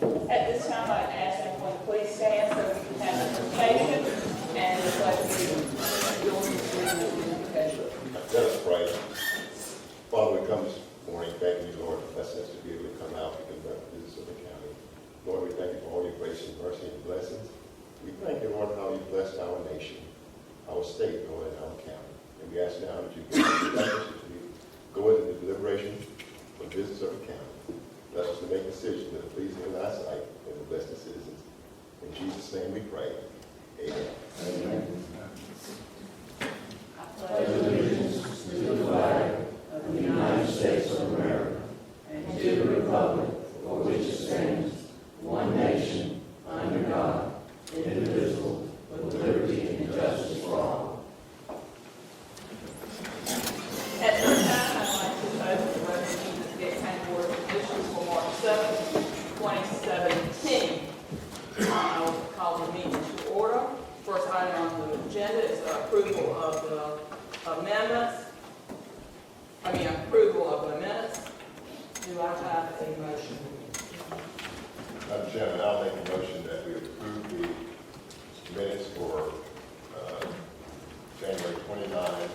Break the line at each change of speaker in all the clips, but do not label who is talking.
At this time, I'd ask everyone to please stand so we can have the invocation and the pledge of allegiance.
Let us pray. Father, we come this morning thanking you, Lord, for blessing us to be able to come out and conduct business of the county. Lord, we thank you for all your grace and mercy and blessings. We thank you, Lord, how you blessed our nation, our state, Lord, and our county. And we ask now that you give us the blessings as we go into the deliberation for business of the county. Bless us to make decisions that are pleasing in thy sight and to bless the citizens. In Jesus' name we pray. Amen.
Amen.
I
Pledge
pledge
allegiance to the flag of the United States of America and to the republic for which it stands, one nation, under God, indivisible, with liberty and justice for all.
At this time, I'd like to open the resolution of the Gate County Board of Commissioners for March 7, 2017. I will call the meeting to order. First item on the agenda is approval of the amendments. Approval of the minutes. Do I have a motion?
Madam Chairman, I'll make a motion that we approve the minutes for January 29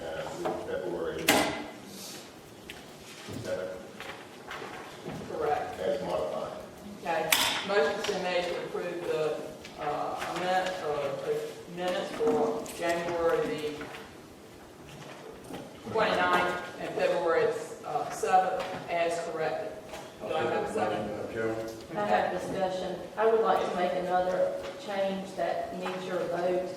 and February 7th
Correct.
as modified.
Okay. Motion's been made to approve the minutes for January the 29th and February 7th as corrected. Do I have a second?
Madam Chairman?
I have discussion. I would like to make another change that needs your vote.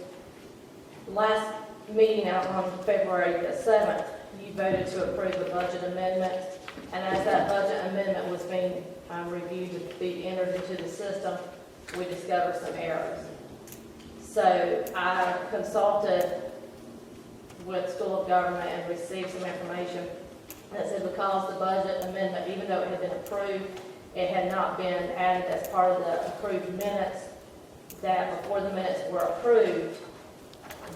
Last meeting out on February the 7th, you voted to approve a budget amendment. And as that budget amendment was being reviewed to be entered into the system, we discovered some errors. So I consulted with School of Government and received some information that said because the budget amendment, even though it had been approved, it had not been added as part of the approved minutes, that before the minutes were approved,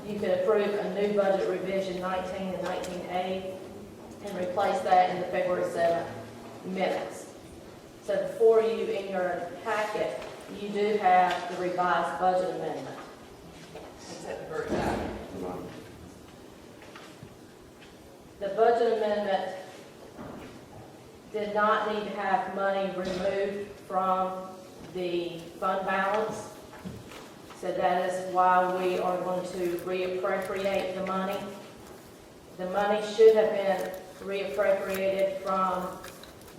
you could approve a new budget revision 19 and 19A and replace that in the February 7th minutes. So before you, in your packet, you do have the revised budget amendment.
It's at the very back.
The budget amendment did not need to have money removed from the fund balance. So that is why we are going to reappropriate the money. The money should have been reappropriated from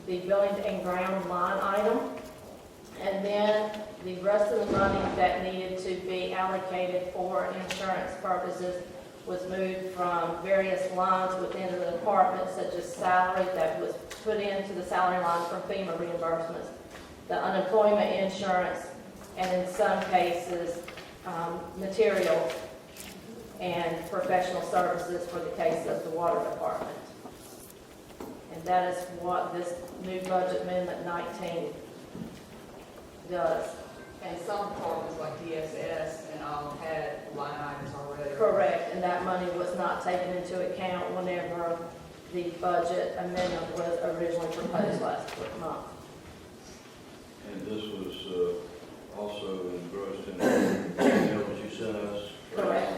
the building and ground line item. And then the rest of the money that needed to be allocated for insurance purposes was moved from various lines within the department, such as salary that was put into the salary line from FEMA reimbursements, the unemployment insurance, and in some cases, materials and professional services for the case of the water department. And that is what this new budget amendment 19 does.
And some departments like DSS and all had line items already.
Correct, and that money was not taken into account whenever the budget amendment was originally proposed last month.
And this was also engrossed in the email that you sent us?
Correct.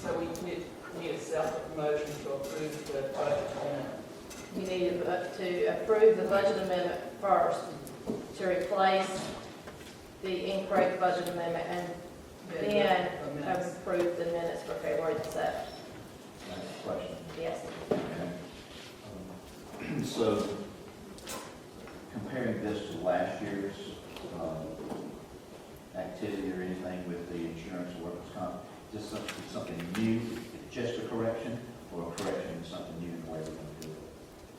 So we need a separate motion to approve the budget amendment.
You need to approve the budget amendment first to replace the incorrect budget amendment, and then approve the minutes for February the 7th.
Question.
Yes.
So, comparing this to last year's activity or anything with the insurance workers' comp, just something new, just a correction, or a correction is something new in the way we're going to do it?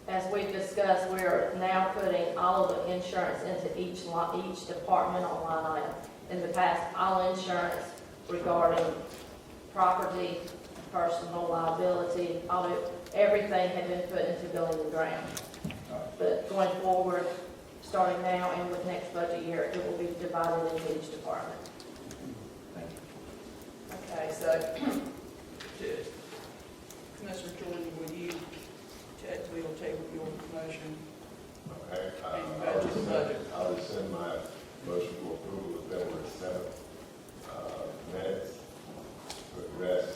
As we've discussed, we're now putting all of the insurance into each departmental line item. In the past, all insurance regarding property, personal liability, auto, everything had been put into building and ground. But going forward, starting now and with next budget year, it will be divided into each department.
Thank you.
Okay, so Commissioner Jordan, will you we will table your motion.
Okay,
And
I'll
budget, budget.
I'll rescind my motion for approval of February 7th minutes to address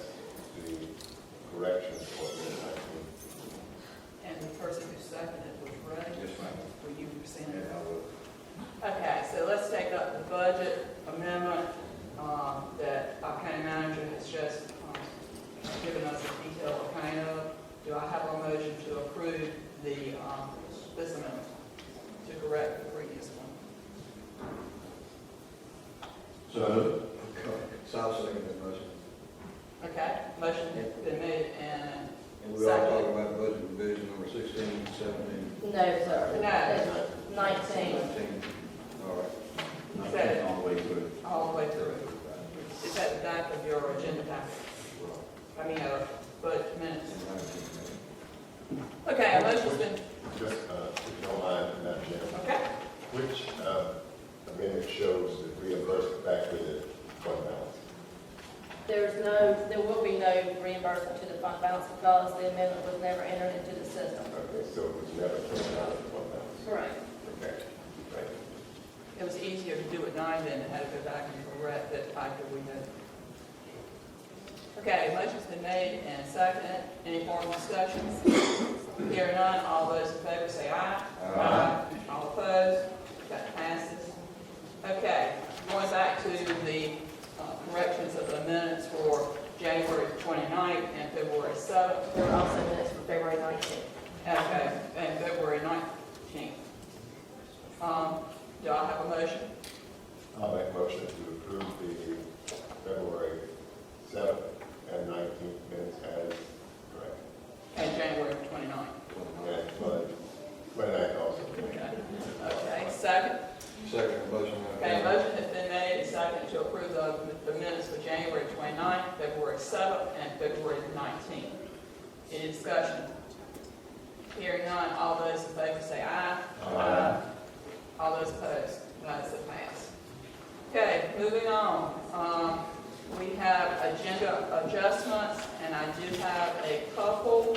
the corrections for the 19th.
And the person who seconded was Ray.
Yes, ma'am.
Will you rescind it?
Yeah, I will.
Okay, so let's take up the budget amendment that our county manager has just given us a detailed account of. Do I have a motion to approve this amendment to correct the previous one?
So I'll second that motion.
Okay, motion has been made and
And we all talk about budget revision number 16, 17,
No, sir.
No.
19.
19. All right.
Second.
All the way through.
all the way through. It's at the back of your agenda packet. I mean, budget minutes. Okay, a motion's been,
Just, if you don't mind, Madam Chair,
okay,
which amendment shows the reimbursement back to the fund balance?
There will be no reimbursement to the fund balance because the amendment was never entered into the system.
Okay, so it was never taken out of the fund balance?
Correct.
Okay, thank you.
it was easier to do it now than it had to go back and correct that factor we had. Okay, motion's been made and seconded. Any more discussions? Hearing none, all those in favor say aye.
Aye.
All opposed? That passes. Okay, going back to the corrections of the minutes for January 29th and February 7th.
There are also minutes for February 19th.
Okay, and February 19th. Do I have a motion?
I'll make a motion to approve the February 7th and 19th minutes as correct.
And January 29th.
And for 29th also.
Okay, second.
Second motion.
Okay, motion has been made and seconded to approve the minutes for January 29th, February 7th, and February 19th. Any discussion? Hearing none, all those in favor say aye.
Aye.
All those opposed? That's a pass. Okay, moving on. We have agenda adjustments, and I do have a couple.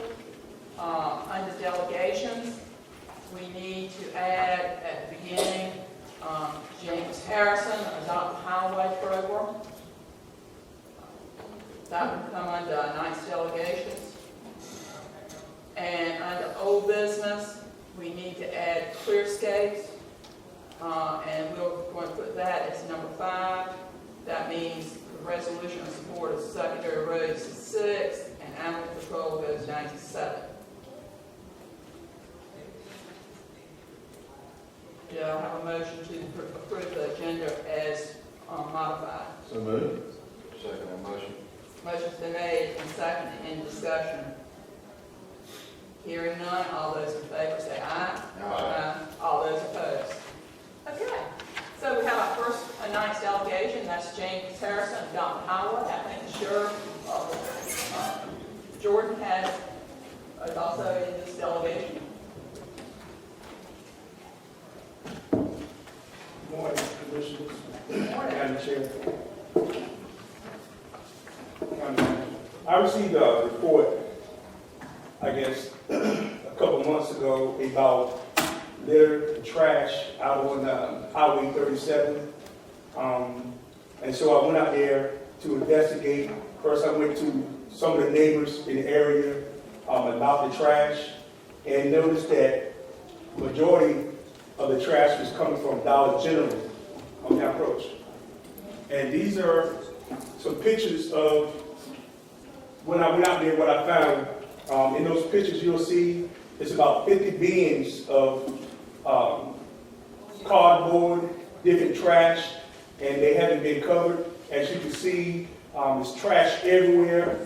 Under delegations, we need to add at the beginning, James Harrison, Adopt Highway Program. That would come under Night's delegations. And under old business, we need to add Clearscapes. And we're going to put that as number 5. That means the resolution of support of secondary roads is 6, and animal control goes down to 7. Do I have a motion to approve the agenda as modified?
So moved. Second that motion.
Motion's been made and seconded. Any discussion? Hearing none, all those in favor say aye.
Aye.
All those opposed? Okay, so we have our first Night's delegation, that's James Harrison, Adopt Highway. I think the sheriff, Jordan is also in this delegation.
Morning, Commissioners.
Morning.
Madam Chair. I received a report, I guess, a couple months ago about litter and trash out on Highway 37. And so I went out there to investigate. First, I went to some of the neighbors in the area about the trash and noticed that majority of the trash was coming from Dollar General on that approach. And these are some pictures of when I went out there, what I found. In those pictures, you'll see it's about 50 bins of cardboard, different trash, and they haven't been covered. As you can see, there's trash everywhere,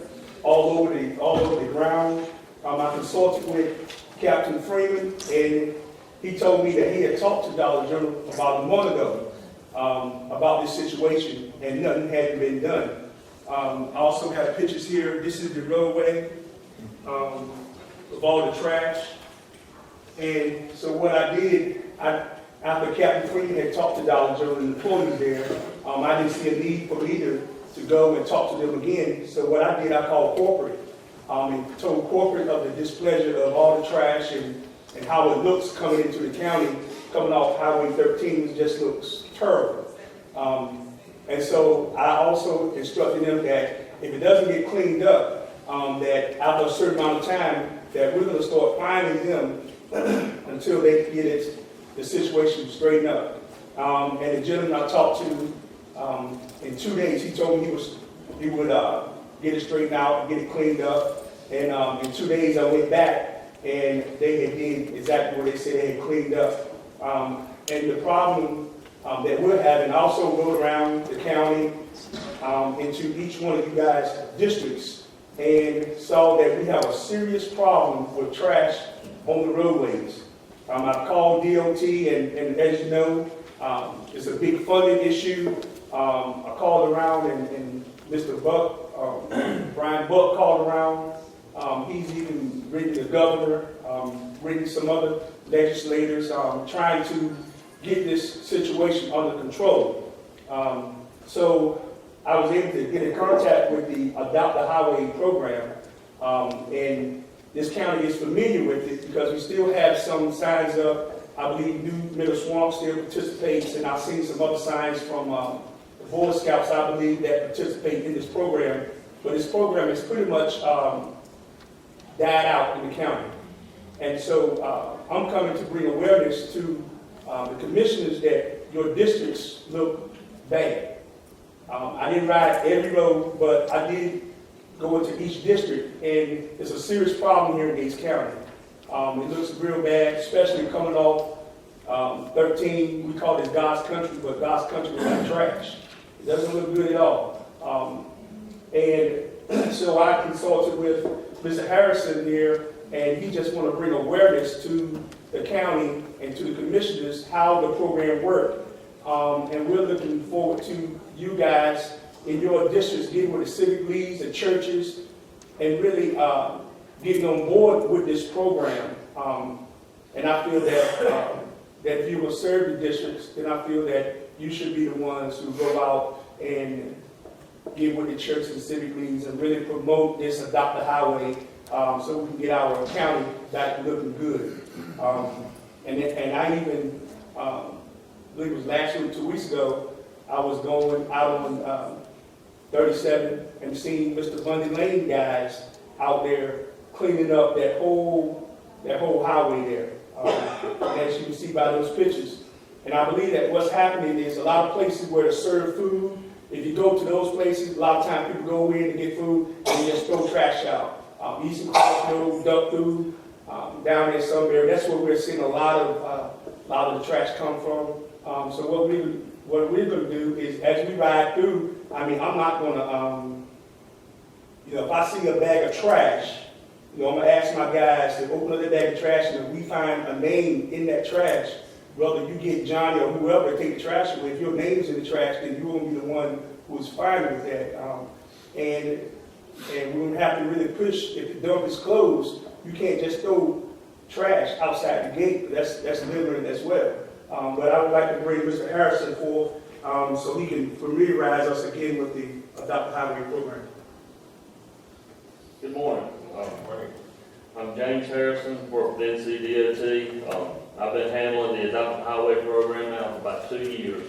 all over the ground. I consulted with Captain Freeman, and he told me that he had talked to Dollar General about a month ago about this situation, and nothing hadn't been done. I also have pictures here. This is the roadway of all the trash. And so what I did, after Captain Freeman had talked to Dollar General and the employees there, I didn't see a need for me to go and talk to them again. So what I did, I called corporate. and told corporate of the displeasure of all the trash and how it looks coming into the county, coming off Highway 13, it just looks terrible. And so I also instructed them that if it doesn't get cleaned up, that after a certain amount of time, that we're gonna start fining them until they get the situation straightened up. And the gentleman I talked to, in 2 days, he told me he would get it straightened out, get it cleaned up. And in 2 days, I went back, and they had did exactly what they said they had cleaned up. And the problem that we're having, I also rode around the county into each one of you guys' districts and saw that we have a serious problem with trash on the roadways. I called DOT, and as you know, it's a big funding issue. I called around, and Mr. Buck, Brian Buck called around. He's even written the governor, written some other legislators, trying to get this situation under control. So I was able to get in contact with the Adopt a Highway program, and this county is familiar with it because we still have some signs up. I believe New Middle Swamp still participates, and I've seen some other signs from the Boy Scouts, I believe, that participate in this program. But this program is pretty much died out in the county. And so I'm coming to bring awareness to the commissioners that your districts look bad. I didn't ride every road, but I did go into each district, and it's a serious problem here in Gates County. It looks real bad, especially coming off 13. We call this God's country, but God's country is like trash. It doesn't look good at all. And so I consulted with Mr. Harrison here, and he just want to bring awareness to the county and to the commissioners how the program works. And we're looking forward to you guys in your districts getting with the civic leagues and churches and really getting on board with this program. And I feel that that if you will serve the districts, then I feel that you should be the ones who go out and get with the church and civic leagues and really promote this Adopt a Highway so we can get our county back looking good. And I even, I believe it was last week, 2 weeks ago, I was going out on 37 and seeing Mr. Bundy Lane guys out there cleaning up that whole highway there, as you can see by those pictures. And I believe that what's happening is a lot of places where to serve food. If you go to those places, a lot of times people go in to get food and just throw trash out. Eastern Crossroad, duck food, down there somewhere. That's where we're seeing a lot of the trash come from. So what we're going to do is, as we ride through, I mean, I'm not going to, if I see a bag of trash, I'm going to ask my guys to open up the bag of trash, and if we find a name in that trash, whether you get Johnny or whoever to take the trash away, if your name's in the trash, then you're going to be the one who's fine with that. And we're going to have to really push, if the dump is closed, you can't just throw trash outside the gate. That's littering as well. But I would like to bring Mr. Harrison forth so he can familiarize us again with the Adopt a Highway program.
Good morning. I'm James Harrison, work with NCDOT. I've been handling the Adopt a Highway program now for about 2 years.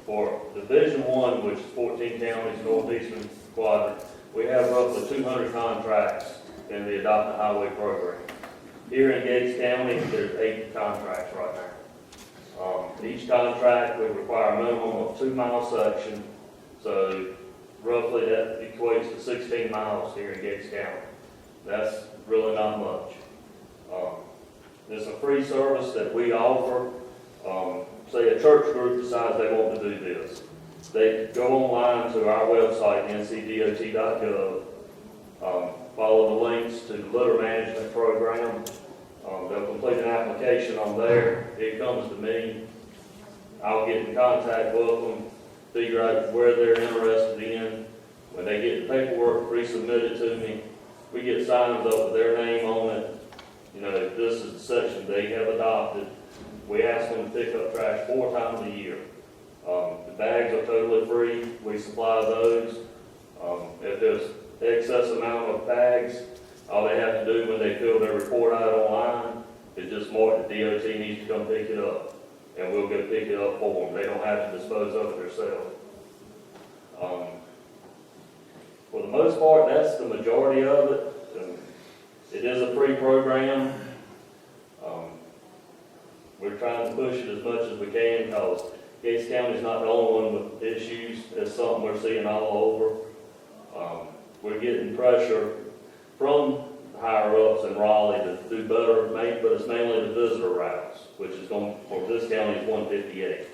For Division 1, which is 14 counties, northeastern quadrant, we have roughly 200 contracts in the Adopt a Highway program. Here in Gates County, there's 8 contracts right now. Each contract, we require a minimum of 2-mile section, so roughly that equates to 16 miles here in Gates County. That's really not much. It's a free service that we offer. Say a church group decides they want to do this. They go online to our website, ncdot.gov, follow the links to the litter management program. They'll complete an application on there. It comes to me. I'll get in contact with them, figure out where they're interested in. When they get the paperwork resubmitted to me, we get signs up with their name on it. If this is the section they have adopted, we ask them to pick up trash 4 times a year. The bags are totally free. We supply those. If there's excess amount of bags, all they have to do when they fill their report out online is just mark the DOT needs to come pick it up, and we'll go pick it up for them. They don't have to dispose of it themselves. For the most part, that's the majority of it. It is a free program. We're trying to push it as much as we can because Gates County is not the only one with issues. It's something we're seeing all over. We're getting pressure from higher-ups in Raleigh to do better, but it's mainly the visitor routes, which is going, for this county, is 158.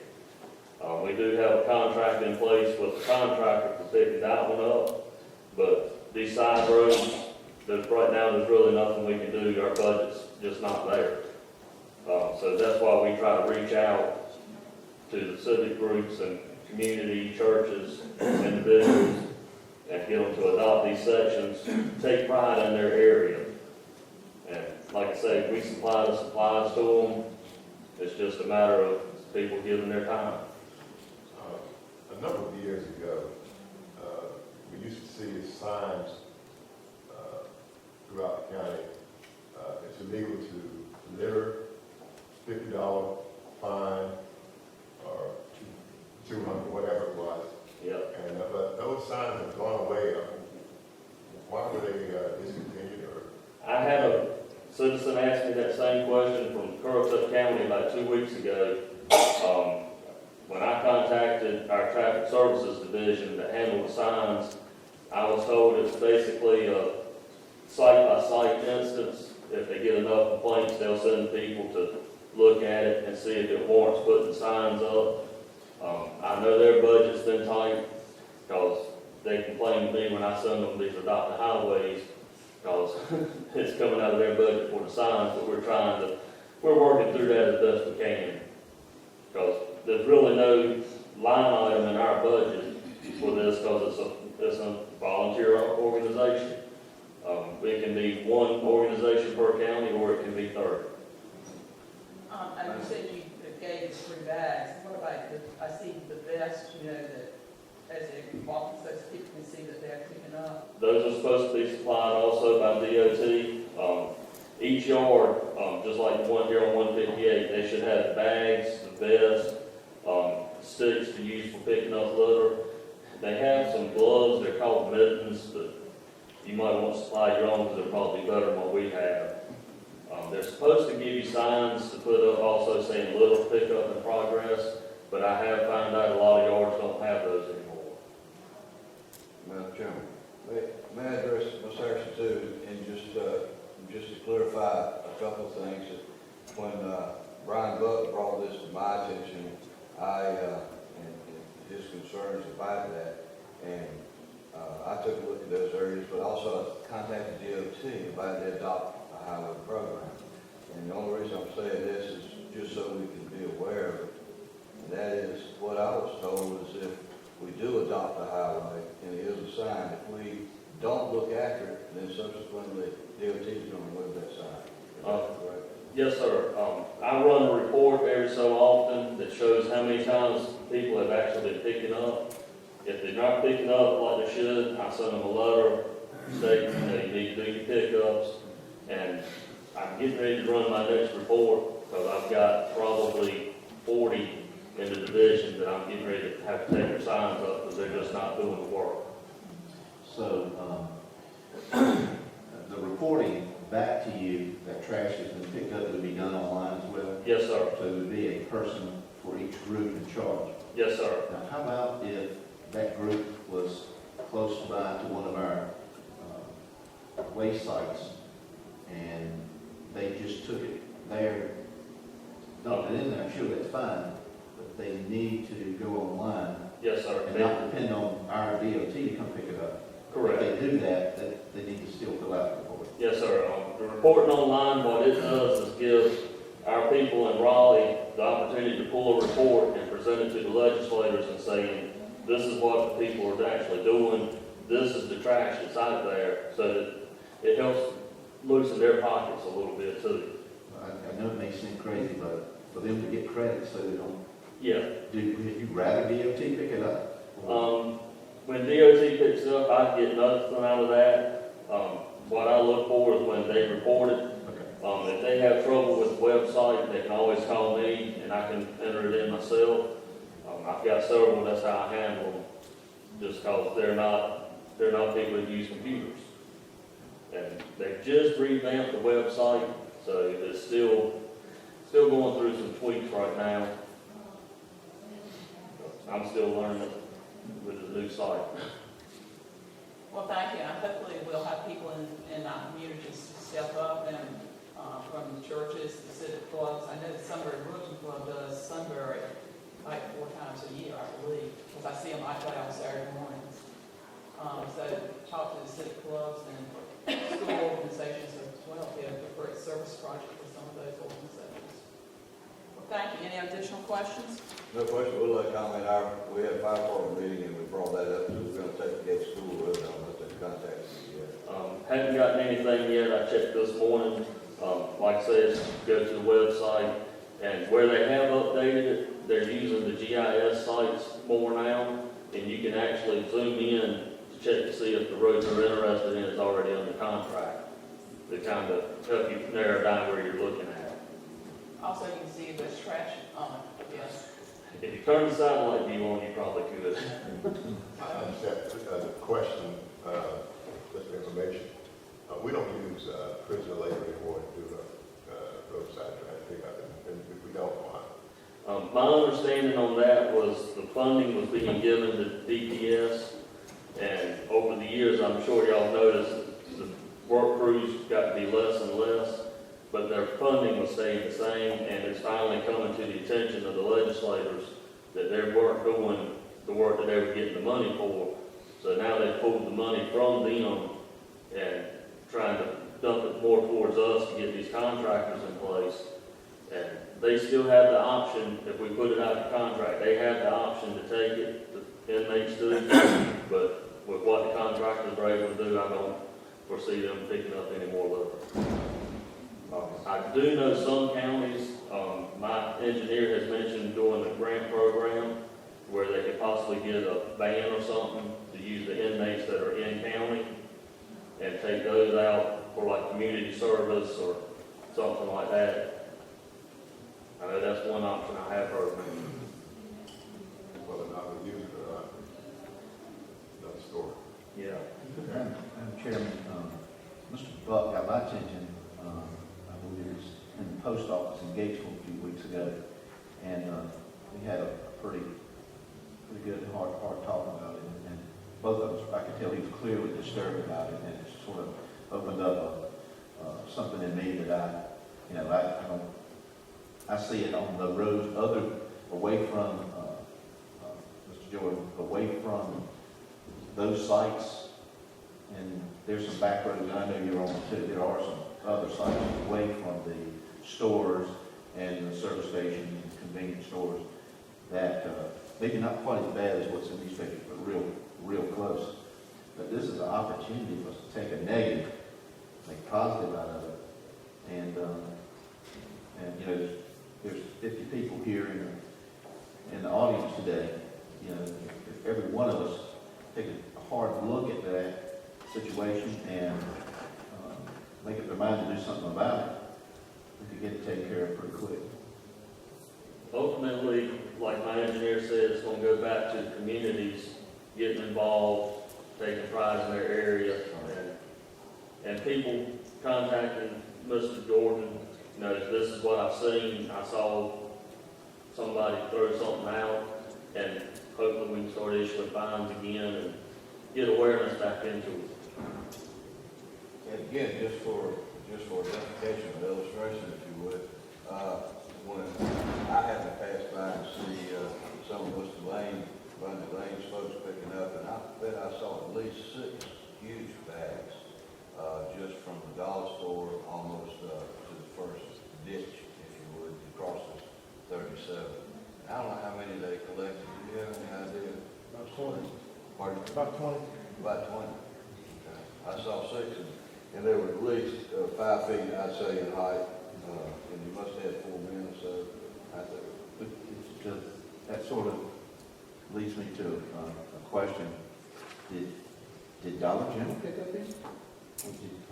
We do have a contract in place with the contractor for picking that one up, but these side roads, right now, there's really nothing we can do. Our budget's just not there. So that's why we try to reach out to the civic groups and community churches, individuals, and get them to adopt these sections, take pride in their area. And like I say, we supply the supplies to them. It's just a matter of people giving their time.
A number of years ago, we used to see signs throughout the county. It's illegal to litter, $50 fine, or $200, whatever it was.
Yep.
And but those signs have gone away. Why were they discontinued? Or
I had a citizen ask me that same question from Currituck County about 2 weeks ago. When I contacted our traffic services division that handled the signs, I was told it's basically a site-by-site instance. If they get enough complaints, they'll send people to look at it and see if it warrants putting signs up. I know their budget's been tight because they complain to me when I send them these adopt highways because it's coming out of their budget for the signs, but we're working through that as best we can. Because there's really no line item in our budget for this because it's a volunteer organization. It can be one organization per county or it can be 30.
And you said you gave the 3 bags. What about I see the vest, that as they walk, so people can see that they're picking up.
Those are supposed to be supplied also by DOT. Each yard, just like the one here on 158, they should have bags, the vest, sticks to use for picking up litter. They have some gloves, they're called mittens, but you might want to supply your own because they're probably better than what we have. They're supposed to give you signs to put up also saying litter pickup in progress, but I have found out a lot of yards don't have those anymore.
Madam Chairman, may I address Ms. Harrison too, and just to clarify a couple of things. When Brian Buck brought this to my attention, and his concerns about that, and I took a look at those areas, but also I contacted DOT about the Adopt a Highway program. And the only reason I'm saying this is just so we can be aware of it. And that is, what I was told is if we do adopt a highway and it is a sign, if we don't look after it, then subsequently DOT is going to remove that sign. Is that correct?
Yes, sir. I run a report every so often that shows how many times people have actually been picking up. If they're not picking up like they should, I send them a letter stating that you need to do your pickups. And I'm getting ready to run my next report because I've got probably 40 in the division that I'm getting ready to have to take their signs up because they're just not doing the work.
So, the reporting back to you that trash has been picked up will be done online as well?
Yes, sir.
So it would be a person for each group in charge.
Yes, sir.
Now, how about if that group was close by to one of our waste sites and they just took it there, dumped it in there, sure, that's fine, but they need to go online
Yes, sir.
and not depend on our DOT to come pick it up.
Correct.
If they do that, they need to still fill out the report.
Yes, sir. The reporting online, what it does is give our people in Raleigh the opportunity to pull a report and present it to the legislators and saying, this is what the people are actually doing, this is the trash that's out there, so that it helps loosen their pockets a little bit too.
I know it may seem crazy, but for them to get credit so they don't,
Yeah.
would you rather DOT pick it up?
when DOT picks it up, I get nothing out of that. What I look for is when they report it. If they have trouble with the website, they can always call me and I can enter it in myself. I've got several, that's how I handle them, just because they're not people that use computers. And they've just revamped the website, so it's still going through some tweaks right now. I'm still learning with the new site.
Well, thank you, and hopefully we'll have people in our communities to step up and, from the churches, the civic clubs. I know the Sunbury Religion Club does Sunbury like 4 times a year, I believe, because I see them like that on Saturday mornings. So talk to the civic clubs and school organizations as well, be a great service project for some of those organizations. Well, thank you. Any additional questions?
No question, we'll let comment, we had a 5-part meeting and we brought that up, so we're gonna take the school with them, let them contact you yet.
Haven't gotten anything yet. I checked this morning. Like I said, go to the website, and where they have updated it, they're using the GIS sites more now, and you can actually zoom in to check to see if the roads you're interested in is already under contract. To kind of help you narrow down where you're looking at.
Also, you can see if there's trash on it, yes.
If you turn the satellite view on, you probably could.
I just have a question, just for information. We don't use prisoner labor anymore to do the roadside traffic, and if we don't, why?
My understanding on that was the funding was being given to DPS, and over the years, I'm sure y'all noticed, the work crews got to be less and less, but their funding was staying the same, and it's finally coming to the attention of the legislators that they weren't doing the work that they were getting the money for. So now they pulled the money from them and trying to dump it more towards us to get these contractors in place. And they still have the option, if we put it out of contract, they have the option to take it, the inmates do. But with what the contractors are able to do, I don't foresee them picking up any more labor. I do know some counties, my engineer has mentioned doing a grant program where they could possibly get a van or something to use the inmates that are in county and take those out for like community service or something like that. I know that's one option I have heard.
Whether or not we use it or not, another story.
Yeah.
Madam Chairman, Mr. Buck got my attention, I believe it was in the post office in Gatesville a few weeks ago, and we had a pretty good hard talk about it, and both of us, I could tell he was clearly disturbed about it, and it sort of opened up something in me that I see it on the roads away from, Mr. Jordan, away from those sites, and there's some back roads, and I know you're on them too, there are some other sites away from the stores and the service stations and convenience stores that maybe not quite as bad as what's in these pictures, but real close. But this is an opportunity for us to take a negative, make positive out of it, and you know, there's 50 people here in the audience today. You know, if every one of us take a hard look at that situation and make up their mind to do something about it, we could get it taken care of pretty quick.
Ultimately, like my engineer said, it's going to go back to the communities getting involved, taking pride in their area, and people contacting Mr. Jordan. You know, this is what I've seen. I saw somebody throw something out, and hopefully we can start issuing fines again and get awareness back into it.
And again, just for identification and illustration, if you would, when I happen to pass by and see some of Mr. Bundy Lane's folks picking up, and I bet I saw at least 6 huge bags just from the dollar store almost to the first ditch, if you would, to cross the 37. I don't know how many they collected. Do you have any idea?
About 20.
Pardon?
About 20.
About 20. Okay. I saw 6, and they were at least 5 feet, I'd say, in height, and you must have 4 men or so out there.
That sort of leads me to a question.
Did Dollar General pick up his?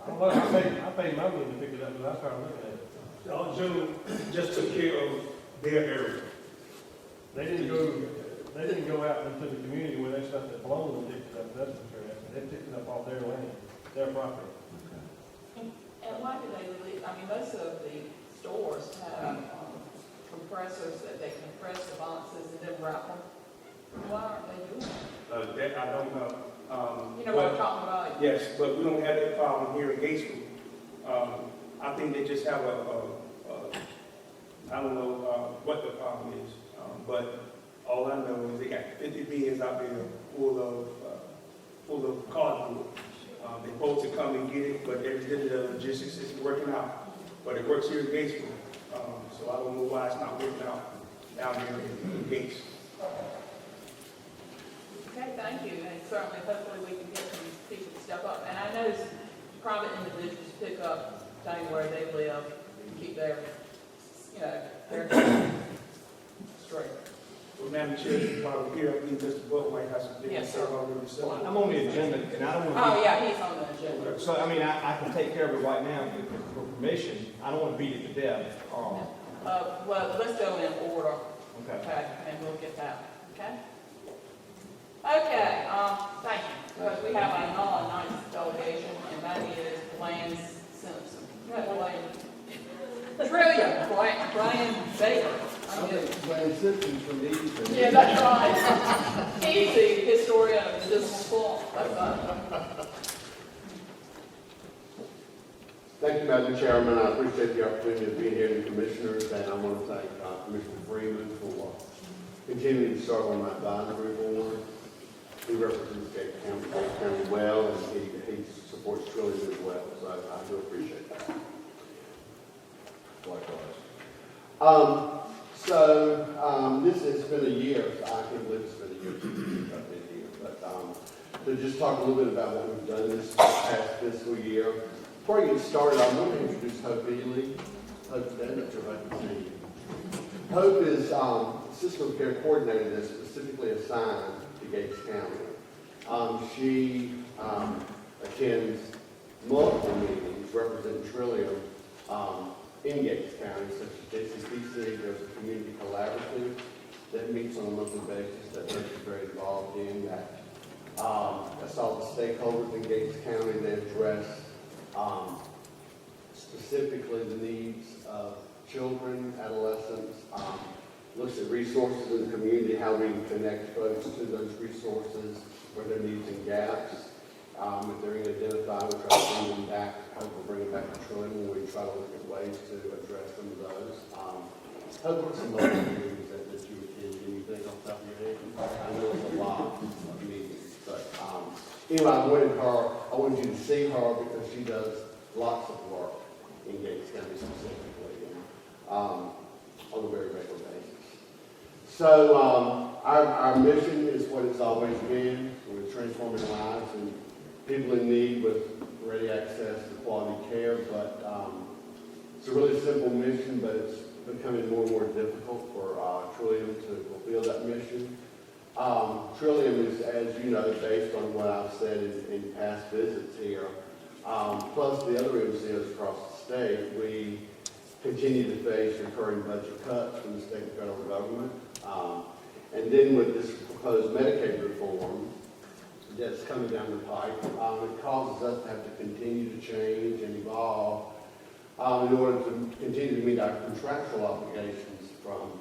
I paid my money to pick it up, but I started looking at it.
Dollar General just took care of their area.
They didn't go out into the community where they stuff that blown and picked it up, that's for sure. They picked it up off their land, their property.
And why do they release, I mean, most of the stores have compressors that they compress the boxes and then wrap them. Why aren't they doing that?
That I don't know.
You know what I'm talking about?
Yes, but we don't have that problem here in Gatesville. I think they just have I don't know what the problem is, but all I know is they got 50 bins out there full of cardboard. They're supposed to come and get it, but everything, the logistics isn't working out. But it works here in Gatesville, so I don't know why it's not working out down here in Gates.
Okay, thank you, and certainly, hopefully, we can get some people to step up. And I know private individuals pick up things where they live, keep their, their straight.
Well, Madam Chair, you probably hear, I think Mr. Butler might have some things to
Yes,
say
sir.
already. So
I'm on the agenda, and I don't
Oh,
want
yeah, he's on the agenda.
to be, so, I mean, I can take care of it right now for permission. I don't want to beat it to death.
Well, let's go in order,
Okay.
okay, and we'll get that, okay? Okay, thank you, because we have a non-nice delegation, and that is Lance Simpson. Trillium, Brian Baker.
Brian Simpson from the East.
Yeah, that's right. He's the historian of municipal law. That's right.
Thank you, Madam Chairman. I appreciate the opportunity of being here with the commissioners, and I want to thank Commissioner Freeman for continuing to serve on that advisory board. He represents Gates County well, and he supports Trillium as well, so I do appreciate that.
Likewise.
This has been a year. I can't believe it's been a year since I've been here. But to just talk a little bit about what we've done this past fiscal year. Before I get started, I want to introduce Hope Ely. Hope, that's your right to see. Hope is system care coordinator that's specifically assigned to Gates County. She attends multiple meetings representing Trillium in Gates County, such as JCPC. There's a community collaborative that meets on a monthly basis that Hope is very involved in. That's all the stakeholders in Gates County. They address specifically the needs of children, adolescents, looks at resources in the community, how we can connect folks to those resources, where there are needs and gaps. If they're going to identify, we try to bring them back, hope we'll bring them back to Trillium, and we try to look at ways to address some of those. Hope what some other meetings that you attend, can you think off the top of your head? I know it's a lot of meetings, but anyway, I wanted you to see her because she does lots of work in Gates County specifically, and, on a very regular basis. So our mission is what it's always been. We're transforming lives and people in need with ready access to quality care. But it's a really simple mission, but it's becoming more and more difficult for Trillium to fulfill that mission. Trillium is, as you know, based on what I've said in past visits here, plus the other MCOs across the state, we continue to face recurring budget cuts from the state and federal government. And then with this proposed Medicaid reform that's coming down the pipe, it causes us to have to continue to change and evolve in order to continue to meet our contractual obligations from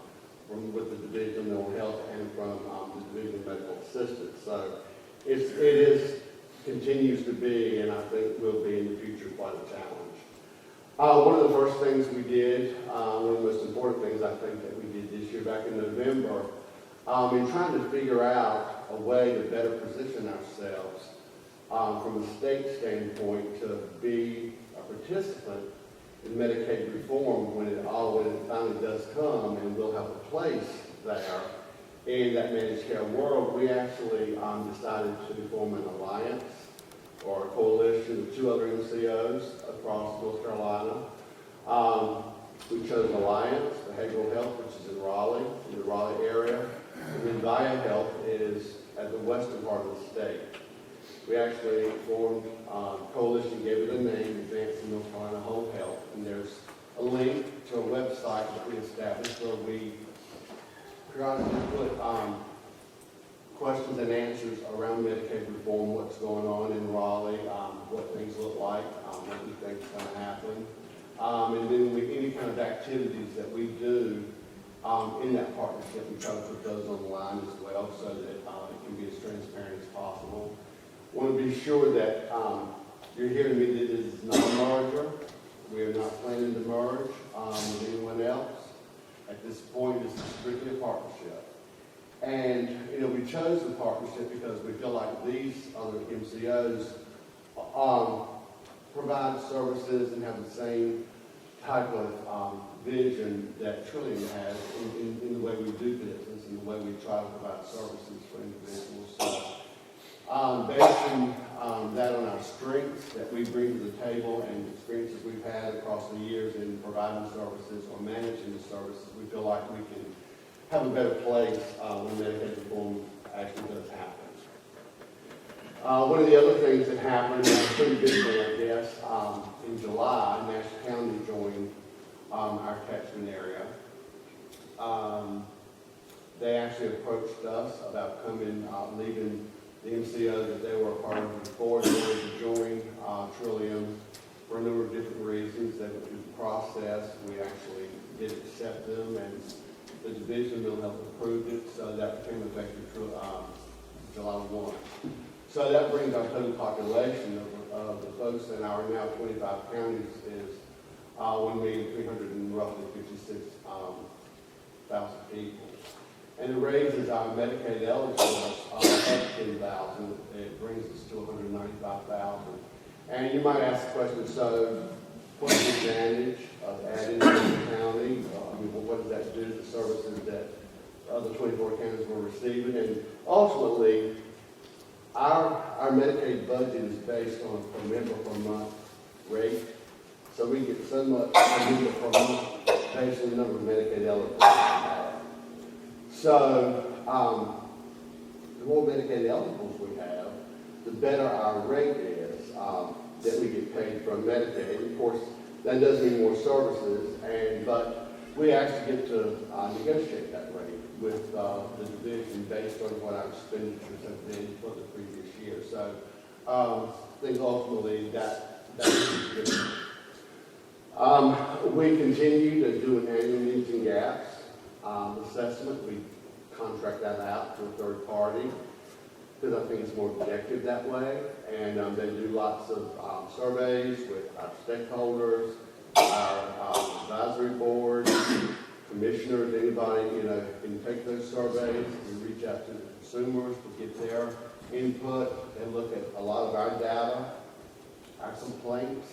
with the Division of Mental Health and from the Division of Medical Assistance. So it continues to be, and I think will be in the future, quite a challenge. One of the first things we did, one of the most important things I think that we did this year back in November, in trying to figure out a way to better position ourselves from a state standpoint to be a participant in Medicaid reform when it finally does come, and we'll have a place there in that managed care world. We actually decided to form an alliance or a coalition of 2 other MCOs across North Carolina. We chose Alliance Behavioral Health, which is in Raleigh, in the Raleigh area. And then Via Health is at the western part of the state. website that we established where we periodically put questions and answers around Medicaid reform, what's going on in Raleigh, what things look like, what we think is going to happen. And then any kind of activities that we do in that partnership, we try to put those on the line as well so that it can be as transparent as possible. Want to be sure that you're hearing me that this is not a merger. We are not planning to merge with anyone else. At this point, this is strictly a partnership. And, we chose the partnership because we feel like these other MCOs provide services and have the same type of vision that Trillium has in the way we do business and the way we try to provide services for individuals. So, based on that on our strengths that we bring to the table and experiences we've had across the years in providing services or managing the services, we feel like we can have a better place when Medicaid reform actually does happen. One of the other things that happened, a pretty big thing, I guess, in July, Nash County joined our catchment area. They actually approached us about leaving the MCO that they were a part of before they wanted to join Trillium for a number of different reasons. They went through the process. We actually did accept them, and the Division of Mental Health approved it, so that became effective July 1. So that brings our total population of the folks in our now 25 counties is 1,356,000 people. And it raises our Medicaid eligible up 10,000. It brings us to 195,000. And you might ask the question, so what's the advantage of adding to the county? What does that do to the services that other 24 counties were receiving? And ultimately, our Medicaid budget is based on a per member per month rate. So we get so much per member per month based on the number of Medicaid eligibles we have. So the more Medicaid eligibles we have, the better our rate is that we get paid from Medicaid. Of course, that does mean more services, but we actually get to negotiate that rate with the division based on what our expenditures have been for the previous year. So I think ultimately that is good. We continue to do an annual needs and gaps assessment. We contract that out to a third party because I think it's more objective that way. And they do lots of surveys with our stakeholders, our advisory board, commissioners, anybody, can take those surveys. We reach out to the consumers to get their input and look at a lot of our data, our complaints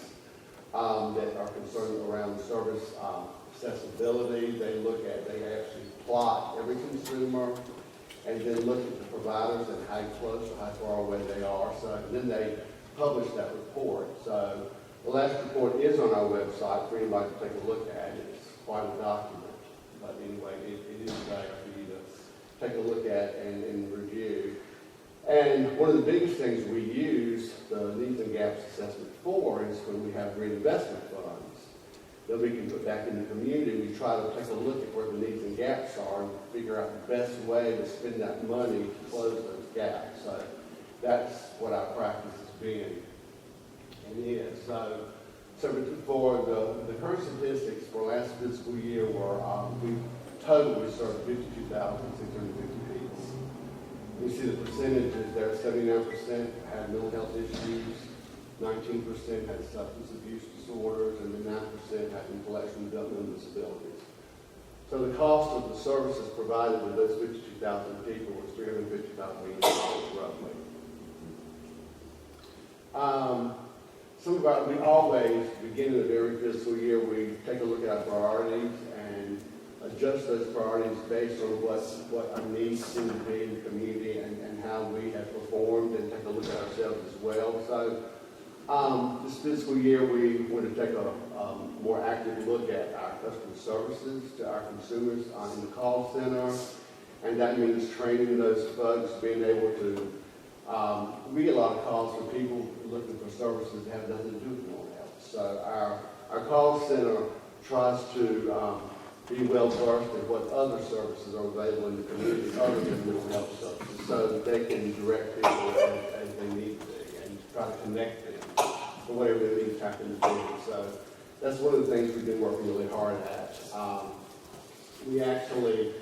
that are concerned around service accessibility. They actually plot every consumer and then look at the providers and how close or how far away they are. So and then they publish that report. So the last report is on our website for anybody to take a look at. It's quite a document. But anyway, it is there for you to take a look at and review. And one of the biggest things we use the needs and gaps assessment for is when we have reinvestment funds that we can put back in the community. We try to take a look at where the needs and gaps are and figure out the best way to spend that money to close those gaps. So that's what our practice has been and is. So for the current statistics for last fiscal year were we served 52,650 people. You see the percentages there: 79% had mental health issues, 19% had substance abuse disorders, and then 9% had intellectual and developmental disabilities. So the cost of the services provided to those 52,000 people was $355 million roughly. We always, beginning of every fiscal year, we take a look at our priorities and adjust those priorities based on what our needs seem to be in the community and how we have performed, and take a look at ourselves as well. So this fiscal year, we want to take a more active look at our customer services to our consumers in the call center, and that means training those folks, being able to we get a lot of calls from people looking for services that have nothing to do with mental health. So our call center tries to be well versed in what other services are available in the community other than mental health services, so that they can direct people as they need to be and try to connect them for whatever they need to happen in the field. So that's one of the things we've been working really hard at. We actually,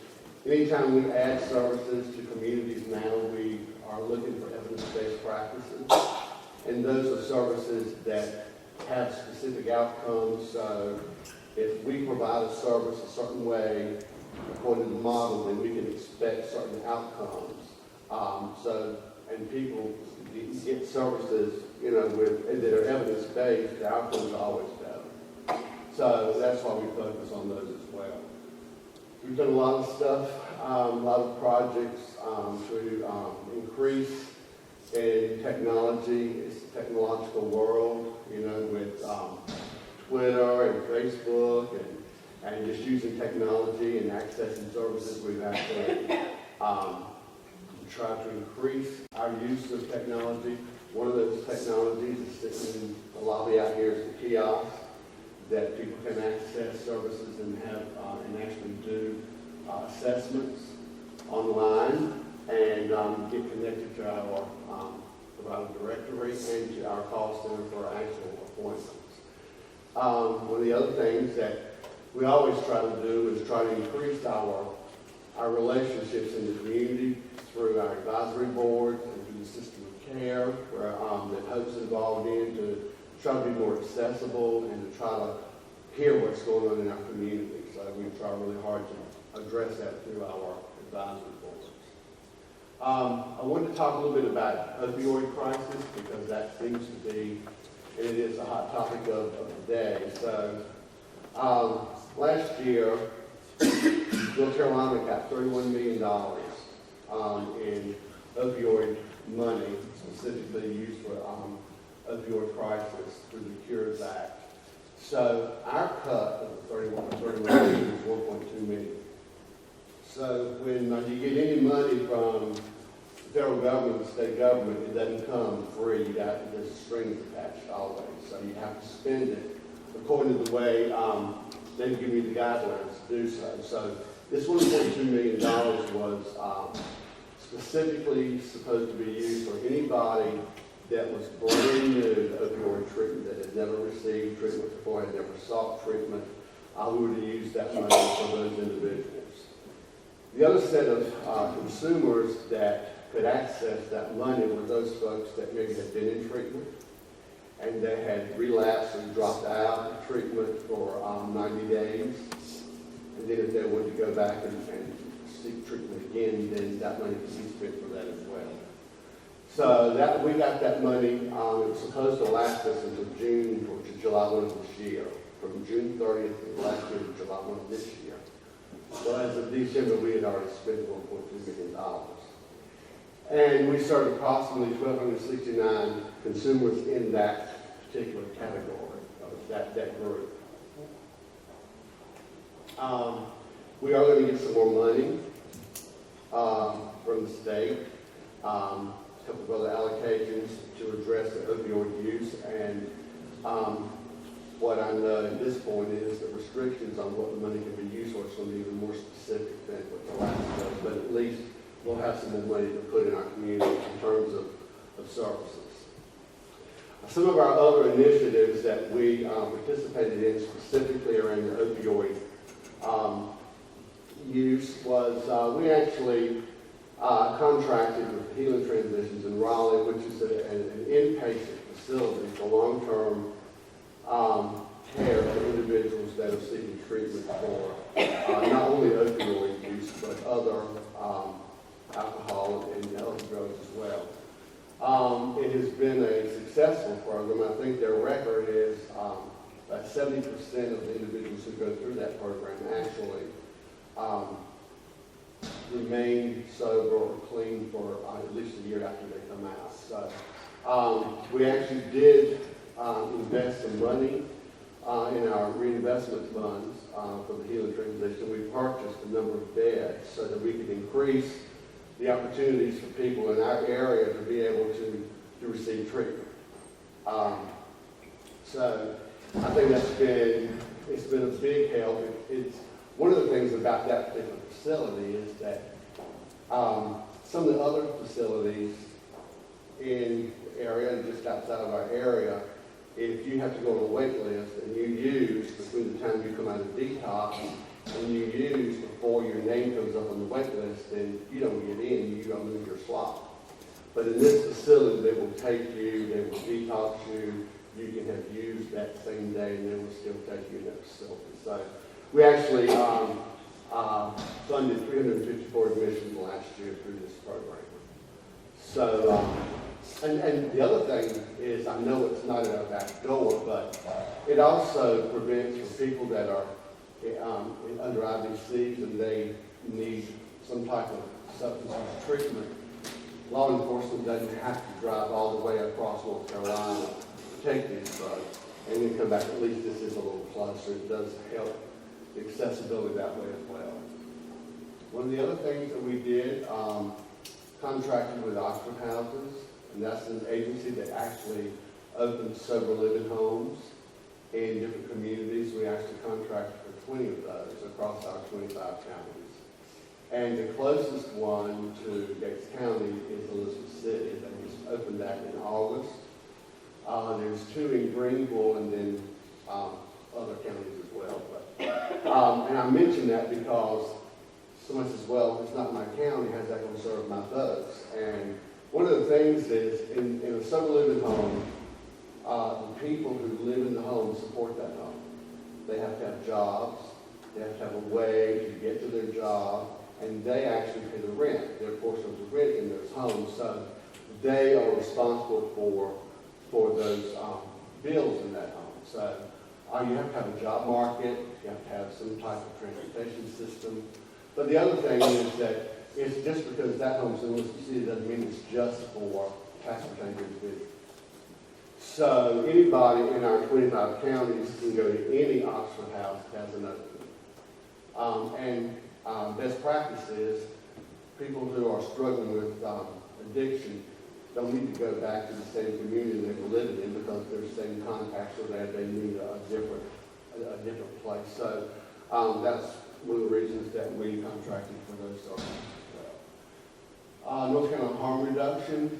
anytime we add services to communities now, we are looking for evidence-based practices. And those are services that have specific outcomes. So if we provide a service a certain way, according to the model, then we can expect certain outcomes. And people get services, you know, that are evidence-based, the outcomes are always better. So that's why we focus on those as well. We've done a lot of stuff, a lot of projects to increase in technology. It's a technological world, you know, with Twitter and Facebook and just using technology and accessing services. We've actually tried to increase our use of technology. One of those technologies is sitting in the lobby out here is the kiosk that people can access services and have and actually do assessments online and get connected to our provider directory and to our call center for actual appointments. One of the other things that we always try to do is try to increase our relationships in the community through our advisory board and through the system of care where that HOPE's involved in to try to be more accessible and to try to hear what's going on in our community. So we try really hard to address that through our advisory boards. I wanted to talk a little bit about opioid crisis because that seems to be, and it is a hot topic of the day. So last year, North Carolina got $31 million in opioid money, specifically used for opioid crisis through the Cures Act. So our cut of the 31 million is 1.2 million. So when you get any money from the federal government, the state government, it doesn't come free. There's strings attached always. So you have to spend it according to the way they give you the guidelines to do so. So this $1.2 million was specifically supposed to be used for anybody that was brand new to opioid treatment, that had never received treatment before, had never sought treatment. We would have used that money for those individuals. The other set of consumers that could access that money were those folks that maybe had been in treatment and they had relapsed and dropped out of treatment for 90 days. And then if they wanted to go back and seek treatment again, then that money could be spent for that as well. So we got that money. It was supposed to last us until June or to July 1 of this year, from June 30th of last year to July 1 of this year. So as of December, we had already spent $1.2 million. And we served approximately 1,269 consumers in that particular category, of that group. We are going to get some more money from the state, a couple of other allocations to address the opioid use. And what I know at this point is the restrictions on what the money can be used for is going to be even more specific than what the last was. But at least we'll have some more money to put in our community in terms of services. Some of our other initiatives that we participated in specifically around the opioid use was we actually contracted with Healing Transitions in Raleigh, which is an inpatient facility for long-term care for individuals that are seeking treatment for not only opioid use, but other alcohol and other drugs as well. It has been a successful program. I think their record is about 70% of the individuals who go through that program actually remain sober or clean for at least a year after they come out. So we actually did invest some money in our reinvestment funds for the Healing Transition. We purchased a number of beds so that we could increase the opportunities for people in our area to be able to receive treatment. So I think that's been it's been a big help. It's one of the things about that particular facility is that some of the other facilities in the area and just outside of our area, if you have to go on a wait list and you use between the time you come out of detox and you use before your name comes up on the wait list, then you don't get in, you don't lose your slot. But in this facility, they will take you, they will detox you, you can have used that same day, and they will still take you in that facility. So we actually funded 354 admissions last year through this program. So, and the other thing is, I know it's not at our back door, but it also prevents for people that are under IVCs and they need some type of substance use treatment. Law enforcement doesn't have to drive all the way across North Carolina to take these drugs and then come back. At least this is a little closer. It does help the accessibility that way as well. One of the other things that we did, contracted with Oxford Houses, and that's an agency that actually opens sober living homes in different communities. We actually contracted for 20 of those across our 25 counties. And the closest one to Gates County is Elizabeth City. They just opened that in August. There's 2 in Greenville and then other counties as well. But, and I mention that because someone says, well, it's not my county, how's that going to serve my folks? And one of the things is, in a sober living home, the people who live in the home support that home. They have to have jobs, they have to have a way to get to their job, and they actually pay the rent, their portion of the rent in those homes. So they are responsible for those bills in that home. So you have to have a job market, you have to have some type of transportation system. But the other thing is that it's just because that home's in Elizabeth City doesn't mean it's just for tax-paying individuals. So anybody in our 25 counties can go to any Oxford House that has an opening. Best practice is people who are struggling with addiction don't need to go back to the same community they were living in because they're the same contacts or that they need a different place. So that's one of the reasons that we contracted for those services as well. North Carolina Harm Reduction,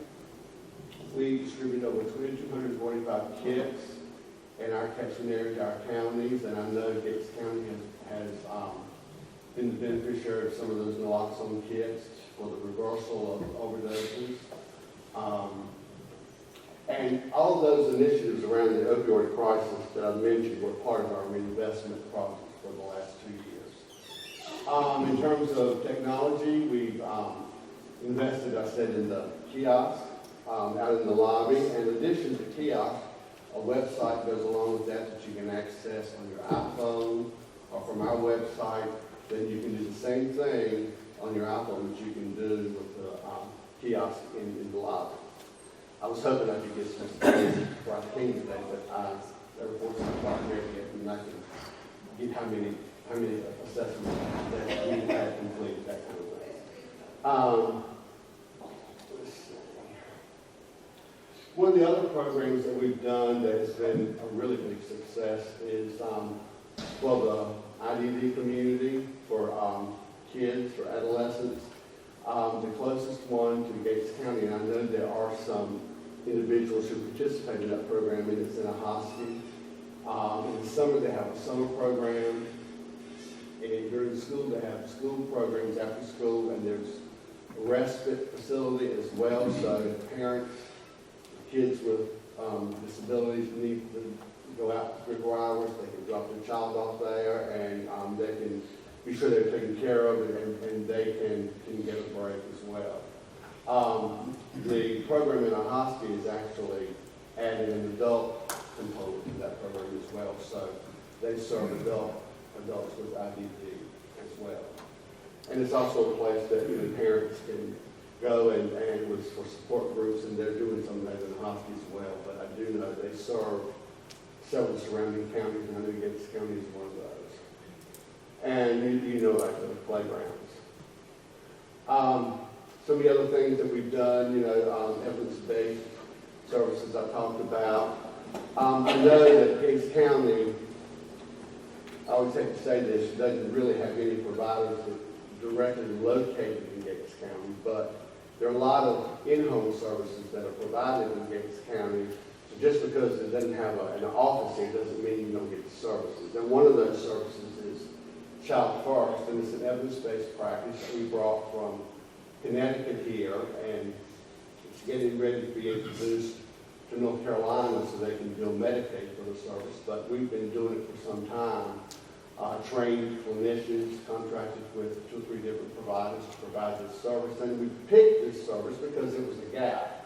we distribute over 245 kits in our catchment area to our counties, and I know Gates County has been the beneficiary of some of those naloxone kits for the reversal of overdoses. And all of those initiatives around the opioid crisis that I mentioned were part of our reinvestment project for the last 2 years. In terms of technology, we've invested, I said, in the kiosk out in the lobby. In addition to kiosk, a website goes along with that you can access on your iPhone or from our website. Then you can do the same thing on your iPhone that you can do with the kiosk in the lobby. I was hoping I could get some statistics before I came today, but the report's not quite here yet, and I can get how many assessments that we had completed, that kind of thing. Let's see. One of the other programs that we've done that has been a really big success is for the IDD community, for kids, for adolescents. The closest one to Gates County, and I know there are some individuals who participate in that program, and it's in Ahoskie. In the summer, they have a summer program. And during the school, they have school programs after school, and there's a respite facility as well. So if parents, kids with disabilities need to go out for 3 or 4 hours, they can drop their child off there, and they can be sure they're taken care of, and they can get a break as well. The program in Ahoskie is actually adding an adult component to that program as well. So they serve adults with IDD as well. And it's also a place that parents can go and with for support groups, and they're doing some of that in Ahoskie as well. But I do know they serve several surrounding counties, and I know Gates County is one of those. And you know, like the playgrounds. Some of the other things that we've done, evidence-based services I talked about. I know that Gates County always hate to say this, it doesn't really have any providers that directly located in Gates County, but there are a lot of in-home services that are provided in Gates County. So just because it doesn't have an office here doesn't mean you don't get the services. And one of those services is Child First, and it's an evidence-based practice that we brought from Connecticut here, and it's getting ready to be introduced to North Carolina so they can bill Medicaid for the service. But we've been doing it for some time. Trained clinicians, contracted with 2 or 3 different providers to provide this service. And we picked this service because it was a gap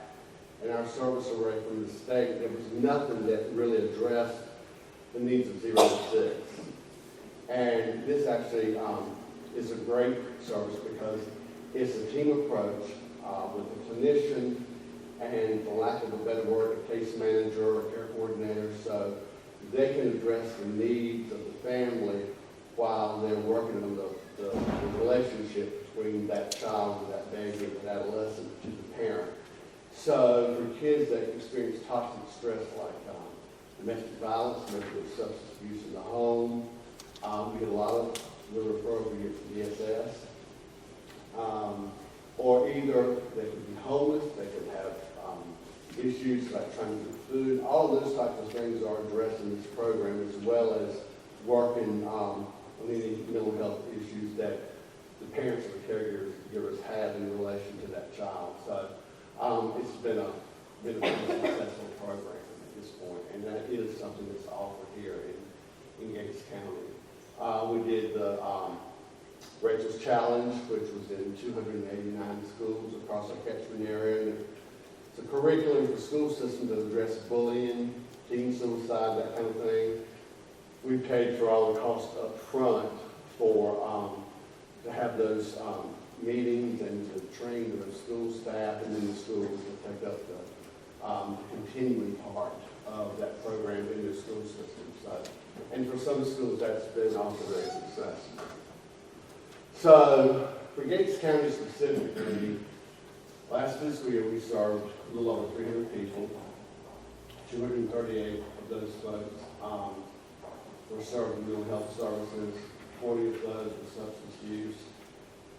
in our service array from the state. There was nothing that really addressed the needs of 0 to 6. And this actually is a great service because it's a team approach with a clinician and, for lack of a better word, a case manager or care coordinator, so they can address the needs of the family while they're working on the relationship between that child and that baby and that adolescent to the parent. So for kids that experience toxic stress like domestic violence, maybe substance abuse in the home, we get a lot of the referrals we get from DSS. Or either they could be homeless, they could have issues like trying to get food. All of those types of things are addressed in this program, as well as working on any mental health issues that the parents or the caregivers have in relation to that child. So it's been a very successful program at this point, and that is something that's offered here in Gates County. We did the Rachel's Challenge, which was in 289 schools across our catchment area. It's a curriculum for school systems that address bullying, teen suicide, that kind of thing. We paid for all the costs up front for to have those meetings and to train the school staff, and then the schools will take up the continuing part of that program in the school system. So, and for some schools, that's been also very successful. So, for Gates County specifically, last fiscal year we served a little over 300 people. 238 of those folks were served with mental health services, 40 of those with substance use,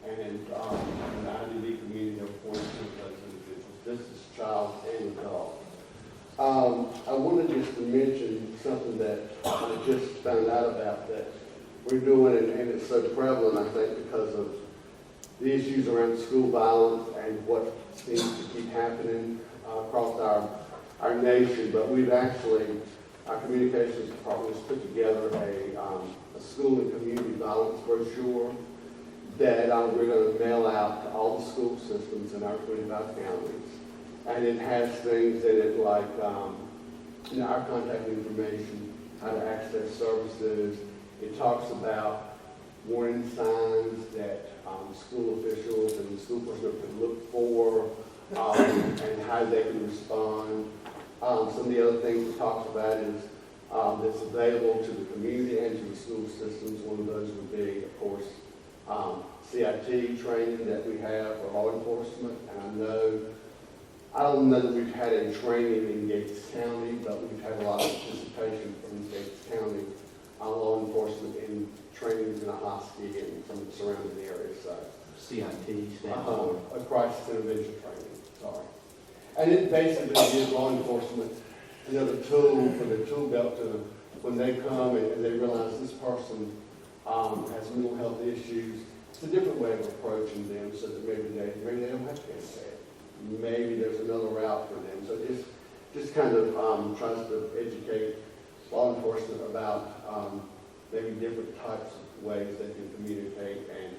and in the IDD community there were 42 of those individuals. This is child and adult. I wanted just to mention something that I just found out about that we're doing, and it's so prevalent, I think, because of the issues around school violence and what seems to keep happening across our nation. But we've actually, our communications department has put together a school and community violence brochure that we're going to mail out to all the school systems in our 25 counties. And it has things in it like our contact information, how to access services. It talks about warning signs that school officials and school personnel can look for and how they can respond. Some of the other things it talks about is that's available to the community and to the school systems. One of those would be, of course, CIT training that we have for law enforcement. And I don't know that we've had a training in Gates County, but we've had a lot of participation from Gates County law enforcement in trainings in Ahoskie and some of the surrounding areas. So
CIT stands for?
A crisis intervention training, sorry. And it basically gives law enforcement another tool for the tool belt to, when they come and they realize this person has mental health issues, it's a different way of approaching them so that maybe they don't have to get fed. Maybe there's another route for them. So just kind of tries to educate law enforcement about maybe different types of ways they can communicate and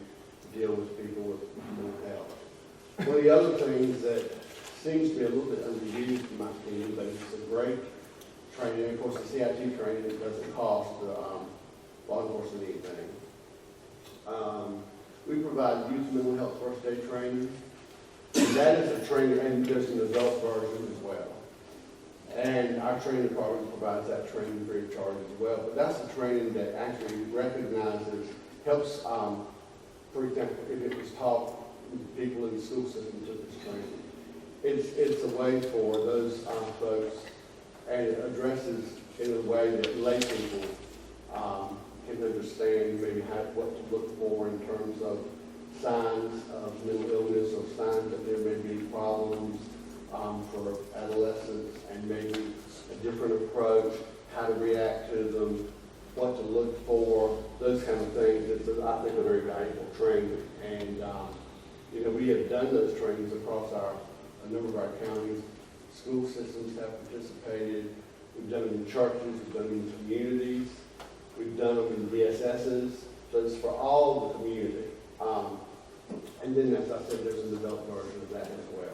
deal with people with mental health. One of the other things that seems to be a little bit underused in my opinion, but it's a great training. Of course, the CIT training, it doesn't cost law enforcement anything. We provide youth mental health first aid training. And that is a training, and there's an adult version as well. And our training department provides that training free of charge as well. But that's a training that actually recognizes, helps, for example, if it was taught, people in the school system took this training. It's a way for those folks, and it addresses in a way that lay people can understand maybe what to look for in terms of signs of mental illness or signs that there may be problems for adolescents, and maybe a different approach, how to react to them, what to look for, those kind of things. It's, I think, a very valuable training. And, you know, we have done those trainings across a number of our counties. School systems have participated. We've done them in churches, we've done them in communities, we've done them in DSSs. So it's for all the community. And then, as I said, there's an adult version of that as well.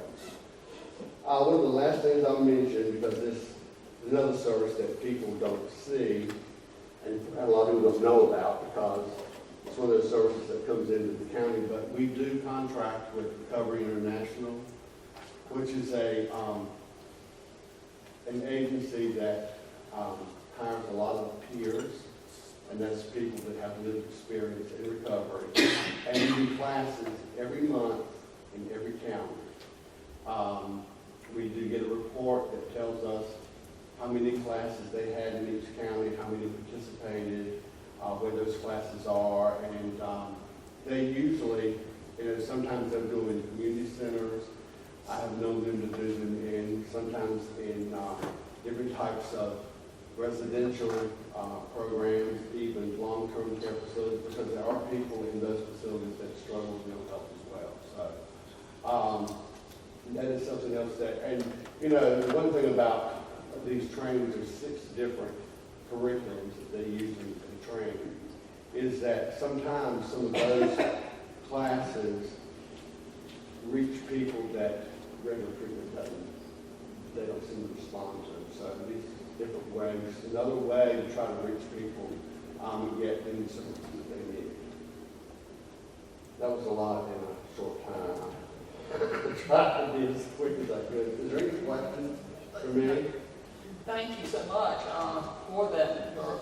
One of the last things I'll mention, because this is another service that people don't see, and a lot of people don't know about, because it's one of those services that comes into the county, but we do contract with Recovery International, which is an agency that hires a lot of peers, and that's people that have lived experience in recovery. And we do classes every month in every county. We do get a report that tells us how many classes they had in each county, how many participated, where those classes are, and they usually, you know, sometimes they'll do them in community centers. I have known them to do them sometimes in different types of residential programs, even long-term care facilities, because there are people in those facilities that struggle with mental health as well. So that is something else that, and you know, the one thing about these trainings, there's 6 different curriculums that they use in training, is that sometimes some of those classes reach people that regular treatment doesn't, they don't seem to respond to. So these different ways, another way to try to reach people and get them the services that they need. That was a lot in a short time. I tried to be as quick as I could. Is there any questions for me?
Thank you so much for that, your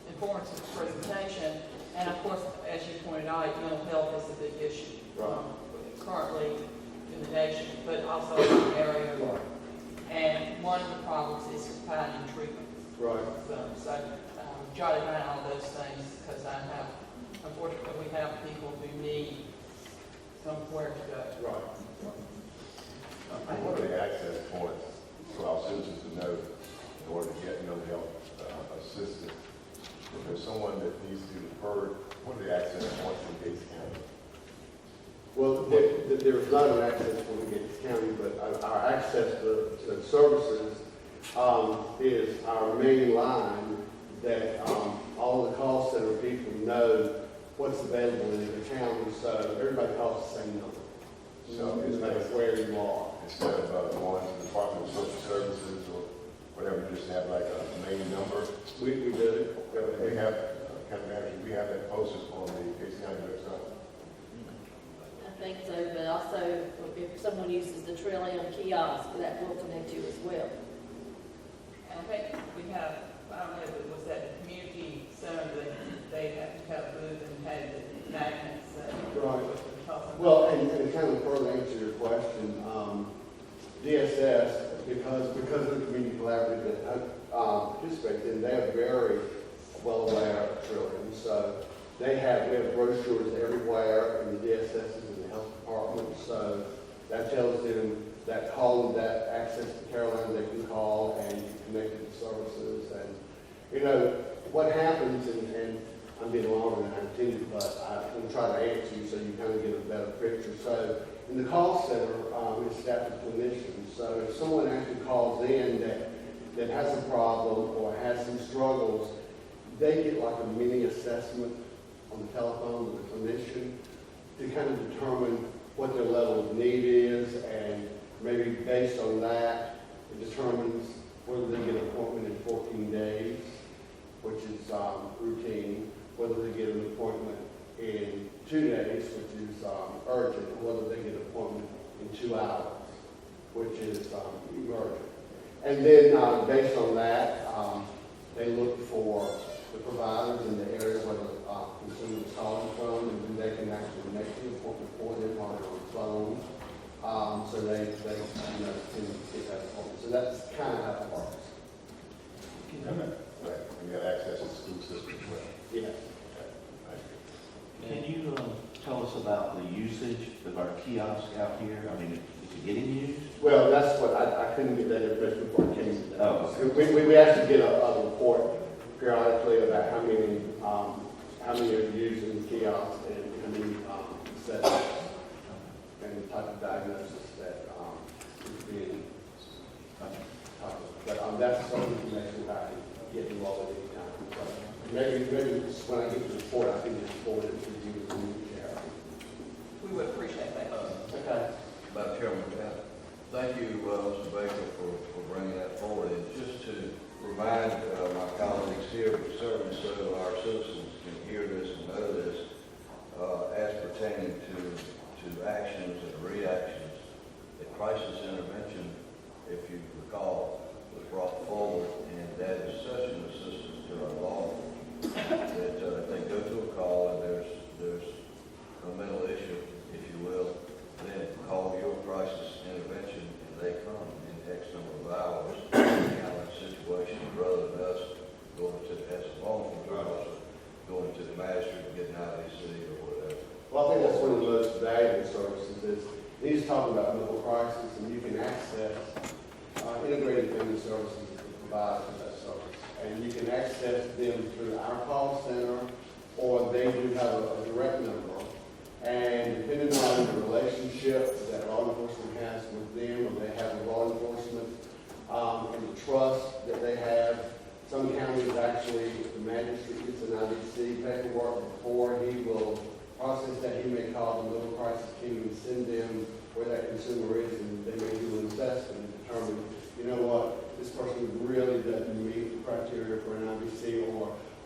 informative presentation. And of course, as you pointed out, mental health is a big issue currently in the nation, but also in the area. And one of the problems is finding treatment.
Right.
So jotted down all those things, because unfortunately, we have people who need somewhere to go.
Right. What are the access points for our citizens to know in order to get mental health assistance? If there's someone that needs to be referred, what are the access points in Gates County?
Well, there's not an access point in Gates County, but our access to services is our main line that all the call center people know what's available in the county, so everybody calls the same number. So it doesn't matter where you are.
Instead of going to the Department of Social Services or whatever, just have like a main number.
We do.
We have, county manager, we have that posted on the Gates County website.
I think so, but also if someone uses the Trillium kiosk, that will connect you as well.
And I think we have, I don't know if it was at the community center that they had to have a booth and had the magnets.
Right. Well, and kind of further answer your question, DSS, because of the community collaborative that participates in, they are very well aware of Trillium. So we have brochures everywhere in the DSSs and the health department. So that tells them that calling that access to Carolina, they can call and connect to the services. And you know what happens, and I'm getting longer than I intended, but I'm going to try to answer you so you kind of get a better picture. So in the call center, it's staffed with clinicians. So if someone actually calls in that has a problem or has some struggles, they get like a mini assessment on the telephone with the clinician to kind of determine what their level of need is, and maybe based on that, it determines whether they get an appointment in 14 days, which is routine, whether they get an appointment in 2 days, which is urgent, or whether they get an appointment in 2 hours, which is emergent. And then based on that, they look for the providers in the area where the consumer is calling from, and then they can actually make the appointment for them while they're on the phone. So they can get that appointment. So that's kind of how it works.
Right. We have access to the school system as well.
Yeah.
tell us about the usage of our kiosk out here? I mean, is it getting used?
Well, that's what, I couldn't get that information before I came today.
Oh, okay.
We actually get a report periodically about how many are using the kiosk and how many setups and the type of diagnosis that is being talked about. But that's some information I can get you all at any time. So maybe when I get the report, I can just forward it to you and you share.
We would appreciate that.
Okay.
Madam Chairman, thank you, Mr. Baker, for bringing that forward. And just to remind my colleagues here, but certainly so our citizens can hear this and know this, as pertaining to actions and reactions, the crisis intervention, if you recall, was brought forward, and that is such an assistance to our law that if they go to a call and there's a mental issue, if you will, then call your crisis intervention and they come in X number of hours to handle that situation rather than us going to, as a law enforcement officer, going to the magistrate and getting out of the city or whatever.
Well, I think that's one of the most valuable services is he's talking about mental crisis, and you can access integrated family services that provide for that service. And you can access them through our call center, or they do have a direct number. And depending on the relationship that law enforcement has with them, or they have with law enforcement, and the trust that they have, some counties actually, the magistrate gets an IDC paperwork before he will process that. He may call the middle crisis team and send them where that consumer is, and they may do an assessment and determine, you know what, this person really doesn't meet the criteria for an IDC,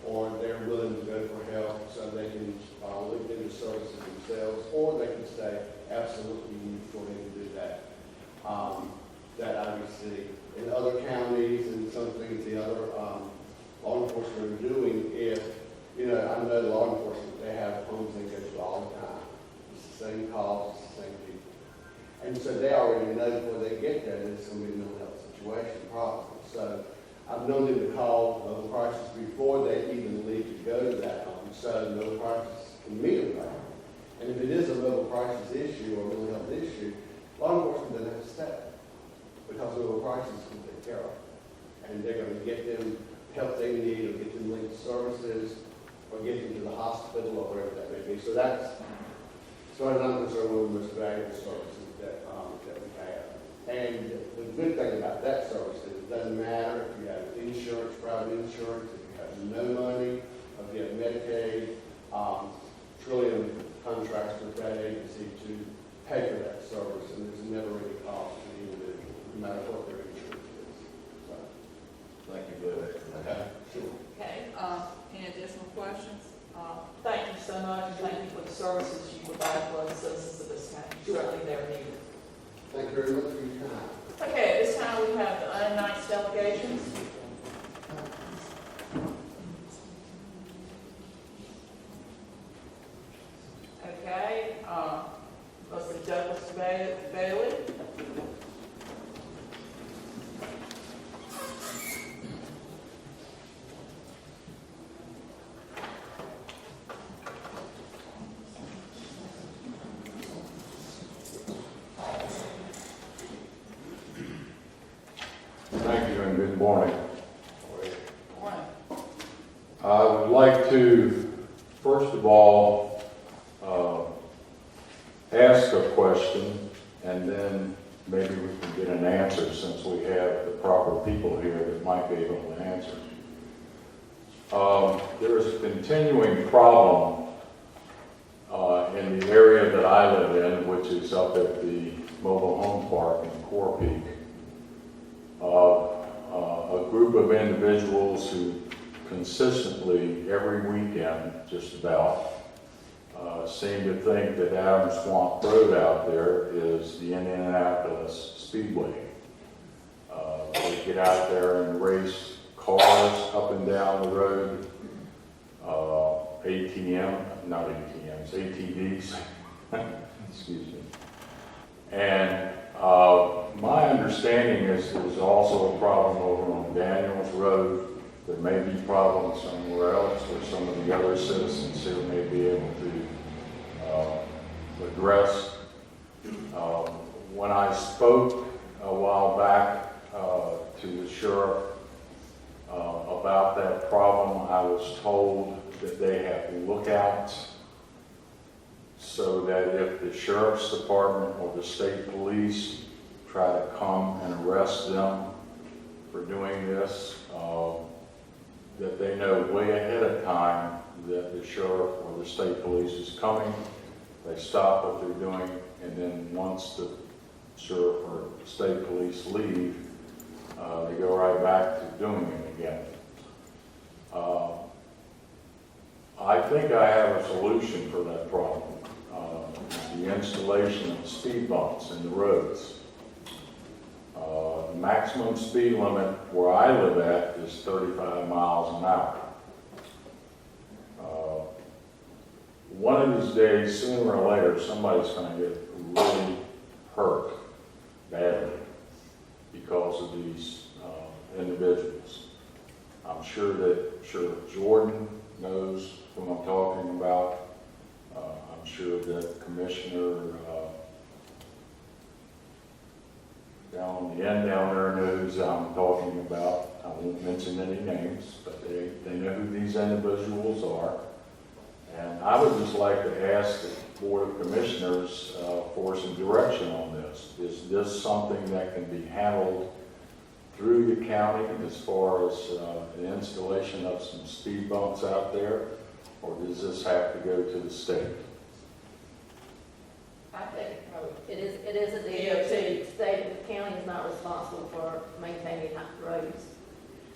or they're willing to go for help so they can look into services themselves, or they can say, absolutely, you need to go ahead and do that. That IDC. In other counties and some things the other law enforcement are doing, if, you know, I know law enforcement, they have homes they go to all the time. It's the same calls, it's the same people. And so they already know before they get there that it's going to be a mental health situation problem. So I've known them to call mental crisis before they even leave to go to that home, so mental crisis can meet them there. And if it is a mental crisis issue or mental health issue, law enforcement doesn't have to step because mental crisis can take care of. And they're going to get them help they need, or get them linked services, or get them to the hospital, or wherever that may be. So that's, as far as I'm concerned, one of the most valuable services that we have. And the good thing about that service is it doesn't matter if you have insurance, private insurance, if you have no money, if you have Medicaid, Trillium contracts with that agency to pay for that service, and there's never any cost to the individual, no matter what their insurance is. So,
Thank you for that.
okay, sure.
Okay, any additional questions? Thank you so much, and thank you for the services you provide for the citizens of this county. Certainly they're needed.
Thank you very much for your time.
Okay, at this time we have the unannounced delegations. Okay, Mr. Douglas Bailey.
Thank you and good morning.
Morning.
I would like to, first of all, ask a question, and then maybe we can get an answer since we have the proper people here that might be able to answer. There is a continuing problem in the area that I live in, which is up at the mobile home park in Core Peak. A group of individuals who consistently, every weekend, just about, seem to think that Adams Swamp Road out there is the Indianapolis Speedway. They get out there and race cars up and down the road, ATVs, excuse me. And my understanding is there's also a problem over on Daniels Road. There may be problems somewhere else where some of the other citizens here may be able to addressed. When I spoke a while back to the sheriff about that problem, I was told that they have lookouts so that if the sheriff's department or the state police try to come and arrest them for doing this, that they know way ahead of time that the sheriff or the state police is coming. They stop what they're doing, and then once the sheriff or state police leave, they go right back to doing it again. I think I have a solution for that problem. The installation of speed bumps in the roads. The maximum speed limit where I live at is 35 miles an hour. One of these days, sooner or later, somebody's going to get really hurt badly because of these individuals. I'm sure that Sheriff Jordan knows who I'm talking about. I'm sure that Commissioner down on the end down there knows I'm talking about. I won't mention any names, but they know who these individuals are. And I would just like to ask the Board of Commissioners for some direction on this. Is this something that can be handled through the county as far as the installation of some speed bumps out there? Or does this have to go to the state?
I think it is a DOT. State, the county is not responsible for maintaining roads.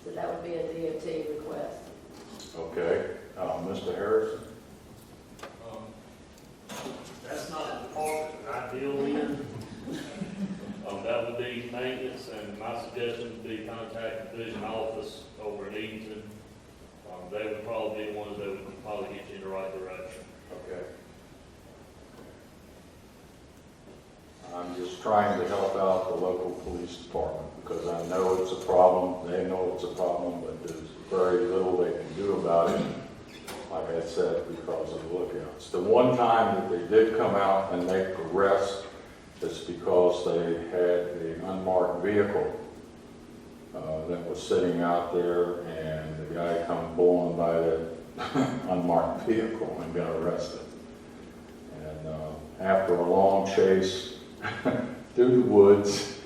So that would be a DOT request.
Okay, Mr. Harrison?
That's not the department I deal in. That would be maintenance, and my suggestion would be contact the division office over in Eatonton. They would probably be the ones that would probably get you in the right direction.
Okay. I'm just trying to help out the local police department because I know it's a problem, they know it's a problem, but there's very little they can do about it, like I said, because of the lookouts. The one time that they did come out and make arrests, it's because they had an unmarked vehicle that was sitting out there, and the guy come blowing by that unmarked vehicle and got arrested. And after a long chase through the woods,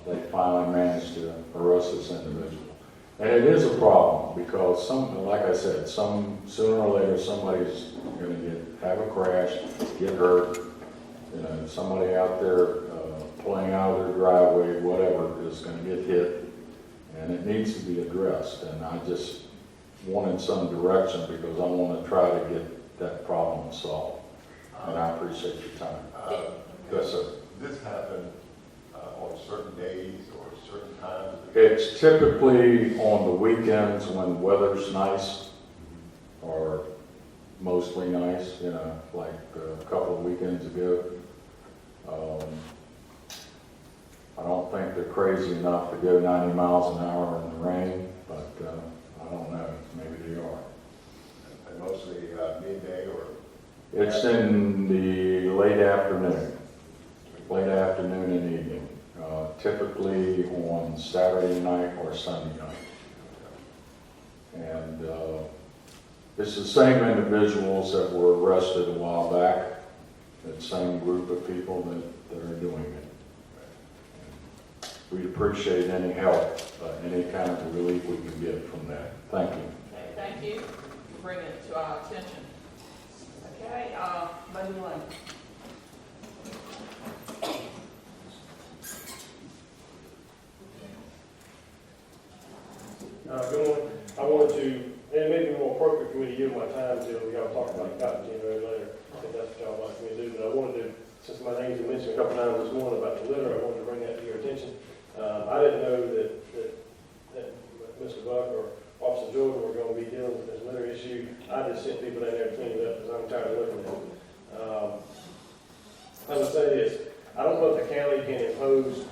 they finally managed to arrest this individual. And it is a problem because like I said, sooner or later somebody's going to have a crash, get hurt. You know, somebody out there pulling out of their driveway, whatever, is going to get hit, and it needs to be addressed. And I just wanted some direction because I want to try to get that problem solved. And I appreciate your time.
Yes, sir. This happened on certain days or certain times?
It's typically on the weekends when weather's nice, or mostly nice, you know, like a couple of weekends ago. I don't think they're crazy enough to go 90 miles an hour in the rain, but I don't know, maybe they are.
And mostly midday or?
It's in the late afternoon and evening, typically on Saturday night or Sunday night. And it's the same individuals that were arrested a while back, that same group of people that are doing it. We'd appreciate any help, any kind of relief we can get from that. Thank you.
Okay, thank you for bringing it to our attention. Okay, Lady Lane.
Good morning. I wanted to, and it may be more appropriate for me to give my time till y'all talk about cotton gin later, if that's what y'all like me to do. But I wanted to, since my name's been mentioned a couple times this morning about the litter, I wanted to bring that to your attention. I didn't know that Mr. Buck or Officer Jordan were going to be dealing with this litter issue. I just sent people in there to clean it up because I'm tired of looking at it. I would say this, I don't know if the county can impose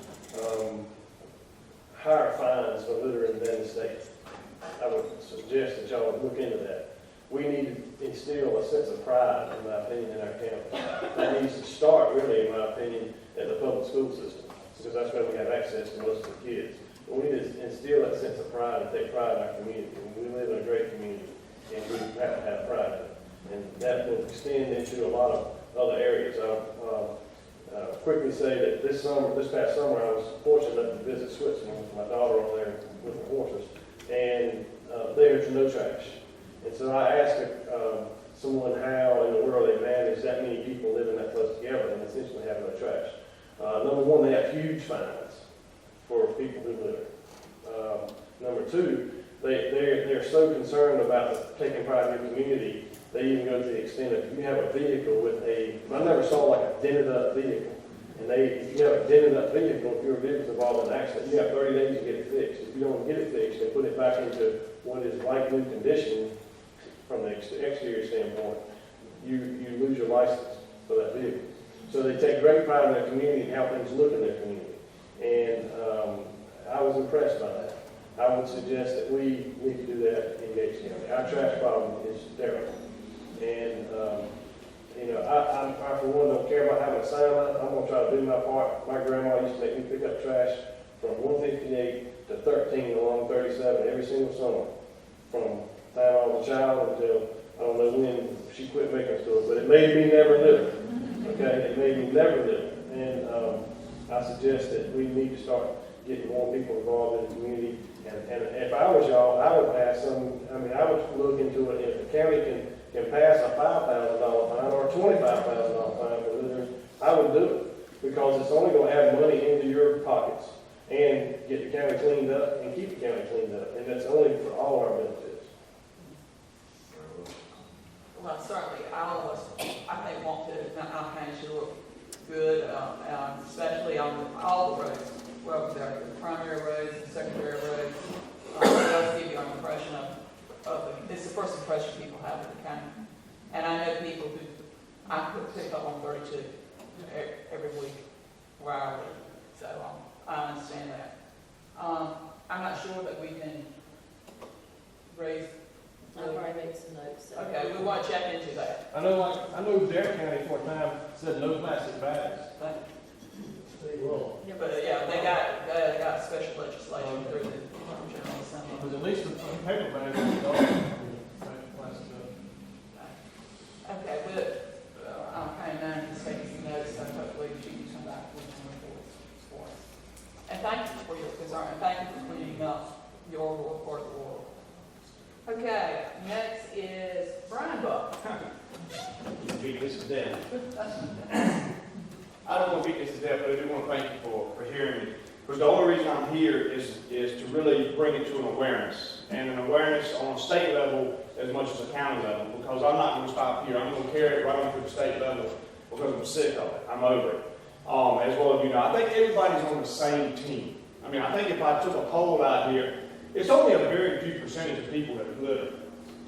higher fines for littering than the state. I would suggest that y'all look into that. We need to instill a sense of pride, in my opinion, in our county. That needs to start, really, in my opinion, at the public school system, because that's where we have access to most of the kids. But we need to instill that sense of pride and take pride in our community. We live in a great community, and we have to have pride in it. And that will extend into a lot of other areas. I'll quickly say that this past summer, I was fortunate enough to visit Switzerland with my daughter over there with the horses, and there's no trash. And so I asked someone how in the world they manage that many people living that close together and essentially have no trash. Number one, they have huge fines for people who litter. Number two, they're so concerned about taking pride in your community, they even go to the extent of, if you have a vehicle with I never saw like a dented up vehicle. And if you have a dented up vehicle, if your vehicle's involved in an accident, you have 30 days to get it fixed. If you don't get it fixed and put it back into what is like new condition from the exterior standpoint, you lose your license for that vehicle. So they take great pride in their community and how things look in their community. And I was impressed by that. I would suggest that we need to do that in Gates County. Our trash problem is terrible. And, I for one don't care about having a sign on it. I'm going to try to do my part. My grandma used to make me pick up trash from 158 to 13 along 37 every single summer. From the time I was a child until, I don't know when she quit making us do it, but it made me never live. Okay, it made me never live. And I suggest that we need to start getting more people involved in the community. And if I was y'all, I would pass I would look into it. If the county can pass a $5,000 fine or a $25,000 fine for litters, I would do it, because it's only going to add money into your pockets and get the county cleaned up and keep the county cleaned up, and that's only for all our benefits.
Well, certainly, all of us, I think, want to, our county should look good, especially on all the roads, well, the primary roads, the secondary roads. It does give you an impression it's the first impression people have of the county. And I know people who, I could pick up on 32 every week where I live, so I understand that. I'm not sure that we can raise.
I've already made some notes. So.
Okay, we want to check into that.
I know Dare County for a time said no plastic bags.
But
Yeah,
yeah, they got special legislation through the General Assembly.
Because at least the paper bags are plastic.
Okay, but I'm kind of known to take some notes, so hopefully she can come back with some reports for us. And thank you for your concern, and thank you for cleaning up your part of the world. Okay, next is Brian Buck.
Beat this to death. I don't want to beat this to death, but I do want to thank you for hearing me. Because the only reason I'm here is to really bring it to an awareness, and an awareness on a state level as much as a county level, because I'm not going to stop here. I'm going to carry it right on to the state level because I'm sick of it. I'm over it. As well as you know, I think everybody's on the same team. I mean, I think if I took a poll out here, it's only a very few percentage of people that litter.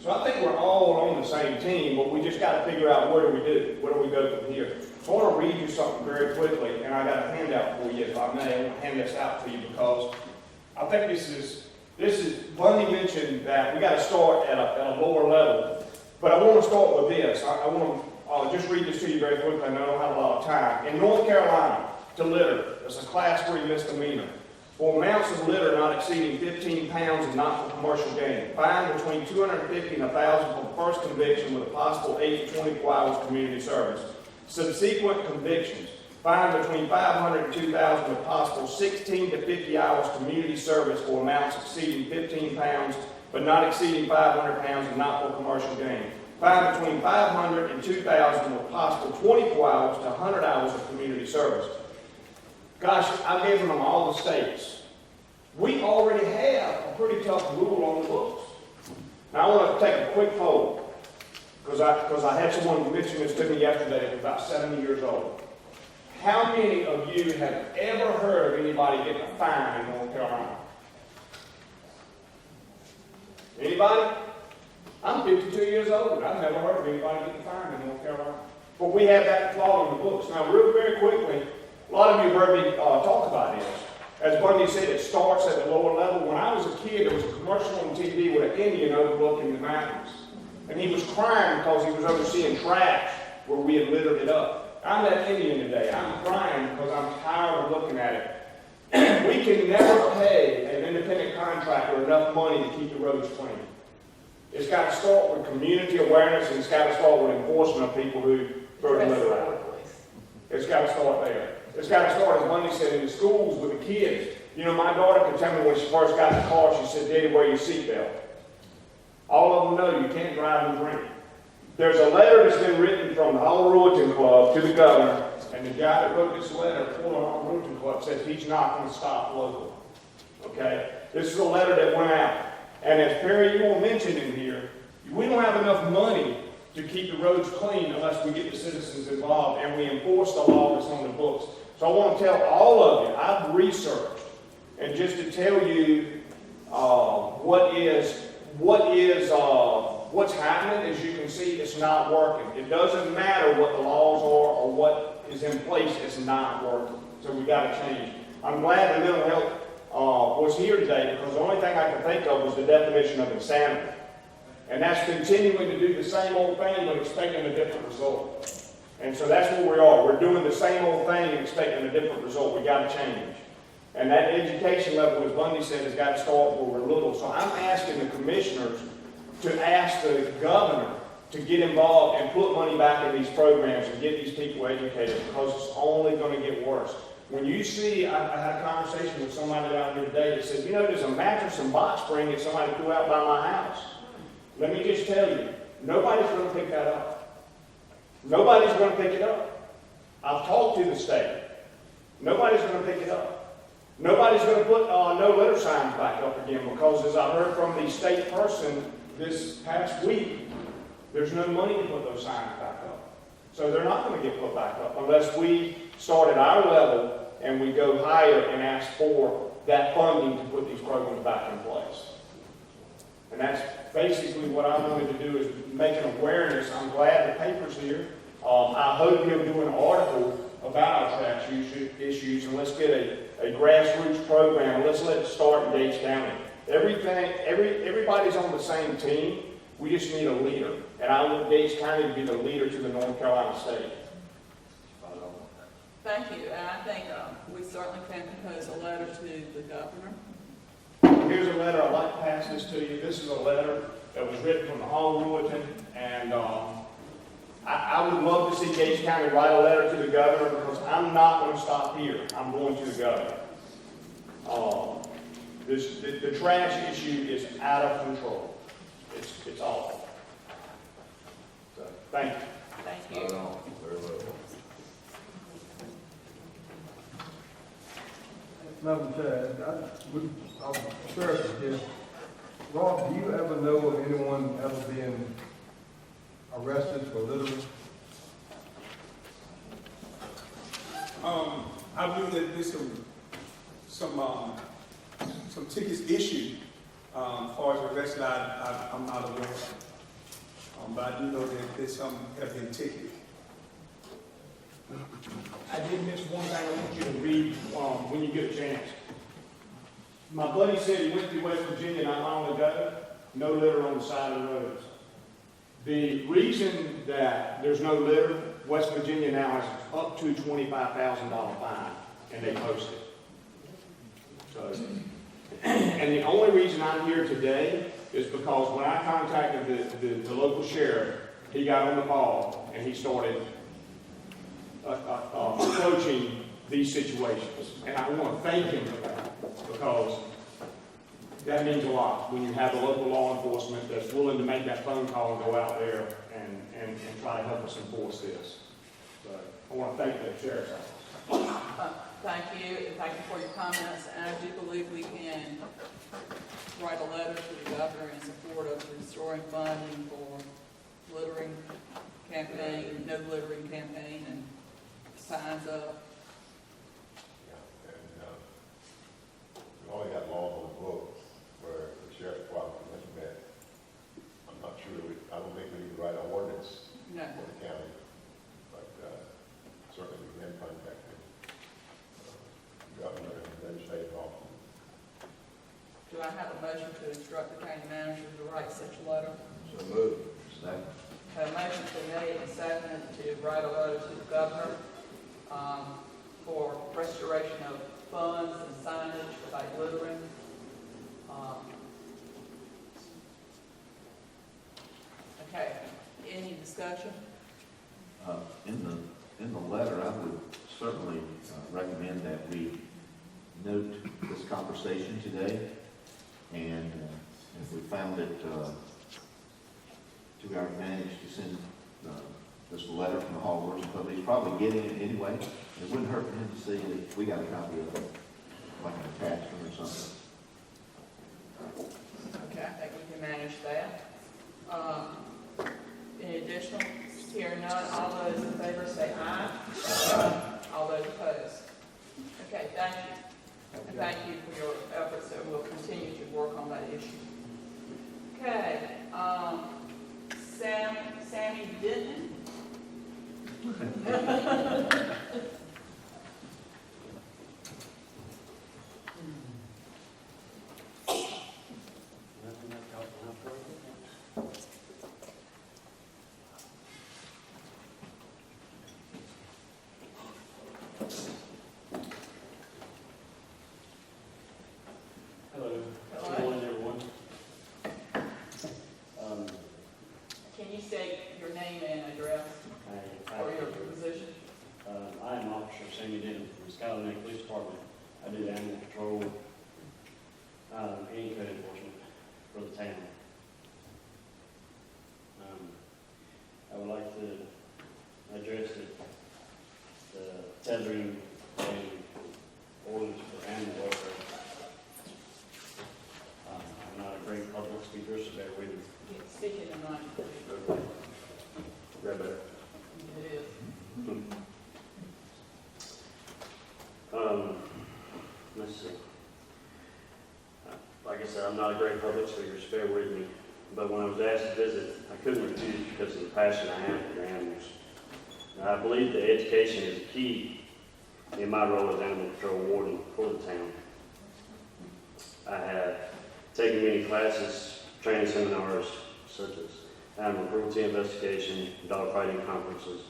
So I think we're all on the same team, but we just got to figure out what do we do? Where do we go from here? So I want to read you something very quickly, and I got a handout for you, if I may. I want to hand this out to you because I think this is Bundy mentioned that we got to start at a lower level, but I want to start with this. I want to just read this to you very quickly. I know I don't have a lot of time. In North Carolina, to litter, it's a class 3 misdemeanor. For amounts of litter not exceeding 15 pounds and not for commercial gain. Fine between $250 and $1,000 for the first conviction with a possible 8 to 24 hours community service. Subsequent convictions. Fine between $500 and $2,000 with possible 16 to 50 hours community service for amounts exceeding 15 pounds but not exceeding 500 pounds and not for commercial gain. Fine between $500 and $2,000 with possible 24 hours to 100 hours of community service. Gosh, I've given them all the states. We already have a pretty tough rule on the books. Now I want to take a quick poll, because I had someone mention this to me yesterday who was about 70 years old. How many of you have ever heard of anybody getting a fine in North Carolina? Anybody? I'm 52 years old, and I've never heard of anybody getting a fine in North Carolina. But we have that law in the books. Now, real very quickly, a lot of you have heard me talk about this. As Bundy said, it starts at the lower level. When I was a kid, there was a commercial on TV with an Indian overlooking the mountains. And he was crying because he was overseeing trash where we had littered it up. I'm that Indian today. I'm crying because I'm tired of looking at it. We can never pay an independent contractor enough money to keep the roads clean. It's got to start with community awareness, and it's got to start with enforcement of people who throw the litter out. It's got to start there. It's got to start, as Bundy said, in the schools with the kids. You know, my daughter could tell me when she first got in the car, she said, "Daddy, wear your seatbelt." All of them know you can't drive and drink. There's a letter that's been written from the Hall Ruleton Club to the governor, and the guy that wrote this letter for the Hall Ruleton Club says he's not going to stop local. Okay? This is a letter that went out. And as Perry Ewell mentioned in here, we don't have enough money to keep the roads clean unless we get the citizens involved and we enforce the law that's on the books. So I want to tell all of you, I've researched, and just to tell you what's happening, as you can see, it's not working. It doesn't matter what the laws are or what is in place, it's not working. So we got to change. I'm glad the mental health was here today, because the only thing I can think of was the definition of insanity. And that's continuing to do the same old thing but expecting a different result. And so that's where we are. We're doing the same old thing and expecting a different result. We got to change. And that education level, as Bundy said, has got to start where we're little. So I'm asking the commissioners to ask the governor to get involved and put money back in these programs and get these people educated, because it's only going to get worse. When you see, I had a conversation with somebody out here today that said, you know, there's a mattress and box spring that somebody threw out by my house. Let me just tell you, nobody's going to pick that up. Nobody's going to pick it up. I've talked to the state. Nobody's going to pick it up. Nobody's going to put no litter signs back up again, because as I heard from the state person this past week, there's no money to put those signs back up. So they're not going to get put back up unless we start at our level and we go higher and ask for that funding to put these programs back in place. And that's basically what I wanted to do, is make an awareness. I'm glad the paper's here. I hope he'll do an article about our trash issues, and let's get a grassroots program, and let's let it start in Gates County. Everybody's on the same team. We just need a leader. And I want Gates County to be the leader to the North Carolina state.
Thank you, and I think we certainly can compose a letter to the governor.
Here's a letter. I'd like to pass this to you. This is a letter that was written from the Hall Ruleton, and I would love to see Gates County write a letter to the governor, because I'm not going to stop here. I'm going to the governor. The trash issue is out of control. It's awful. So, thank you.
Thank you.
Very well.
Madam Chair, I'm curious here. Rob, do you ever know of anyone ever being arrested for littering?
I believe that there's some tickets issued. As far as arrested, I'm not aware of. But I do know that there's some have been ticketed.
I did miss one thing I want you to read when you get a chance. My buddy said he went to West Virginia not long ago, no litter on the side of the roads. The reason that there's no litter, West Virginia now has up to $25,000 fine, and they post it. So, and the only reason I'm here today is because when I contacted the local sheriff, he got on the ball and he started approaching these situations. And I want to thank him for that, because that means a lot when you have a local law enforcement that's willing to make that phone call and go out there and try to help us enforce this. So I want to thank the sheriff's office.
Thank you, and thank you for your comments. And I do believe we can write a letter to the governor in support of restoring funding for littering campaign, no littering campaign, and signs up.
Yeah, and we only got laws on the books where the sheriff's department can implement. I'm not sure, I don't think we need to write an ordinance
No.
for the county, but certainly we can contact the governor and legislative office.
Do I have a motion to instruct the county manager to write such a letter?
So moved.
Second.
Have a motion been made and seconded to write a letter to the governor for restoration of funds and signage without littering. Okay, any discussion?
In the letter, I would certainly recommend that we note this conversation today, and if we found it to our advantage to send this letter from the Hall of Works and Public, he's probably getting it anyway. It wouldn't hurt for him to see that we got a copy of it, like an attachment or something.
Okay, I think we can manage that. Any additional? Hearing none, all those in favor say aye. All those opposed. Okay, thank you. And thank you for your efforts, and we'll continue to work on that issue. Okay, Sammy Denton.
Hello.
Hello.
Good morning, everyone.
Can you state your name and address or your position?
I am Officer Sammy Denton from the Skyline Lake Police Department. I do animal control and code enforcement for the town. I would like to address the tethering and orders for animal welfare. I'm not a great public speaker, so bear with me.
Speak in the mic, please.
Right better.
It is.
Let's see. Like I said, I'm not a great public speaker, so bear with me. But when I was asked to visit, I couldn't refuse because of the passion I have for the animals. Now, I believe that education is key in my role as animal control warden for the town. I have taken many classes, training seminars, such as animal cruelty investigation, dog fighting conferences,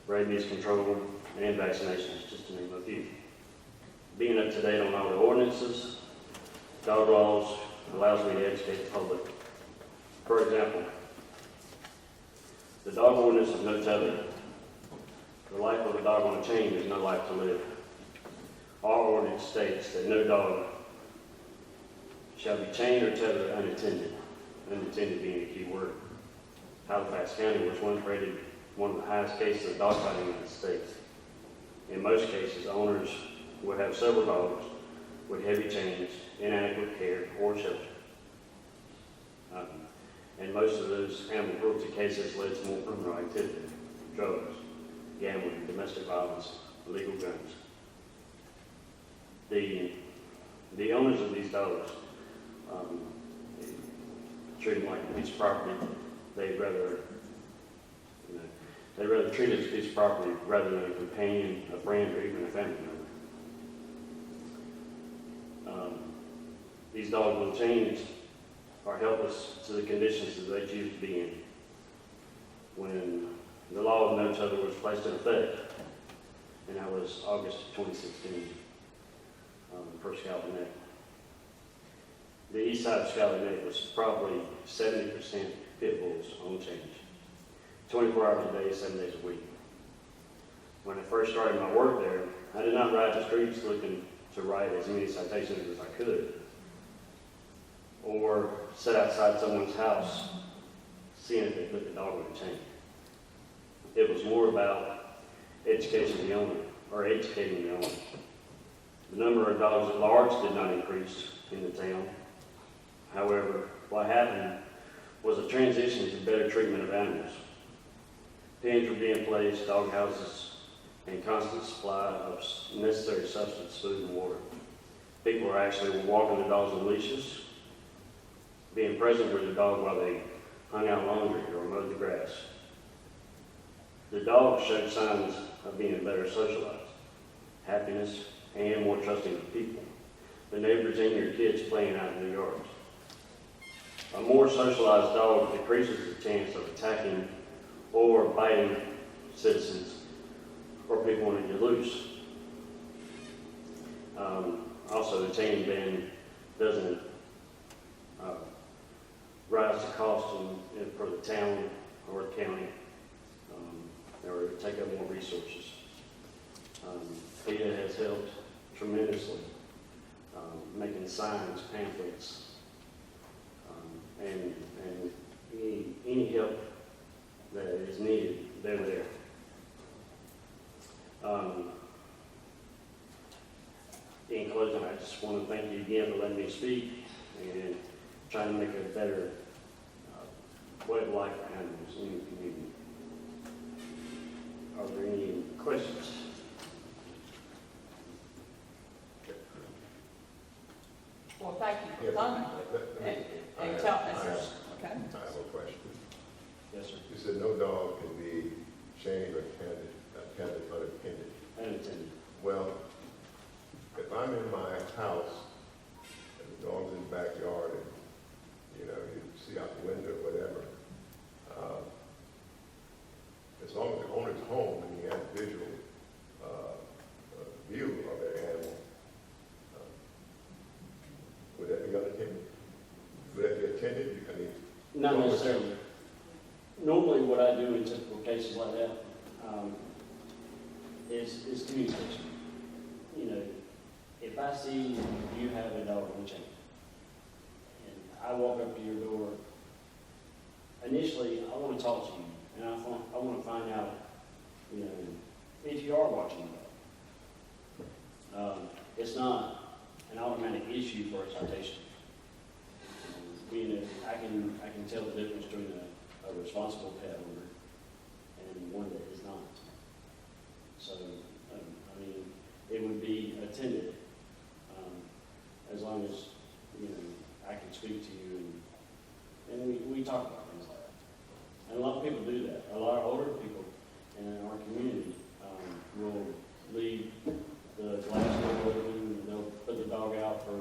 rabies control, and vaccinations, just to name a few. Being up to date on all the ordinances, dog laws, allows me to educate the public. For example, the dog ordinance of no tether. The life of a dog on a chain is no life to live. Our ordinance states that no dog shall be chained or tethered unattended, unattended being a key word. Halifax County was once rated one of the highest cases of dog fighting in the United States. In most cases, owners would have several dogs with heavy chains, inadequate care, or shelter. And most of those animal cruelty cases led to more criminal activity, drugs, gambling, domestic violence, illegal guns. The owners of these dogs treat them like a piece of property. They'd rather treat it as a piece of property rather than a companion, a friend, or even a family member. These dogs on chains are helpless to the conditions that they choose to be in. When the law of no tether was placed in effect, and that was August 2016, for Scotland Neck. The east side of Scotland Neck was probably 70% pit bulls on chains, 24 hours a day, 7 days a week. When I first started my work there, I did not ride the streets looking to write as many citations as I could, or sit outside someone's house seeing if they put the dog on a chain. It was more about educating the owner, or educating the owner. The number of dogs at large did not increase in the town. However, what happened was a transition to better treatment of animals. Pens were being placed, dog houses, and constant supply of necessary substance, food, and water. People were actually walking the dogs on leashes, being present with the dog while they hung out laundry or mowed the grass. The dogs showed signs of being better socialized, happiness, and more trusting of people. The neighbors and your kids playing out in the yards. A more socialized dog decreases the chance of attacking or biting citizens or people when you're loose. Also, the chain ban doesn't rise the cost for the town or the county, or take up more resources. PETA has helped tremendously, making signs, pamphlets, and any help that is needed, they're there. In closing, I just want to thank you again for letting me speak and trying to make a better way of life for animals in the community. Are there any questions?
Well, thank you
Yes.
for coming. And tell us, okay?
I have a question.
Yes, sir.
You said no dog can be chained or attended unattended.
Unattended.
Well, if I'm in my house and the dog's in the backyard and, you know, you see out the window or whatever, as long as the owner's home and he has visual view of that animal, would that be unattended? Would that be attended? I mean,
Not necessarily. Normally, what I do in typical cases like that is communication. You know, if I see you have a dog on chain, and I walk up to your door, initially, I want to talk to you, and I want to find out, you know, if you are watching the dog. It's not an automatic issue for a citation. Being I can tell the difference between a responsible pet owner and one that is not. So, I mean, it would be attended, as long as, you know, I can speak to you and we talk about things like that. And a lot of people do that. A lot of older people in our community will leave the glass door open and they'll put the dog out for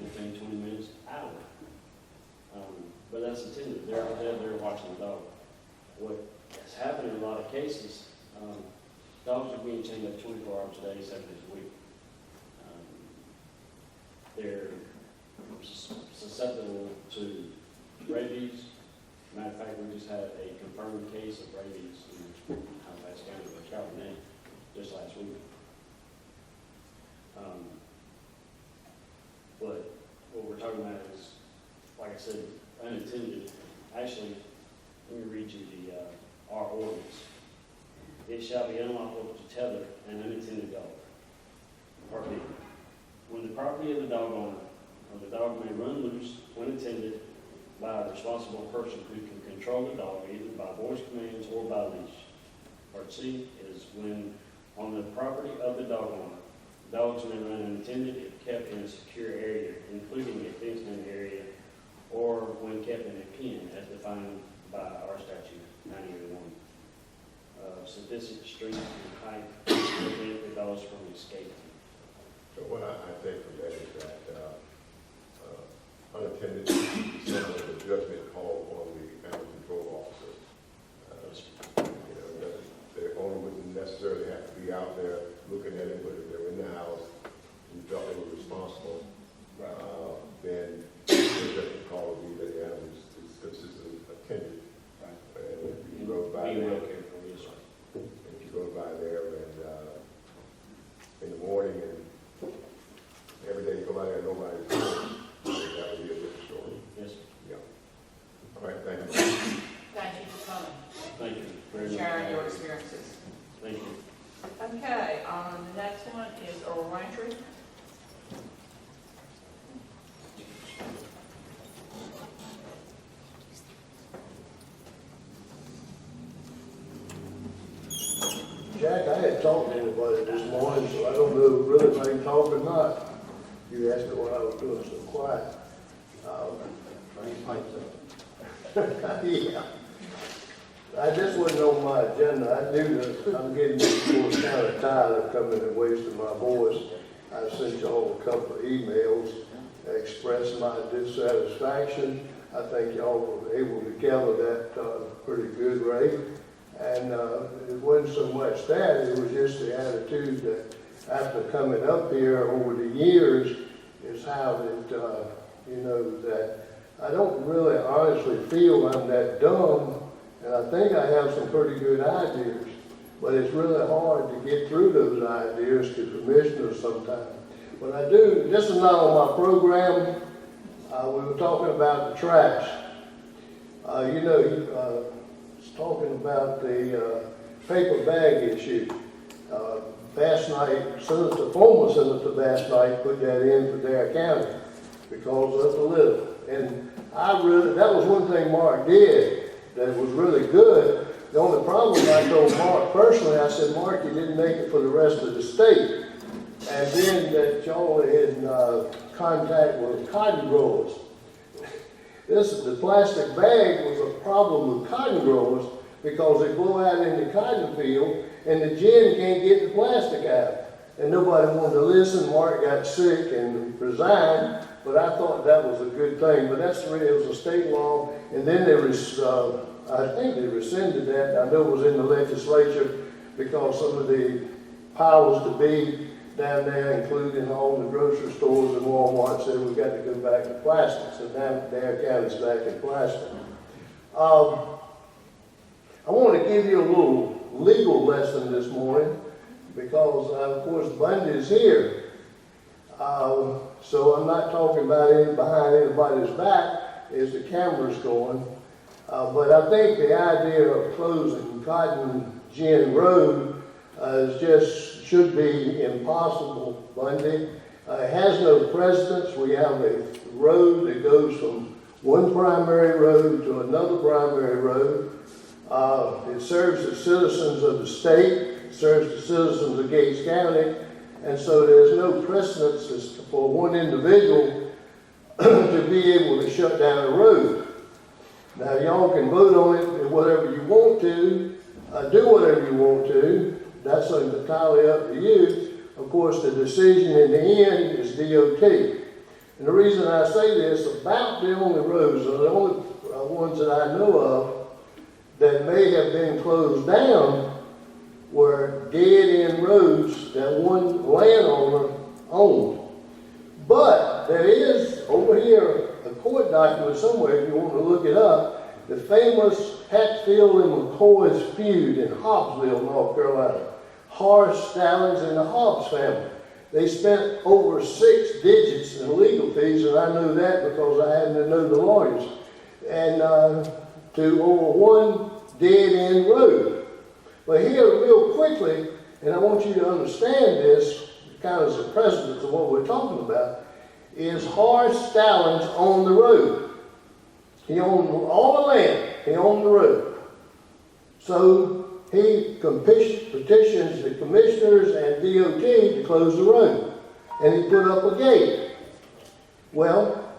15, 20 minutes, hour. But that's attended. They're out there, they're watching the dog. What has happened in a lot of cases, dogs are being chained up 24 hours a day, 7 days a week. They're susceptible to rabies. Matter of fact, we just had a confirmed case of rabies in Halifax County, California, just last week. But what we're talking about is, like I said, unattended. Actually, let me read you our ordinance. It shall be unlawful to tether an unattended dog. Part B. When the property of the dog owner or the dog may run loose when attended by a responsible person who can control the dog either by voice commands or by leash. Part C is when on the property of the dog owner, dogs may run unattended if kept in a secure area, including a fenced-in area, or when kept in a pen as defined by our statute 981. Sufficient strength and height to prevent the dogs from escaping.
so what I take from that is that unattended is a judgment call on the animal control officer. You know, the owner wouldn't necessarily have to be out there looking at it, but if they're in the house and felt they were responsible, then the judgment call would be that the animal is consistently attended.
Right.
And if you go by
Be well
there,
careful, yes, sir.
if you go by there and in the morning and every day you go by there and nobody's home, that would be a different story.
Yes, sir.
Yeah. All right, thank you.
Thank you for coming,
Thank you very much.
sharing your experiences.
Thank you.
Okay, the next one is Earl Raintry.
Jack, I hadn't talked to anybody this morning, so I don't know really if I can talk or not. You asked me what I was doing so quiet. Yeah. I just wasn't on my agenda. I knew that I'm getting kind of tired of coming and wasting my voice. I sent y'all a couple of emails, express my dissatisfaction. I think y'all were able to gather that pretty good, Ray. And it wasn't so much that, it was just the attitude that after coming up here over the years is how that, you know, that I don't really honestly feel I'm that dumb, and I think I have some pretty good ideas, but it's really hard to get through those ideas to commissioners sometimes. But I do, this is not on my program. We were talking about the trash. You know, it's talking about the paper bag issue. Bass Knight, former Senator Bass Knight put that in for Dare County because of the litter. And that was one thing Mark did that was really good. The only problem I told Mark personally, I said, Mark, you didn't make it for the rest of the state. And then that y'all had contact with cotton growers. The plastic bag was a problem with cotton growers because they blow out in the cotton field and the gin can't get the plastic out. And nobody wanted to listen. Mark got sick and resigned, but I thought that was a good thing. But that's really, it was a state law. And then there was, I think they rescinded that. I know it was in the legislature because some of the powers to be down there, including all the grocery stores and Walmart, said we've got to go back to plastic. So now Dare County's back in plastic. I want to give you a little legal lesson this morning because, of course, Bundy's here. So I'm not talking about it behind anybody's back as the camera's going. But I think the idea of closing Cotton Gin Road should be impossible, Bundy. It has no precedence. We have a road that goes from one primary road to another primary road. It serves the citizens of the state, it serves the citizens of Gates County, and so there's no precedence for one individual to be able to shut down a road. Now y'all can vote on it whatever you want to, do whatever you want to. That's entirely up to you. Of course, the decision in the end is DOT. And the reason I say this, about the only roads, or the only ones that I know of that may have been closed down were dead-end roads that one landowner owned. But there is, over here, a court document somewhere, if you want to look it up, the famous Hatfield and McCoy's feud in Hobbsville, North Carolina. Horace Stallings and the Hobbs family. They spent over 6 digits in legal fees, and I knew that because I happened to know the lawyers, and to over one dead-end road. But here, real quickly, and I want you to understand this, kind of as a precedent of what we're talking about, is Horace Stallings owned the road. He owned all the land. He owned the road. So he petitions the commissioners and DOT to close the road. And he put up a gate. Well,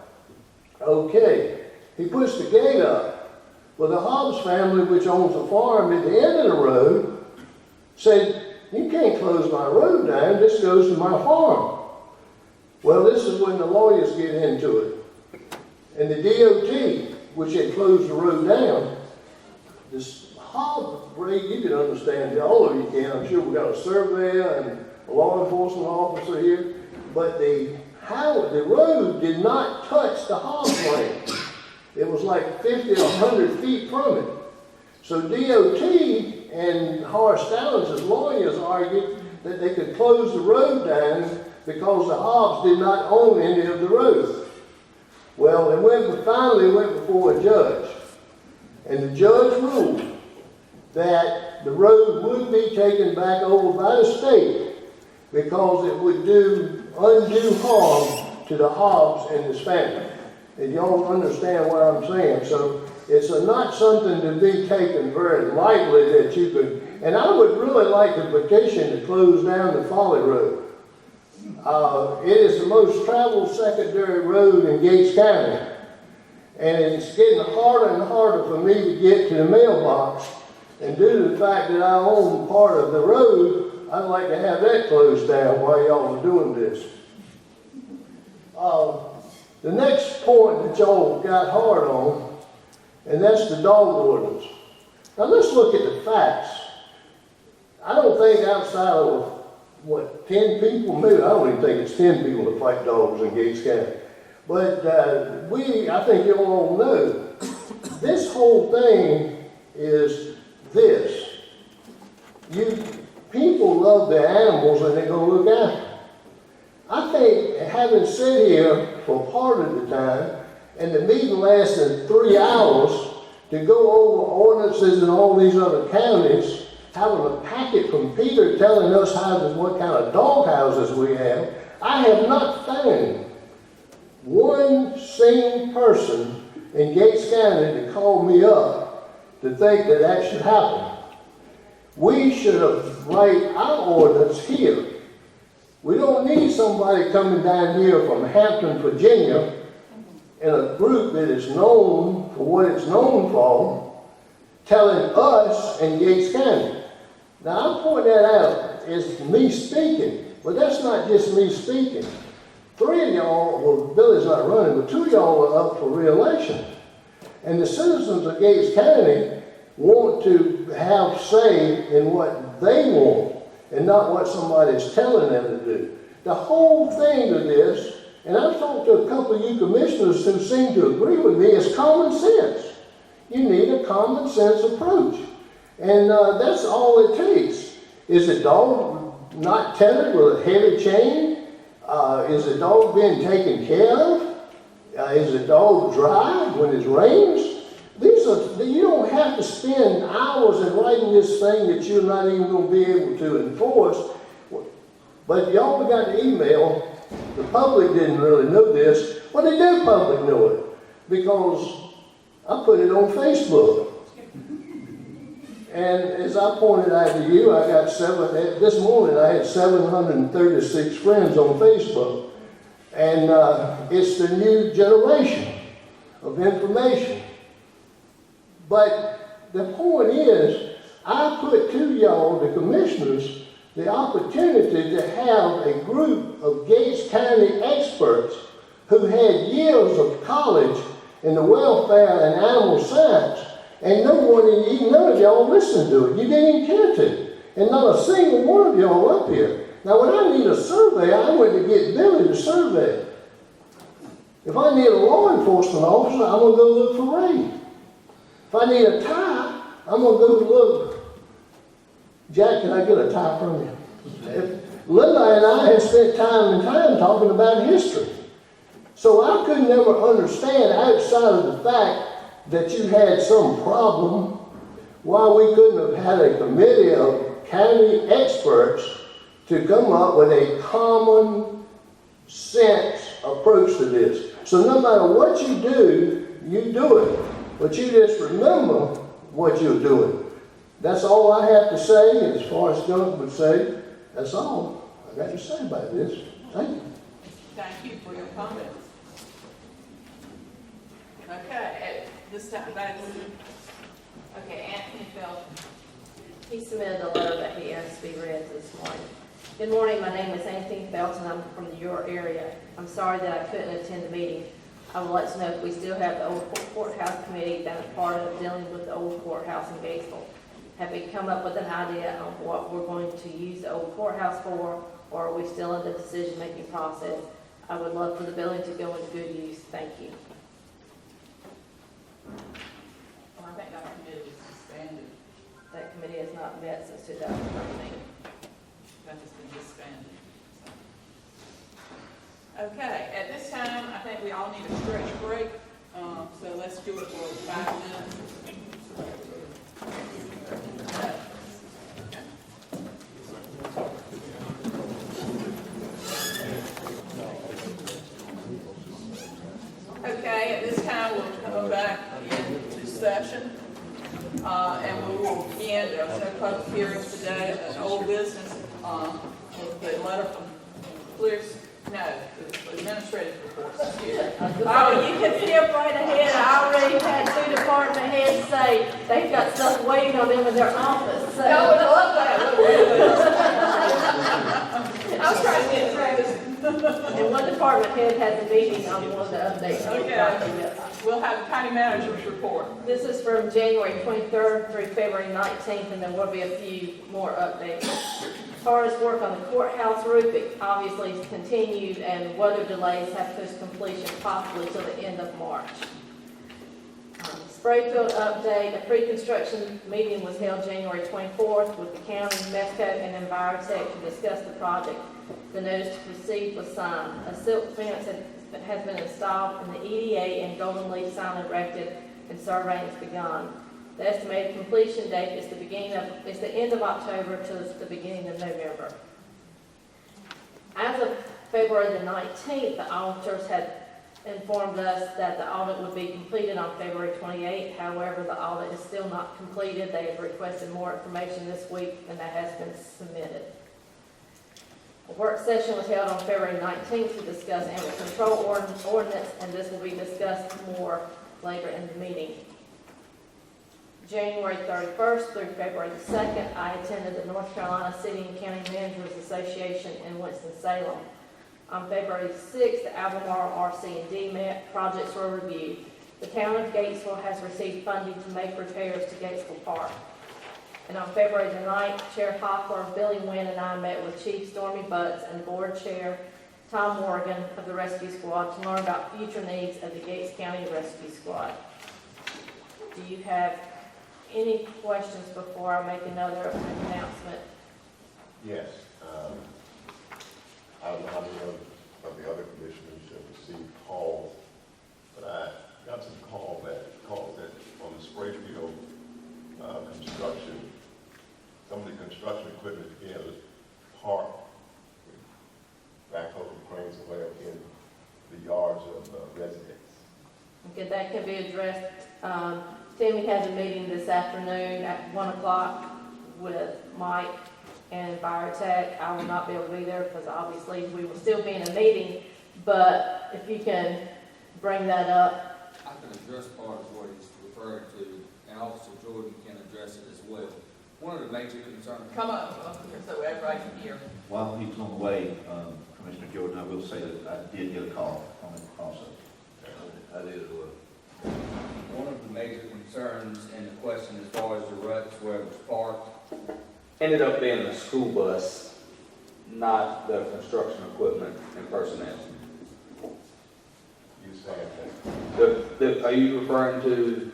okay. He puts the gate up. Well, the Hobbs family, which owns a farm at the end of the road, said, you can't close my road down. This goes to my farm. Well, this is when the lawyers get into it. And the DOT, which had closed the road down, this Hobbs, Ray, you can understand, all of you can. I'm sure we've got a surveyor and a law enforcement officer here. But the road did not touch the Hobbs land. It was like 50 or 100 feet from it. So DOT and Horace Stallings' lawyers argued that they could close the road down because the Hobbs did not own any of the road. Well, it finally went before a judge. And the judge ruled that the road would be taken back over by the state because it would do undue harm to the Hobbs and his family. And y'all understand what I'm saying. So it's not something to be taken very lightly that you could, and I would really like to petition to close down the Folly Road. It is the most traveled secondary road in Gates County. And it's getting harder and harder for me to get to the mailbox. And due to the fact that I own part of the road, I'd like to have that closed down while y'all are doing this. The next point that y'all got hard on, and that's the dog ordinance. Now let's look at the facts. I don't think outside of, 10 people, maybe, I don't even think it's 10 people that fight dogs in Gates County. But I think you all know, this whole thing is this. People love their animals and they're going to look after them. I think having sit here for part of the time, and the meeting lasted 3 hours, to go over ordinances in all these other counties, having a packet from Peter telling us what kind of dog houses we have, I have not found one single person in Gates County to call me up to think that that should happen. We should have write our ordinance here. We don't need somebody coming down here from Hampton, Virginia, in a group that is known for what it's known for, telling us in Gates County. Now, I'm pointing that out as me speaking, but that's not just me speaking. 3 of y'all, well, Billy's not running, but 2 of y'all are up for re-election. And the citizens of Gates County want to have say in what they want and not what somebody's telling them to do. The whole thing of this, and I've talked to a couple of you commissioners who seem to agree with me, is common sense. You need a common sense approach. And that's all it takes. Is the dog not tethered with a heavy chain? Is the dog being taken care of? Is the dog dry when it rains? You don't have to spend hours in writing this thing that you're not even going to be able to enforce. But y'all got the email. The public didn't really know this. Well, they do public know it because I put it on Facebook. And as I pointed out to you, this morning I had 736 friends on Facebook. And it's the new generation of information. But the point is, I put to y'all, the commissioners, the opportunity to have a group of Gates County experts who had years of college in the welfare and animal science, and none of y'all listened to it. You didn't even care to. And not a single one of y'all up here. Now, when I need a survey, I went to get Billy to survey. If I need a law enforcement officer, I'm going to go look for Ray. If I need a tie, I'm going to go look. Jack, can I get a tie from you? Linda and I have spent time and time talking about history. So I could never understand, outside of the fact that you had some problem, why we couldn't have had a committee of county experts to come up with a common sense approach to this. So no matter what you do it. But you just remember what you're doing. That's all I have to say as far as Doug would say. That's all I got to say about this. Thank you.
Thank you for your comments. Okay, at this time, okay, Anthony Felton.
He submitted a letter that he asked to be read this morning. Good morning, my name is Anthony Felton. I'm from your area. I'm sorry that I couldn't attend the meeting. I would like to know if we still have the old courthouse committee that is part of dealing with the old courthouse in Gatesville. Have we come up with an idea on what we're going to use the old courthouse for, or are we still in the decision-making process? I would love for the building to go into good use. Thank you.
Well, I think that committee is disbanded.
That committee has not met since 2013.
That has been disbanded. Okay, at this time, I think we all need a stretch break, so let's do it for 5 minutes. Okay, at this time, we'll come back into session, and we will begin the public hearings today at old business, with the letter from Clears. No, the administrative reports. Excuse me.
Oh, you can skip right ahead. I already had 2 department heads say they've got stuff waiting on them in their office. So.
No, I love that. I was trying to get through this.
And one department department head has a meeting on one of the updates.
Okay. We'll have the county manager's report.
This is from January 23rd through February 19th, and there will be a few more updates. As far as work on the courthouse roof, it obviously is continued, and weather delays have pushed completion possibly till the end of March. Sprayfield update, a pre-construction meeting was held January 24th with the county, MESCO, and Envirotech to discuss the project. The notice to proceed was signed. A silk fence has been installed, and the EDA and golden leaf sign erected, and surveying has begun. The estimated completion date is the end of October to the beginning of November. As of February the 19th, the auditors had informed us that the audit would be completed on February 28th. However, the audit is still not completed. They have requested more information this week, and that has been submitted. A work session was held on February 19th to discuss animal control ordinance, and this will be discussed more later in the meeting. January 31st through February the 2nd, I attended the North Carolina City and County Managers Association in Winston-Salem. On February 6th, the Albemarle RC&D projects were reviewed. The town of Gatesville has received funding to make repairs to Gatesville Park. And on February the 9th, Chair Hopper, Billy Wynn, and I met with Chief Stormy Butts and Board Chair Tom Morgan of the Rescue Squad to learn about future needs of the Gates County Rescue Squad. Do you have any questions before I make another announcement?
Yes. I don't know how many of the other commissioners have received calls, but I got some calls that on the Sprayfield construction, some of the construction equipment again was parked, backhoe cranes away up in the yards of residents.
Okay, that can be addressed. Tammy has a meeting this afternoon at 1 o'clock with Mike and Envirotech. I will not be able to be there because obviously we will still be in a meeting, but if you can bring that up.
I can address part of what he's referring to, and Officer Jordan can address it as well. One of the major concerns.
Come up, so everybody can hear.
While he was on the way, Commissioner Jordan, I will say that I did get a call on it also.
I did as well.
One of the major concerns and the question as far as the ruts where it was parked
ended up being the school bus, not the construction equipment and personnel.
You saying that?
Are you referring to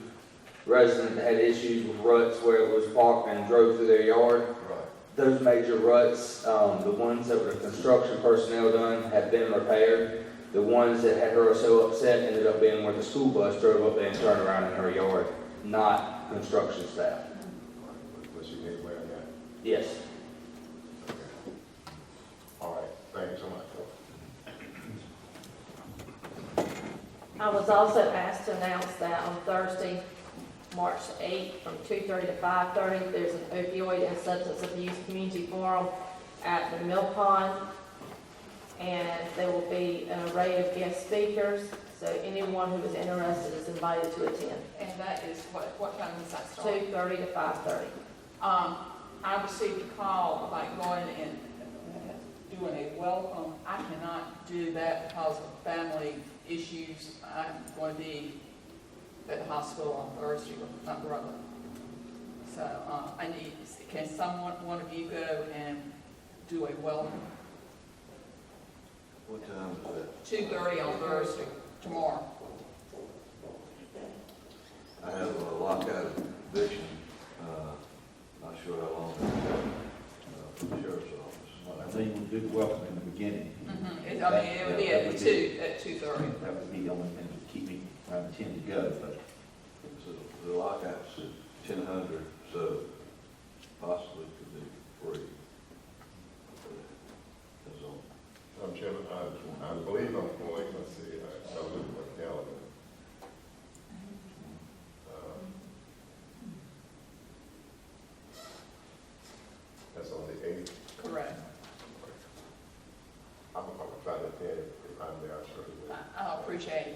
residents that had issues with ruts where it was parked and drove through their yard?
Right.
Those major ruts, the ones that were the construction personnel done, have been repaired. The ones that had her so upset ended up being where the school bus drove up there and turned around in her yard, not construction staff.
Was she made aware of that?
Yes.
Okay. All right. Thank you so much.
I was also asked to announce that on Thursday, March 8th, from 2:30 to 5:30, there's an opioid and substance abuse community forum at the Mill Pond. And there will be an array of guest speakers, so anyone who is interested is invited to attend.
And that is, what time does that start?
2:30 to 5:30.
I received a call about going and doing a welcome. I cannot do that because of family issues. I'm going to be at the hospital on Thursday with my brother. So can one of you go and do a welcome?
What time is that?
2:30 on Thursday, tomorrow.
I have a lockout eviction, not sure how long it's been, from the sheriff's office.
I think we'll do the welcome in the beginning.
It would be at 2:30.
That would be the only thing that keep me around 10 to go, but.
So the lockout's at 10:00, so possibly could be free. That's all.
Chairman, I believe I'm going, let's see, I'll look at my calendar. That's on the 8th.
Correct.
I'm going to try to attend if I'm there, I'm sure.
I appreciate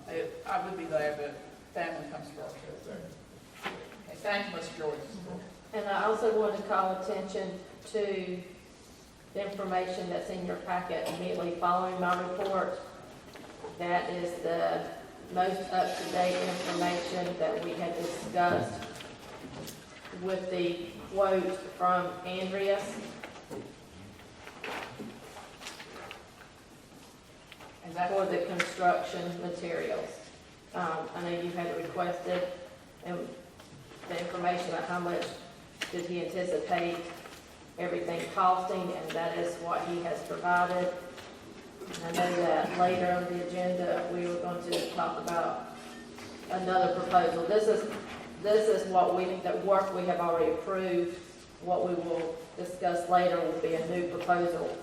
it. I would be there, but family comes first. Okay, thank you, Mr. Jordan.
And I also wanted to call attention to the information that's in your packet immediately following my report. That is the most up-to-date information that we had discussed with the quote from Andreas.
And that's
For the construction materials. I know you had requested the information about how much did he anticipate everything costing, and that is what he has provided. And I know that later on the agenda, we were going to talk about another proposal. This is what the work we have already approved. What we will discuss later will be a new proposal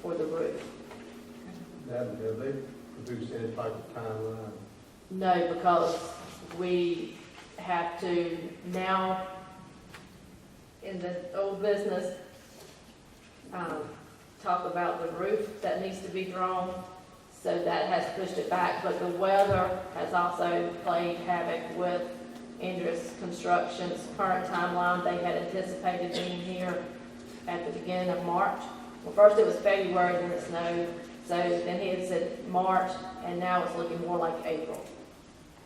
for the roof.
Have they produced any type of timeline?
No, because we have to now, in the old business, talk about the roof that needs to be drawn, so that has pushed it back. But the weather has also played havoc with Andrews Construction's current timeline. They had anticipated being here at the beginning of March. Well, first it was February, then it snowed. So then he had said March, and now it's looking more like April,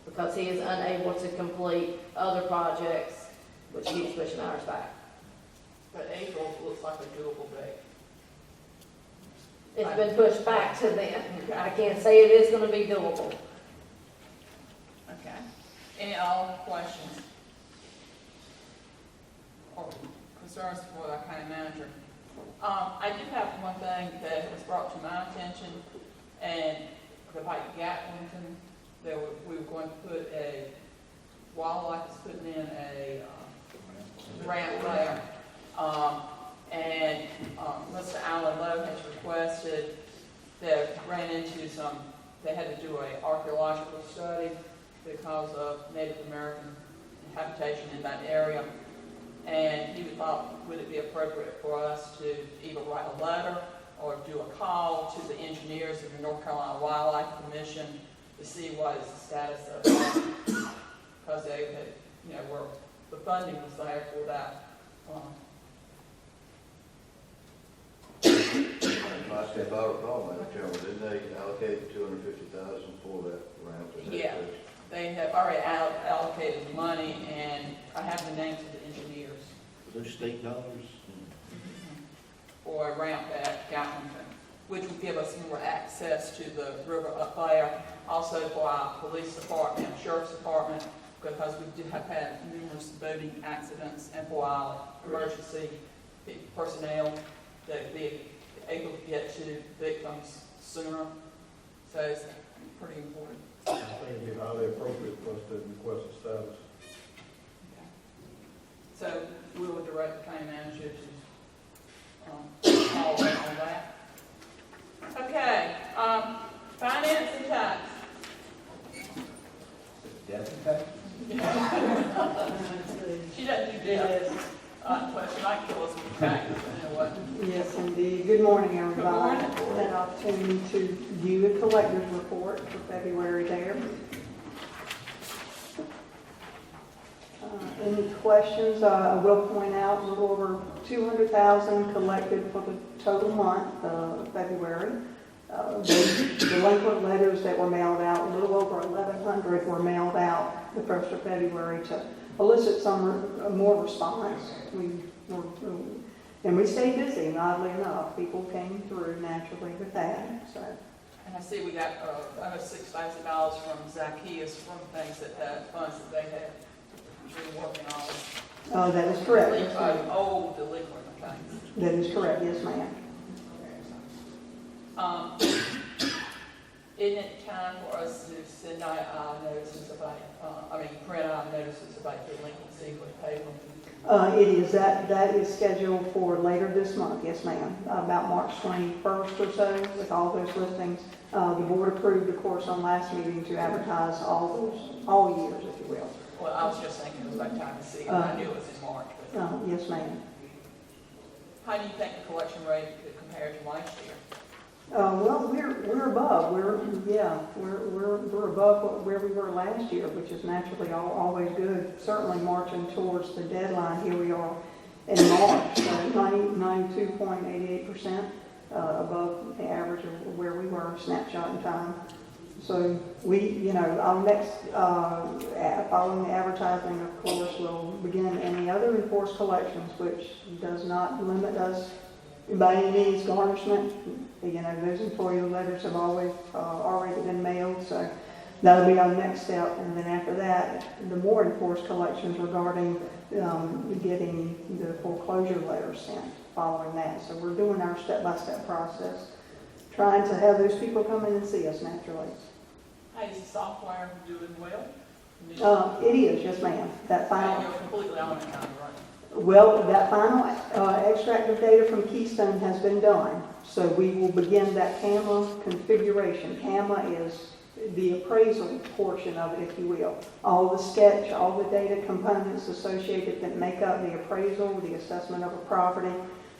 because he is unable to complete other projects, which keeps pushing ours back.
But April looks like a doable date.
It's been pushed back to then. I can't say it is going to be doable.
Okay. Any other questions or concerns for our county manager? I do have one thing that was brought to my attention, and about Gatlington, that we were going to put Wildlife is putting in a ramp there. And Mr. Allen Lowe has requested, that ran into they had to do an archaeological study because of Native American habitation in that area. And he thought, would it be appropriate for us to either write a letter or do a call to the engineers of the North Carolina Wildlife Commission to see what is the status of that? Because they had, the funding was there for that.
If I recall, Madam Chairman, didn't they allocate $250,000 for that ramp?
Yeah, they have already allocated the money, and I have the names of the engineers
Those state dollars?
for a ramp at Gatlington, which would give us more access to the river up there. Also for our police department, sheriff's department, because we have had numerous boating accidents, and for our emergency personnel, that be able to get to victims sooner. So it's pretty important.
I think it'd be highly appropriate for us to request a status.
So we will direct the county manager to call on that. Okay, finance and tax.
Death and tax?
She doesn't do debt. But she might kill us with taxes, you know what?
Yes, indeed. Good morning, everybody.
Good morning.
An opportunity to view a collector's report for February there. Any questions? I will point out a little over $200,000 collected for the total month of February. The delinquent letters that were mailed out, a little over 1,100 were mailed out the 1st of February to elicit some more response. And we stayed busy, oddly enough. People came through naturally with that. So.
And I see we got almost $6,000 from Zacchaeus from things funds that they had been working on.
Oh, that is correct. Yes, ma'am.
Old delinquent things.
That is correct, yes, ma'am.
Isn't it time for us to send out our notices about, print out notices about delinquency for the payment?
It is. That is scheduled for later this month, yes, ma'am, about March 21st or so with all those listings. The board approved, of course, on last meeting to advertise all years, if you will.
Well, I was just thinking it was about time to see. I knew it was in March. But
Yes, ma'am.
how do you think the collection rate compared to last year?
Well, we're above. We're above where we were last year, which is naturally always good. Certainly marching towards the deadline. Here we are in March, so 90 92.88%, above the average of where we were, snapshot in time. So we, our next, following the advertising, of course, will begin any other enforced collections, which does not limit us by any means garnishment. Those employee letters have always already been mailed, so that'll be our next step. And then after that, the more enforced collections regarding getting the foreclosure letters sent following that. So we're doing our step-by-step process, trying to have those people come in and see us naturally.
Hey, is the software doing well?
It is, yes ma'am. That
And
final,
you're completely on it now, right?
well, that final extract of data from Keystone has been done. So we will begin that CAMA configuration. CAMA is the appraisal portion of it, if you will. All the sketch, all the data components associated that make up the appraisal, the assessment of a property,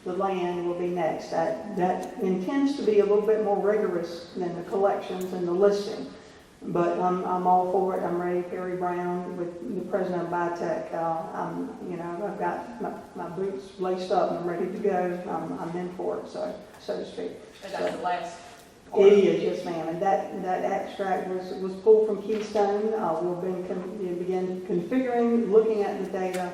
the land will be next. That intends to be a little bit more rigorous than the collections and the listing. But I'm all for it. I'm ready. Perry Brown, with the president of Bitech, I've got my boots laced up and I'm ready to go. I'm in for it, so to speak.
And that's the last part?
It is, yes ma'am. And that extract was pulled from Keystone. We'll begin configuring, looking at the data,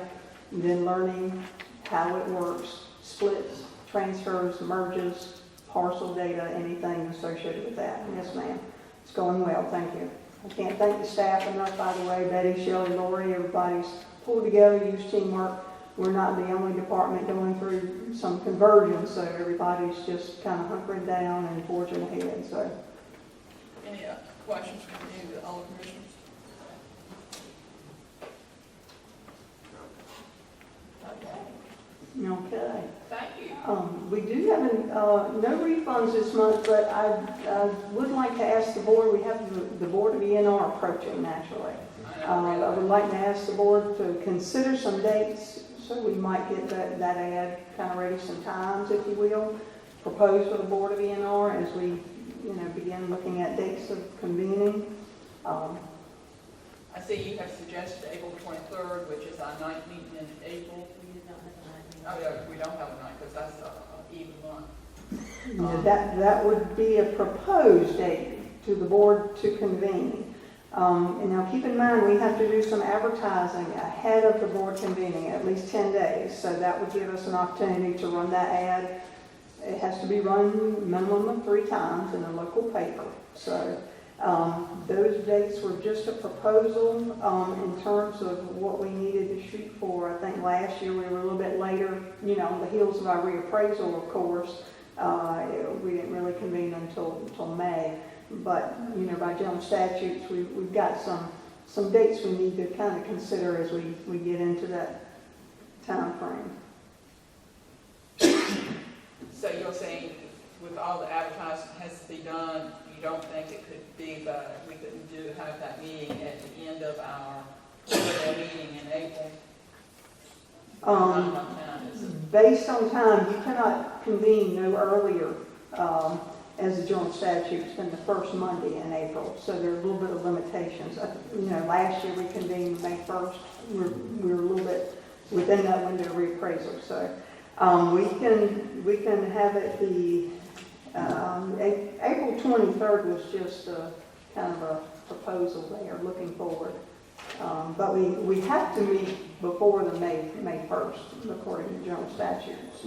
then learning how it works, splits, transfers, merges, parcel data, anything associated with that. Yes ma'am. It's going well, thank you. I can't thank the staff enough, by the way, Betty, Shelley, Lori, everybody's pulled together, used teamwork. We're not the only department going through some conversion, so everybody's just kind of hunkering down and forging ahead, so.
Any questions from any of the other commissioners?
Okay.
Thank you.
We do have no refunds this month, but I would like to ask the board, we have the Board of ENR approaching naturally. I would like to ask the board to consider some dates, so we might get that ad kind of ready, some times, if you will, proposed for the Board of ENR as we, begin looking at dates of convening.
I see you have suggested April 23rd, which is our ninth meeting in April. Oh, yeah, we don't have a night because that's an even month.
That would be a proposed date to the board to convene. And now keep in mind, we have to do some advertising ahead of the board convening, at least 10 days. So that would give us an opportunity to run that ad. It has to be run minimum of 3 times in a local paper. So those dates were just a proposal in terms of what we needed to shoot for. I think last year we were a little bit later, on the heels of our reappraisal, of course. We didn't really convene until May. But, by general statutes, we've got some dates we need to kind of consider as we get into that time frame.
So you're saying with all the advertising has to be done, you don't think it could be, we couldn't have that meeting at the end of our meeting in April?
Based on time, you cannot convene no earlier as the general statutes than the first Monday in April. So there are a little bit of limitations. Last year we convened May 1st. We were a little bit within that window of reappraisal. So we can have it the April 23rd was just kind of a proposal there, looking forward. But we have to meet before the May 1st, according to general statutes.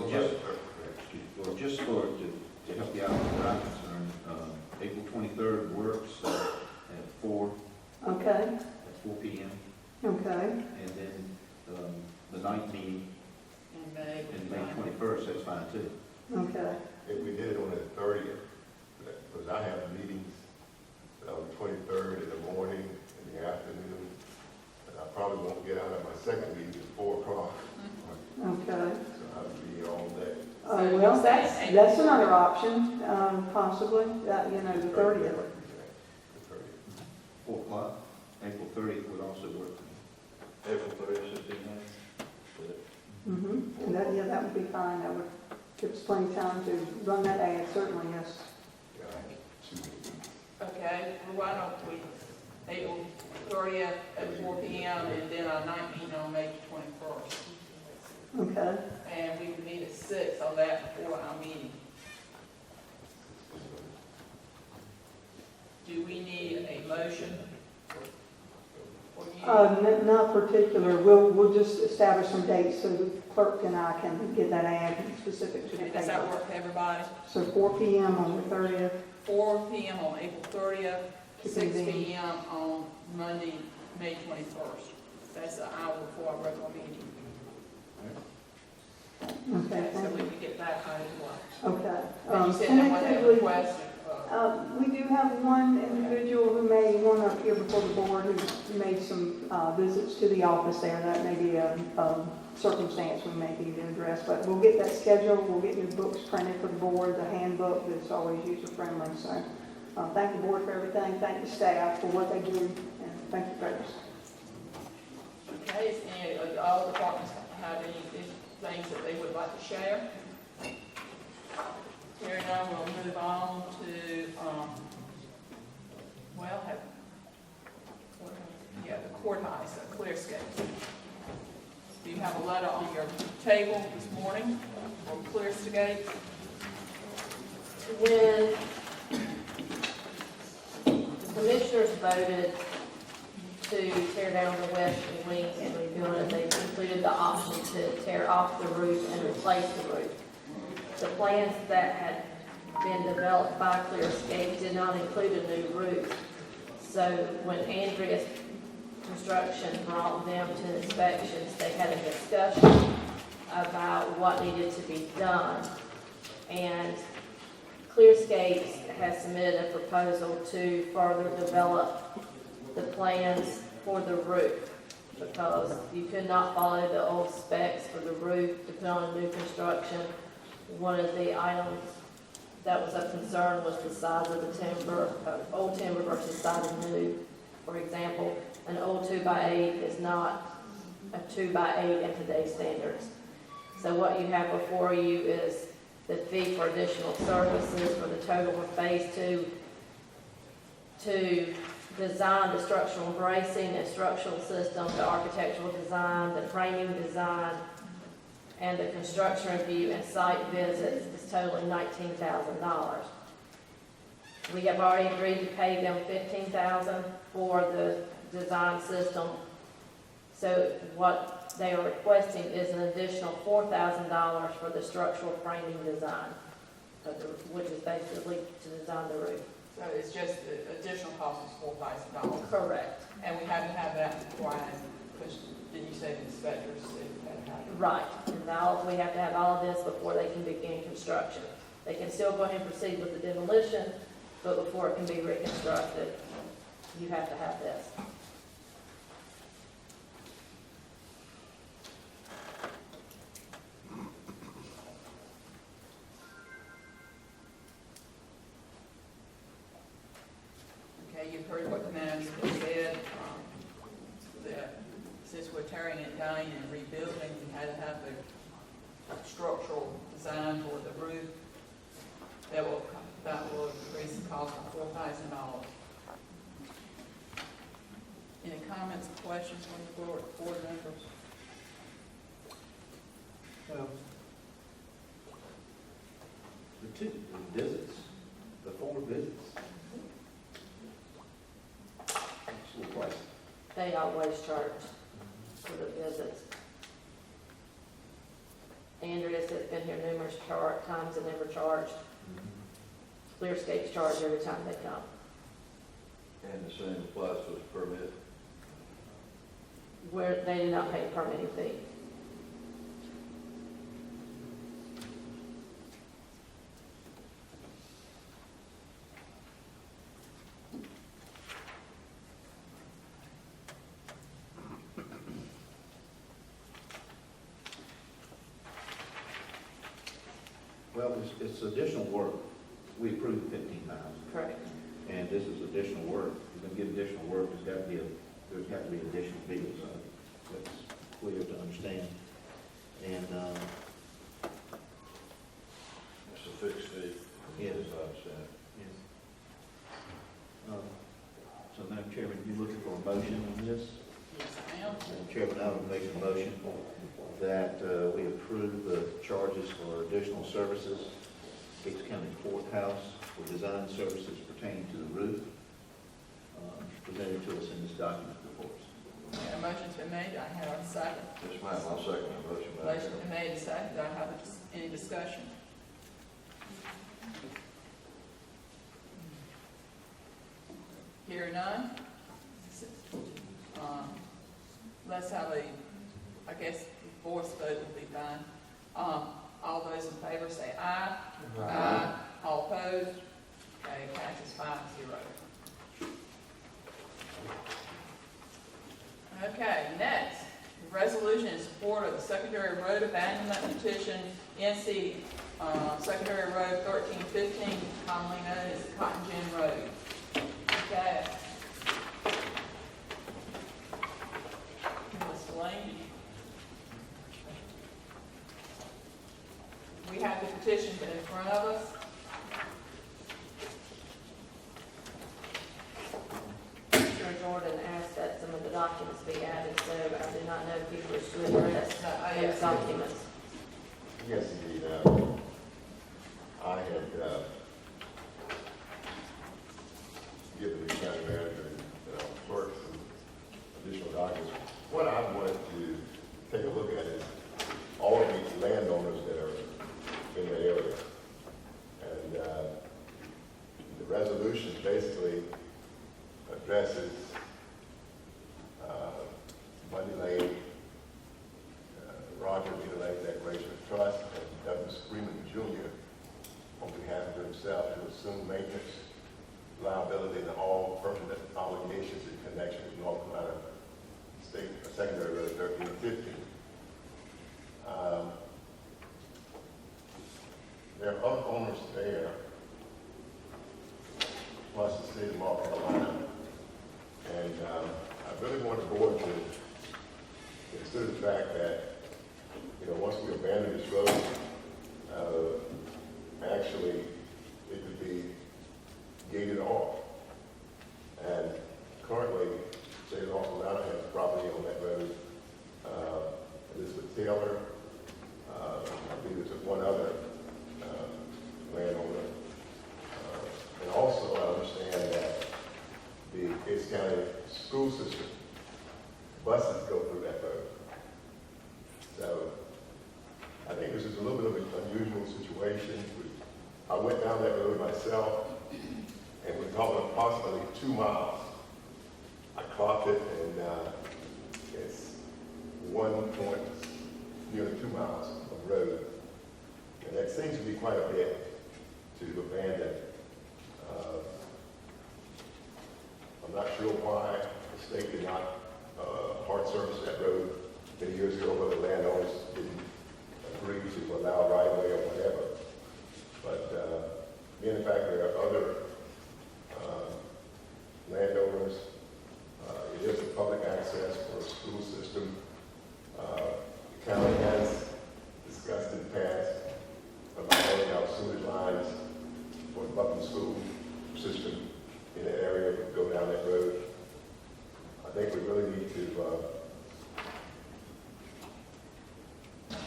Just to help you out with what I'm concerned, April 23rd works at 4.
Okay.
At 4 p.m.
Okay.
And then the night meeting
In May.
in May 21st, that's fine too.
Okay.
If we did it on the 30th, because I have meetings on the 23rd in the morning, in the afternoon, and I probably won't get out of my second meeting at 4 o'clock.
Okay.
So I'll be all day.
Well, that's another option, possibly, the 30th.
4 o'clock, April 30th would also work.
April 30th, 15
Mm-hmm. That would be fine. That would give us plenty of time to run that ad, certainly, yes.
Okay, well, why don't we, April 30th at 4 p.m. and then our night meeting on May 21st.
Okay.
And we would need a 6 on that before our meeting. Do we need a motion for you?
Not particular, we'll just establish some dates so the clerk and I can get that ad specific to the
Does that
paper.
work for everybody?
So 4 PM on the 30th.
4 PM on April 30th,
To
6
convene.
PM on Monday, May 21st. That's an hour before our regular meeting.
Okay,
So
thank
we
you.
can get that out as well.
Okay.
And you said that one had
Tentatively,
requested,
we do have one individual who may want to appear before the board who made some visits to the office there. That may be a circumstance we may need to address, but we'll get that scheduled. We'll get new books printed for the board, the handbook that's always user-friendly. So thank the board for everything. Thank the staff for what they do, and thank you, folks.
okay, is any, all departments have any things that they would like to share? Hearing none, we'll move on to, the courthouse, Clearscape. Do you have a letter on your table this morning from Clearscape?
When the commissioners voted to tear down the west wing and rebuild it, they included the option to tear off the roof and replace the roof. The plans that had been developed by Clearscape did not include a new roof. So when Andreas Construction brought them to inspections, they had a discussion about what needed to be done. And Clearscape has submitted a proposal to further develop the plans for the roof, because you could not follow the old specs for the roof to put on a new construction. One of the items that was of concern was the size of the timber, old timber versus size of new. For example, an old 2x8 is not a 2x8 in today's standards. So what you have before you is the fee for additional services for the total of phase 2 to design the structural bracing and structural system, the architectural design, the framing design, and the construction review and site visits is totaling $19,000. We have already agreed to pay them $15,000 for the design system. So what they are requesting is an additional $4,000 for the structural framing design, which is basically to design the roof.
So it's just the additional cost is $4,000.
Correct.
And we had to have that before because did you say the inspectors said we had to have it?
Right. And now we have to have all of this before they can begin construction. They can still go ahead and proceed with the demolition, but before it can be reconstructed, you have to have this.
Okay, you've heard what the manager said, that since we're tearing it down and rebuilding, we had to have the structural design for the roof. That will increase the cost of $4,000. Any comments or questions from the board members?
The visits, the 4 visits. It's a little pricey.
They always charge for the visits. Andreas has been here numerous times and never charged. Clearscape's charge every time they come.
And the same applies to the permit.
Where they do not pay a permitting fee.
Well, it's additional work. We approved 15,000.
Correct.
And this is additional work. If you're going to get additional work, there's got to be additional fees. That's clear to understand. And,
It's a fixed fee.
Yes.
As I understand.
yes. So, Madam Chairman, you looking for a motion on this?
Yes, I am.
Madam Chairman, I would make a motion that we approve the charges for additional services, Gates County Courthouse, for design services pertaining to the roof, presented to us in this document before us.
A motion's been made, I have a second.
Yes, ma'am, I'll second the motion, Madam
Motion's
Chairman.
been made and seconded, do I have any discussion? Hearing none? Let's have I guess, the voice vote will be fine. All those in favor say aye. Aye. All opposed? Okay, passes 5-0. Okay, next, resolution in support of the secondary road abandonment petition, NC Secondary Road 1315, commonly known as Cotton Gin Road. Okay. Mr. Lane, we have the petition in front of us.
Mr. Jordan asked that some of the documents be added, so I do not know if you wish to address those documents.
Yes, indeed. I had given the county manager and clerk some additional documents. What I wanted to take a look at is all of these landowners that are in the area. And the resolution basically addresses Bundy Lane, Roger Peter Lane Declaration of Trust, and Douglas Freeman Jr. on behalf of himself to assume maintenance, liability, and all permanent obligations in connection with North Carolina State Secondary Road 1315. There are other owners there, plus the state of North Carolina. And I really want the board to consider the fact that, once we abandon this road, actually it could be gated off. And currently, the state of North Carolina has property on that road. Elizabeth Taylor, I believe there's one other landowner. And also I understand that the Gates County school system, buses go through that road. So I think this is a little bit of an unusual situation. I went down that road myself, and we're talking approximately 2 miles. I clocked it, and it's 1.2 miles of road. And that seems to be quite a bit to abandon. I'm not sure why the state did not hard surface that road many years ago, whether landowners didn't agree to allow right of way or whatever. But being the fact there are other landowners, it is a public access for a school system. The county has discussed in the past about laying out sewage lines for the Buckland school system in the area that go down that road. I think we really need to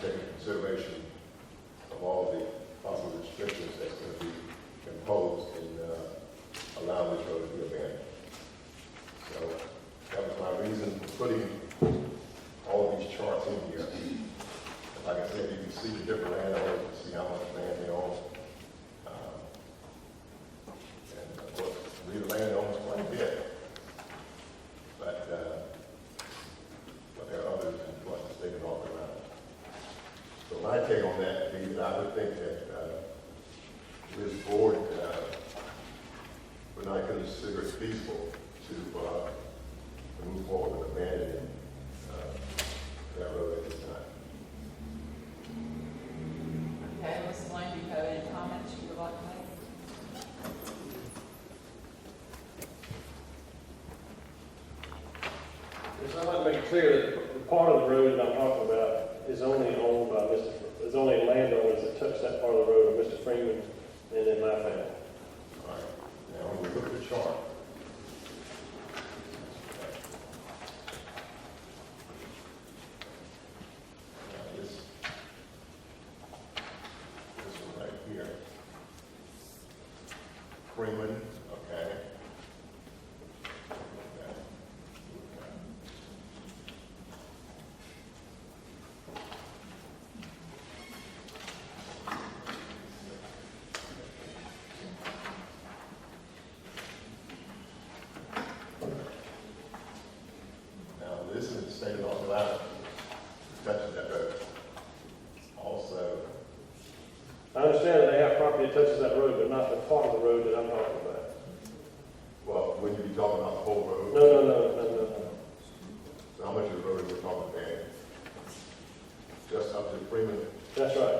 take into consideration of all the possible restrictions that's going to be imposed in allowing this road to be abandoned. So that was my reason for putting all of these charts in here. Like I said, you can see the different landowners and see how much land they own. And of course, the land owns quite a bit. But there are others in what the state of North Carolina. So my take on that would be that I would think that this board would not consider it feasible to move forward with abandoning that road at this time.
Okay, Ms. Lane, do you have any comments you would like to make?
Yes, I'd like to make it clear that the part of the road that I'm talking about is only owned by is only landowners that touch that part of the road, Mr. Freeman and then my family.
All right. Now, when we look at the chart, Freeman, okay? Now, this is the state of North Carolina, touches that road. Also,
I understand that they have property that touches that road, but not the part of the road that I'm talking about.
well, would you be talking about the whole road?
No.
So how much of the road are we talking about? Just up to Freeman,
That's right.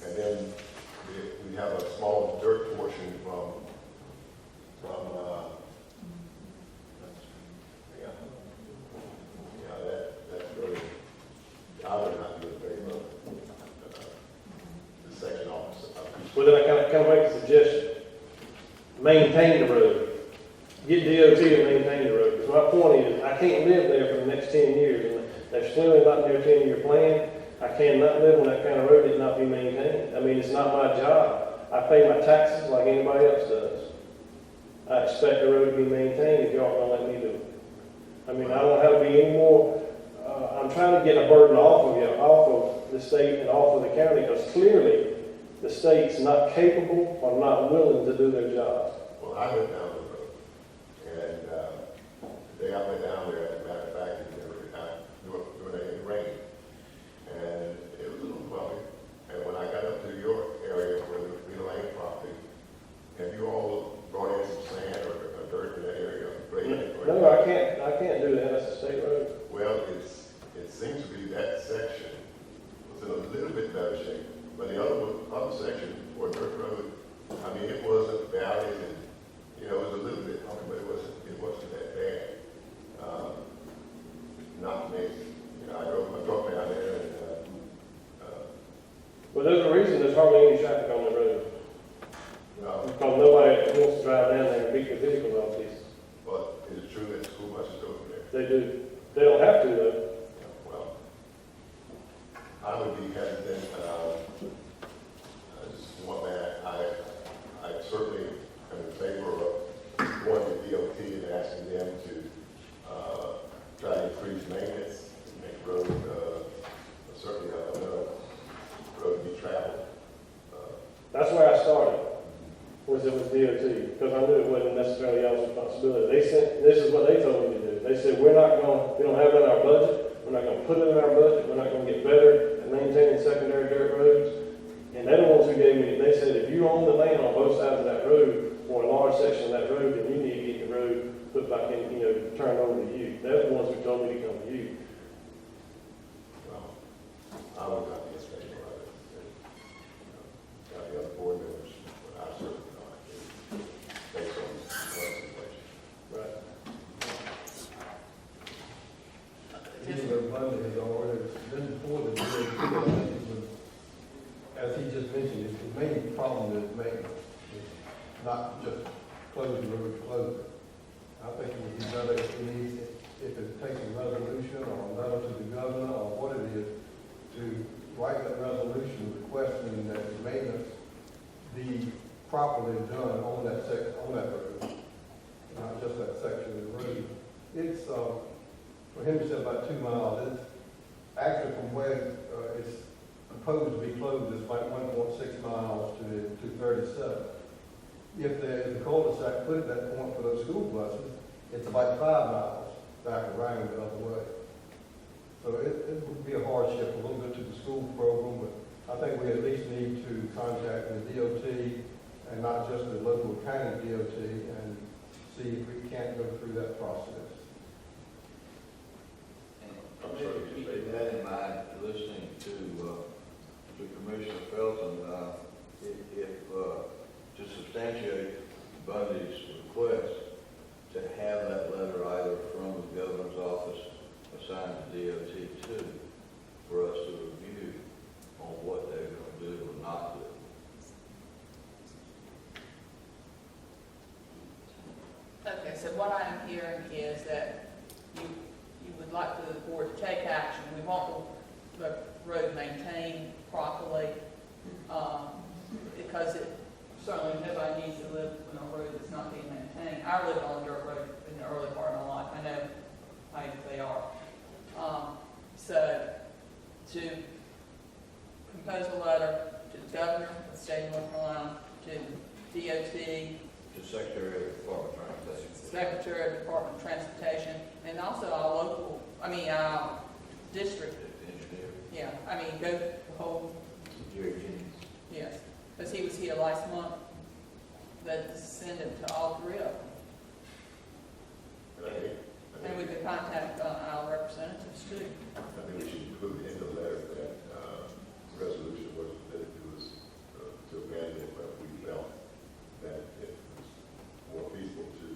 and then we have a small dirt portion from, that's really, I would not do it very well. The section office.
Well, then I kind of make a suggestion. Maintain the road. Get DOT to maintain the road. Because my point is, I can't live there for the next 10 years. And that's clearly not in their 10-year plan. I cannot live on that kind of road that not be maintained. I mean, it's not my job. I pay my taxes like anybody else does. I expect the road to be maintained if y'all don't let me do it. I mean, I don't have to be any more, I'm trying to get a burden off of you, off of the state and off of the county, because clearly the state's not capable or not willing to do their job.
Well, I went down the road, and the day I went down there, as a matter of fact, during the rain, and it was a little bumpy. And when I got up to your area where the Wheeler Lane property, have you all brought in some sand or dirt in that area?
No, I can't do that. That's a state road.
Well, it seems to be that section was in a little bit better shape, but the other section, or dirt road, I mean, it wasn't valleys and, it was a little bit bumpy, but it wasn't that bad. Not me. I drove my truck down there and,
Well, there's a reason there's hardly any traffic on the road.
well,
Because nobody wants to drive down there and beat their vehicles off these.
but is it true that school buses go through there?
They do. They don't have to, though.
Well, I would be hesitant, just one man, I certainly am in favor of going to DOT and asking them to, try to increase maintenance, make road, certainly another road to be traveled.
That's where I started, was DOT, because I knew it wasn't necessarily y'all's responsibility. This is what they told me to do. They said, we don't have it in our budget, we're not gonna put it in our budget, we're not gonna get better at maintaining secondary dirt roads. And they're the ones who gave me, they said, if you own the land on both sides of that road, or a large section of that road, then you need to get the road put back in, turned over to you. They're the ones who told me to come to you.
Well, I would not be in favor of it. Got the other board members, but I certainly not, based on the situation.
Right.
Mr. Bundy has already been before the DOT, as he just mentioned, the main problem is maintenance. It's not just close the road, close it. I think it would be better if it takes a resolution or a letter to the governor or what it is, to write that resolution requesting that the maintenance be properly done on that road, not just that section of the road. It's, for him to say about 2 miles, it's actually from where it's proposed to be closed, it's like 1.6 miles to 37. If the cul-de-sac put at that point for those school buses, it's about 5 miles back around the other way. So it would be a hardship a little bit to the school program, but I think we at least need to contact the DOT and not just the local county DOT and see if we can't go through that process.
And keeping that in mind, listening to Commissioner Felton, to substantiate Bundy's request to have that letter either from the governor's office assigned to DOT too, for us to review on what they're going to do or not do.
Okay, so what I am hearing is that you would like the board to take action. We want the road maintained properly, because it certainly nobody needs to live letter to the governor of the state of North Carolina, to DOT,
To Secretary of Department of Transportation.
Secretary of Department of Transportation, and also our district,
Engineer,
yeah, go the whole,
Jerry Jennings.
yes, because he was here last month, that send it to all three of them.
And I think,
And we could contact our representatives too.
I think we should include in the letter that, resolution was that it was, to abandon it, but we felt that it was more feasible to,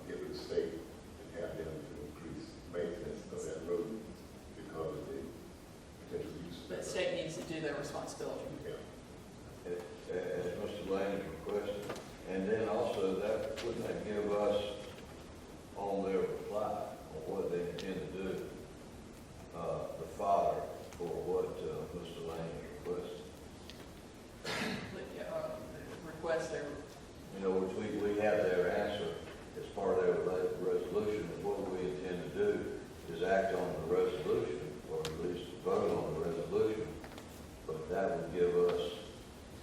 get with the state and have them to increase maintenance of that road because of the potential use.
But the state needs to do their responsibility.
Yeah.
As Mr. Lane requested. And then also that, wouldn't that give us on their reply on what they intend to do, the fodder for what Mr. Lane has requested?
Request their,
In other words, we have their answer as part of their resolution, and what we intend to do is act on the resolution, or at least vote on the resolution, but that would give us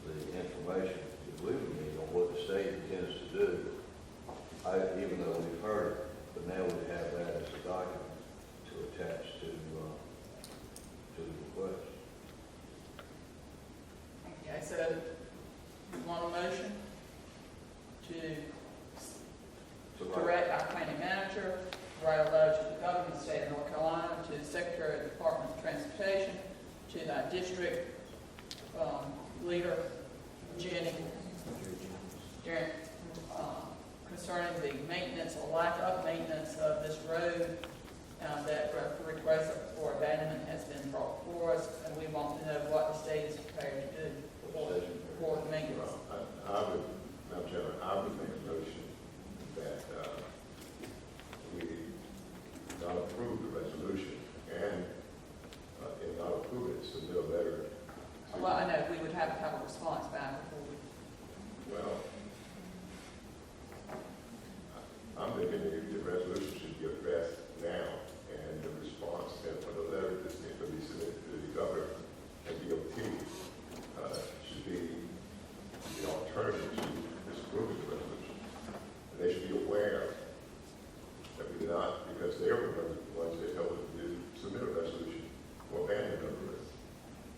the information that we would need on what the state intends to do, even though we've heard it, but now we have that as a document to attach to the request.
okay, so you want a motion to direct our county manager, write a letter to the governor of the state of North Carolina, to the Secretary of the Department of Transportation, to that district leader, Jenny, concerning the maintenance or lack of maintenance of this road, that request for abandonment has been brought before us, and we want to know what the state is prepared to do for the maintenance.
I would, Madam Chairman, I would make a motion that, we not approve the resolution and, if not approve it, submit a letter to.
Well, I know, we would have to have a response back before we.
Well, I'm thinking the resolution should be addressed now, and the response, and for the letter that's going to be submitted to the governor and DOT, should be the alternative to disapproving the resolution. And they should be aware that we do not, because they are the ones that help us to submit a resolution or abandon the road.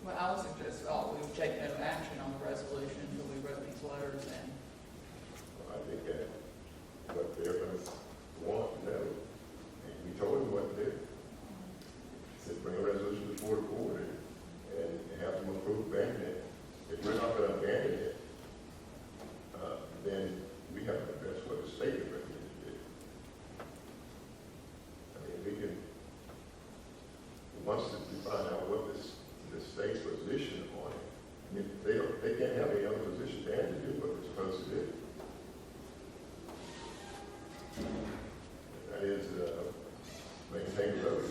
Well, I was suggesting, we would take no action on the resolution until we wrote these letters, and
I think that what they're going to want to know, and we told them what to do. Said bring a resolution before the board and have them approve abandoning it. If we're not going to abandon it, then we have to address what the state is recommended to do. I mean, we can, once we find out what the state's position on it, I mean, they can't have any other position than to do what they're supposed to do. That is, maintain the road.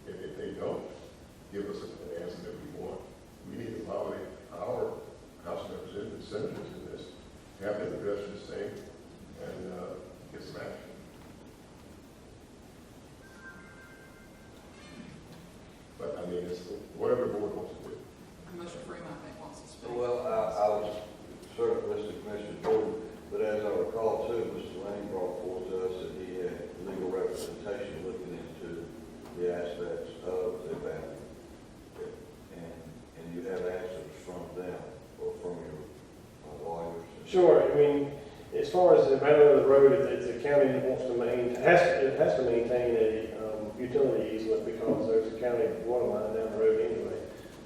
If they don't give us an answer that we want, we need to allow our House of Representatives, senators in this, have them address this thing and get some action. But I mean, it's whatever the board wants to do.
Commissioner Freeman, I think, wants to speak.
Well, I was certainly listening to Commissioner Jordan, but as I recall too, Mr. Lane brought forth to us that he had legal representation looking into the aspects of the abandonment. And you have answers from them or from your lawyers?
Sure, as far as the abandonment of the road, if the county wants to maintain, it has to maintain a utility easement because there's a county water line down the road anyway,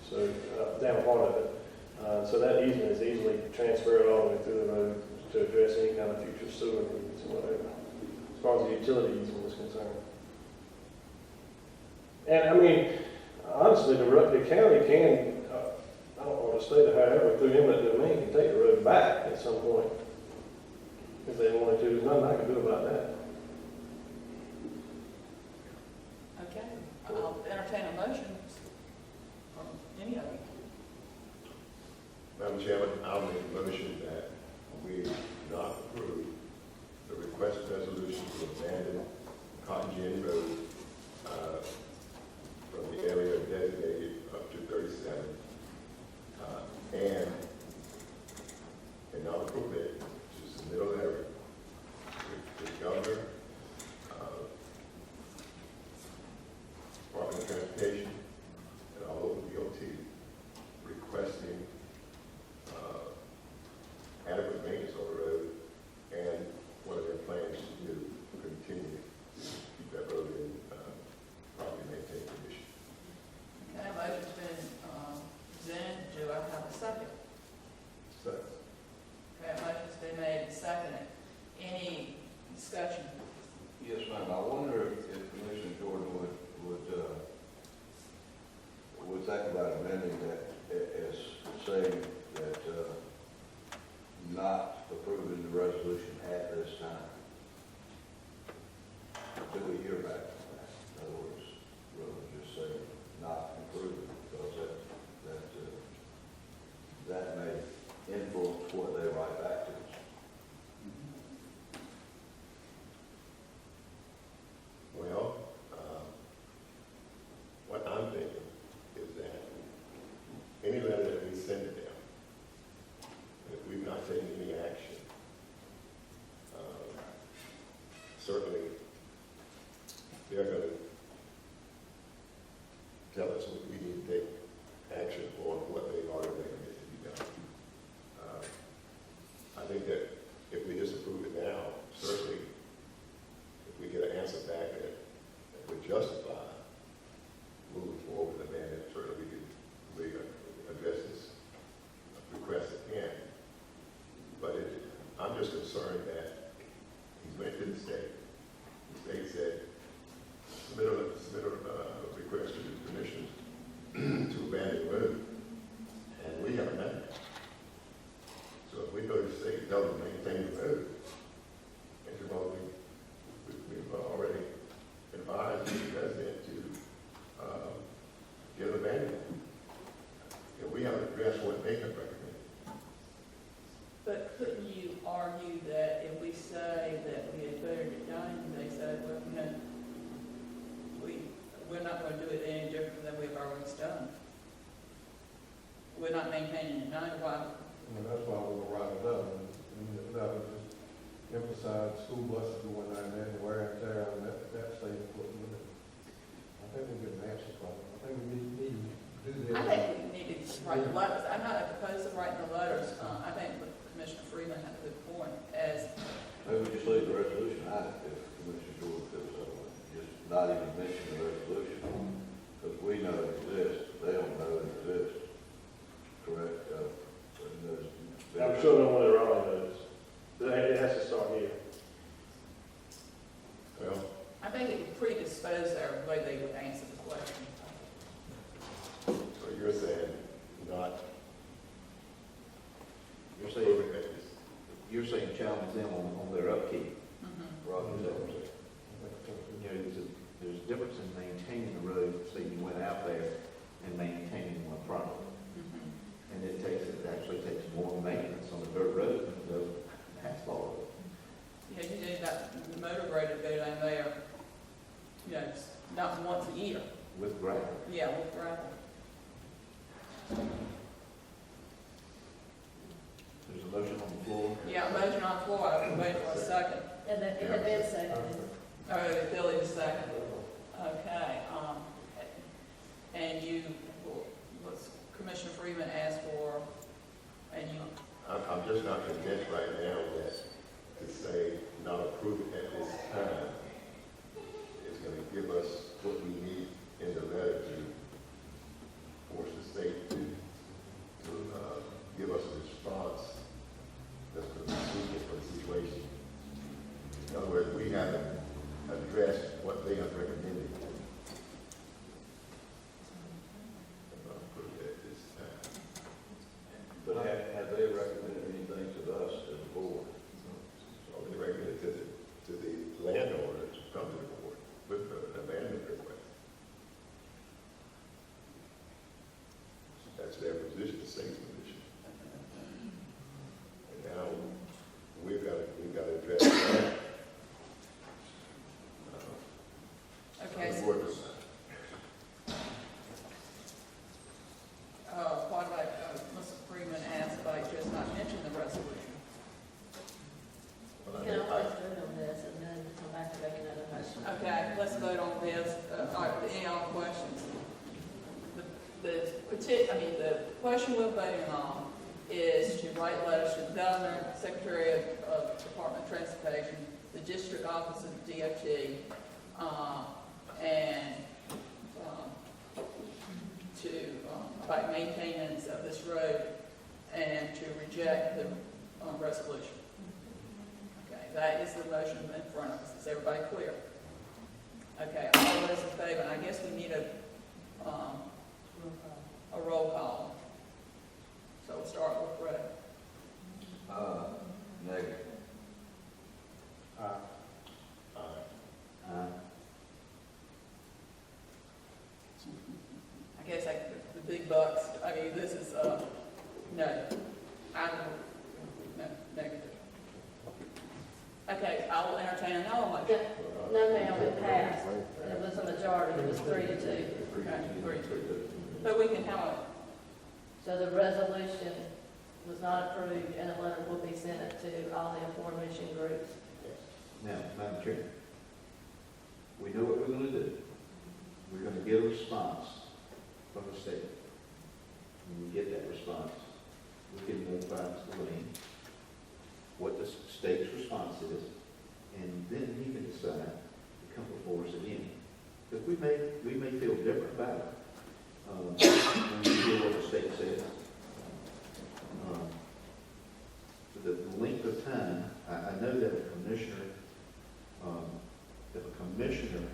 so, down part of it. So that easement is easily transferred all the way through the road to address any kind of future sewer needs or whatever, as far as the utility easement is concerned. And honestly, the county can, I don't want to state it, however, through eminent domain, can take the road back at some point if they wanted to. There's nothing I can do about that.
Okay, I'll entertain a motion from any of you.
Madam Chairman, I'll make a motion that we not approve the request resolution to abandon Cotton Gin Road from the area designated up to 37
saying that, not approving the resolution at this time. Until we hear back from that. In other words, we'll just say not approving, because that may influence what they write back to us.
Well, what I'm thinking is that any letter that we send to them, if we've not taken any action, certainly they're going to tell us what we need to take action for what they've already recommended to be done. I think that if we disapprove it now, certainly if we get an answer back that would justify moving forward with the amendment, certainly we could address this request again. But I'm just concerned that he's went to the state. The state said, submit a request to the commissioners to abandon the road, and we haven't done that. So if we go to the state, tell them to maintain the road, and we've already advised the resident to get abandoned. And we haven't addressed what they have recommended.
But couldn't you argue that if we say that we had better it done, they said, well, you know, we're not going to do it any different than we've always done. We're not maintaining it now, why?
And that's why we'll write it up, and that would just emphasize school buses going down there and wear and tear, and that stays put in it. I think we'll get an answer from it. I think we need to do this.
I think we need to write the letters. I'm not opposed to writing the letters. I think Commissioner Freeman had a good point as.
Maybe we just leave the resolution out if Commissioner Jordan feels that way. Just not even mention the resolution. Because we know it exists, they don't know it exists. Correct?
I'm sure no one around knows. It has to start here.
Well,
I think it would predispose their way they would answer the question.
so you're saying not
You're
approving
saying,
that.
you're saying challenge them on their upkeep.
Roger, is that what I'm saying?
You know, there's a difference in maintaining the road, say you went out there, and maintaining one properly. And it actually takes more maintenance on the dirt road than the asphalt road.
Yeah, you do that, the motor grader go down there, you know, not once a year.
With gravel.
Yeah, with gravel.
There's a motion on the floor.
Yeah, a motion on the floor, I've been waiting for a second.
And then it had been seconded.
Oh, Billy's second. Okay, and you, what's Commissioner Freeman asked for, and you,
I'm just not convinced right now that to say not approve it at this time is going to give us what we need in the letter to force the state to give us a response that's going to be suitable for the situation. In other words, we haven't addressed what they have recommended.
But have they recommended anything to us as a board?
So they recommended to the landowner to come to the board with an abandonment request. That's their position, the state's position. And now we've got to address that.
okay, so, what like Mr. Freeman asked about just not mentioning the resolution.
You can always vote on this and then come back and make another motion.
Okay, let's vote on this. All right, any other questions? The question we're voting on is to write letters to the governor, secretary of Department of Transportation, the district office of the DOT, and to about maintenance of this road and to reject the resolution. Okay, that is the motion in front of us. Is everybody clear? Okay, all those in favor, and I guess we need a roll call. guess the big bucks, I mean, this is, no, I'm, no, negative. Okay, I will entertain another motion.
No, ma'am, it passed. It was a majority, it was 3-2.
Okay, 3-2. But we can have a,
So the resolution was not approved, and a letter will be sent to all the aforementioned groups.
Now, Madam Chair, we know what we're gonna do. We're gonna get a response from the state. When we get that response, we can move back to Lane, what the state's response is, and then he can decide to come before us again. Because we may feel different about it, when we hear what the state says. The length of time, I know that a commissioner, if a commissioner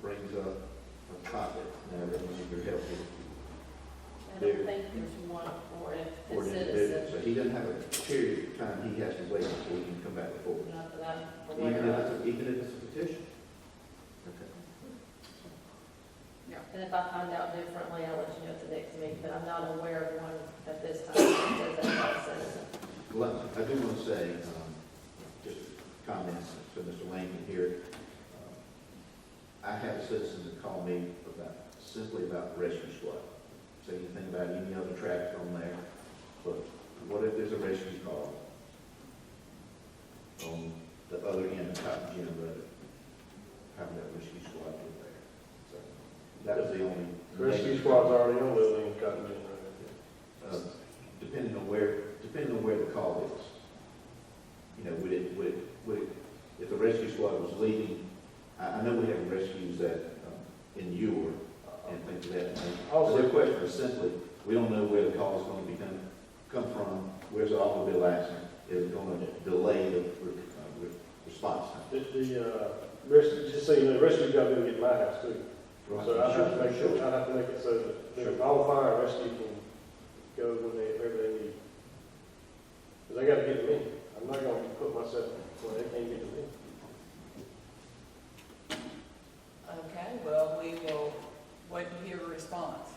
brings up a topic, now that we need your help here,
I don't think there's one for it,
for
it's
an individual,
citizens.
so he doesn't have a period of time he has to wait before he can come back before us.
Not that I'm aware of.
Even if it's a petition. Okay.
And if I find out differently, I'll let you know at the next meeting, but I'm not aware of one at this time that says that about citizen.
Well, I do want to say, just comments to Mr. Langton here. I have citizens that call me simply about the rescue squad. Say anything about any other traffic on there, but what if there's a rescue call on the other end of Cotton Gin Road? How would that rescue squad get there? So that was the only.
Rescue squad's already on Lillian Cotton Gin Road.
Depending on where the call is. You know, would it, if the rescue squad was leaving, I know we have rescues that, in Ewer and things of that nature. So the question is simply, we don't know where the call is going to come from, where's the automobile accident, is it going to delay the response time?
The rescue, just so you know, the rescue's got to be able to get to my house too.
Right.
So I have to make sure, I have to make it so that all fire and rescue can go wherever they need. Because they got to get to me. I'm not going to put myself where they can't get to me.
okay, well, we will wait to hear a response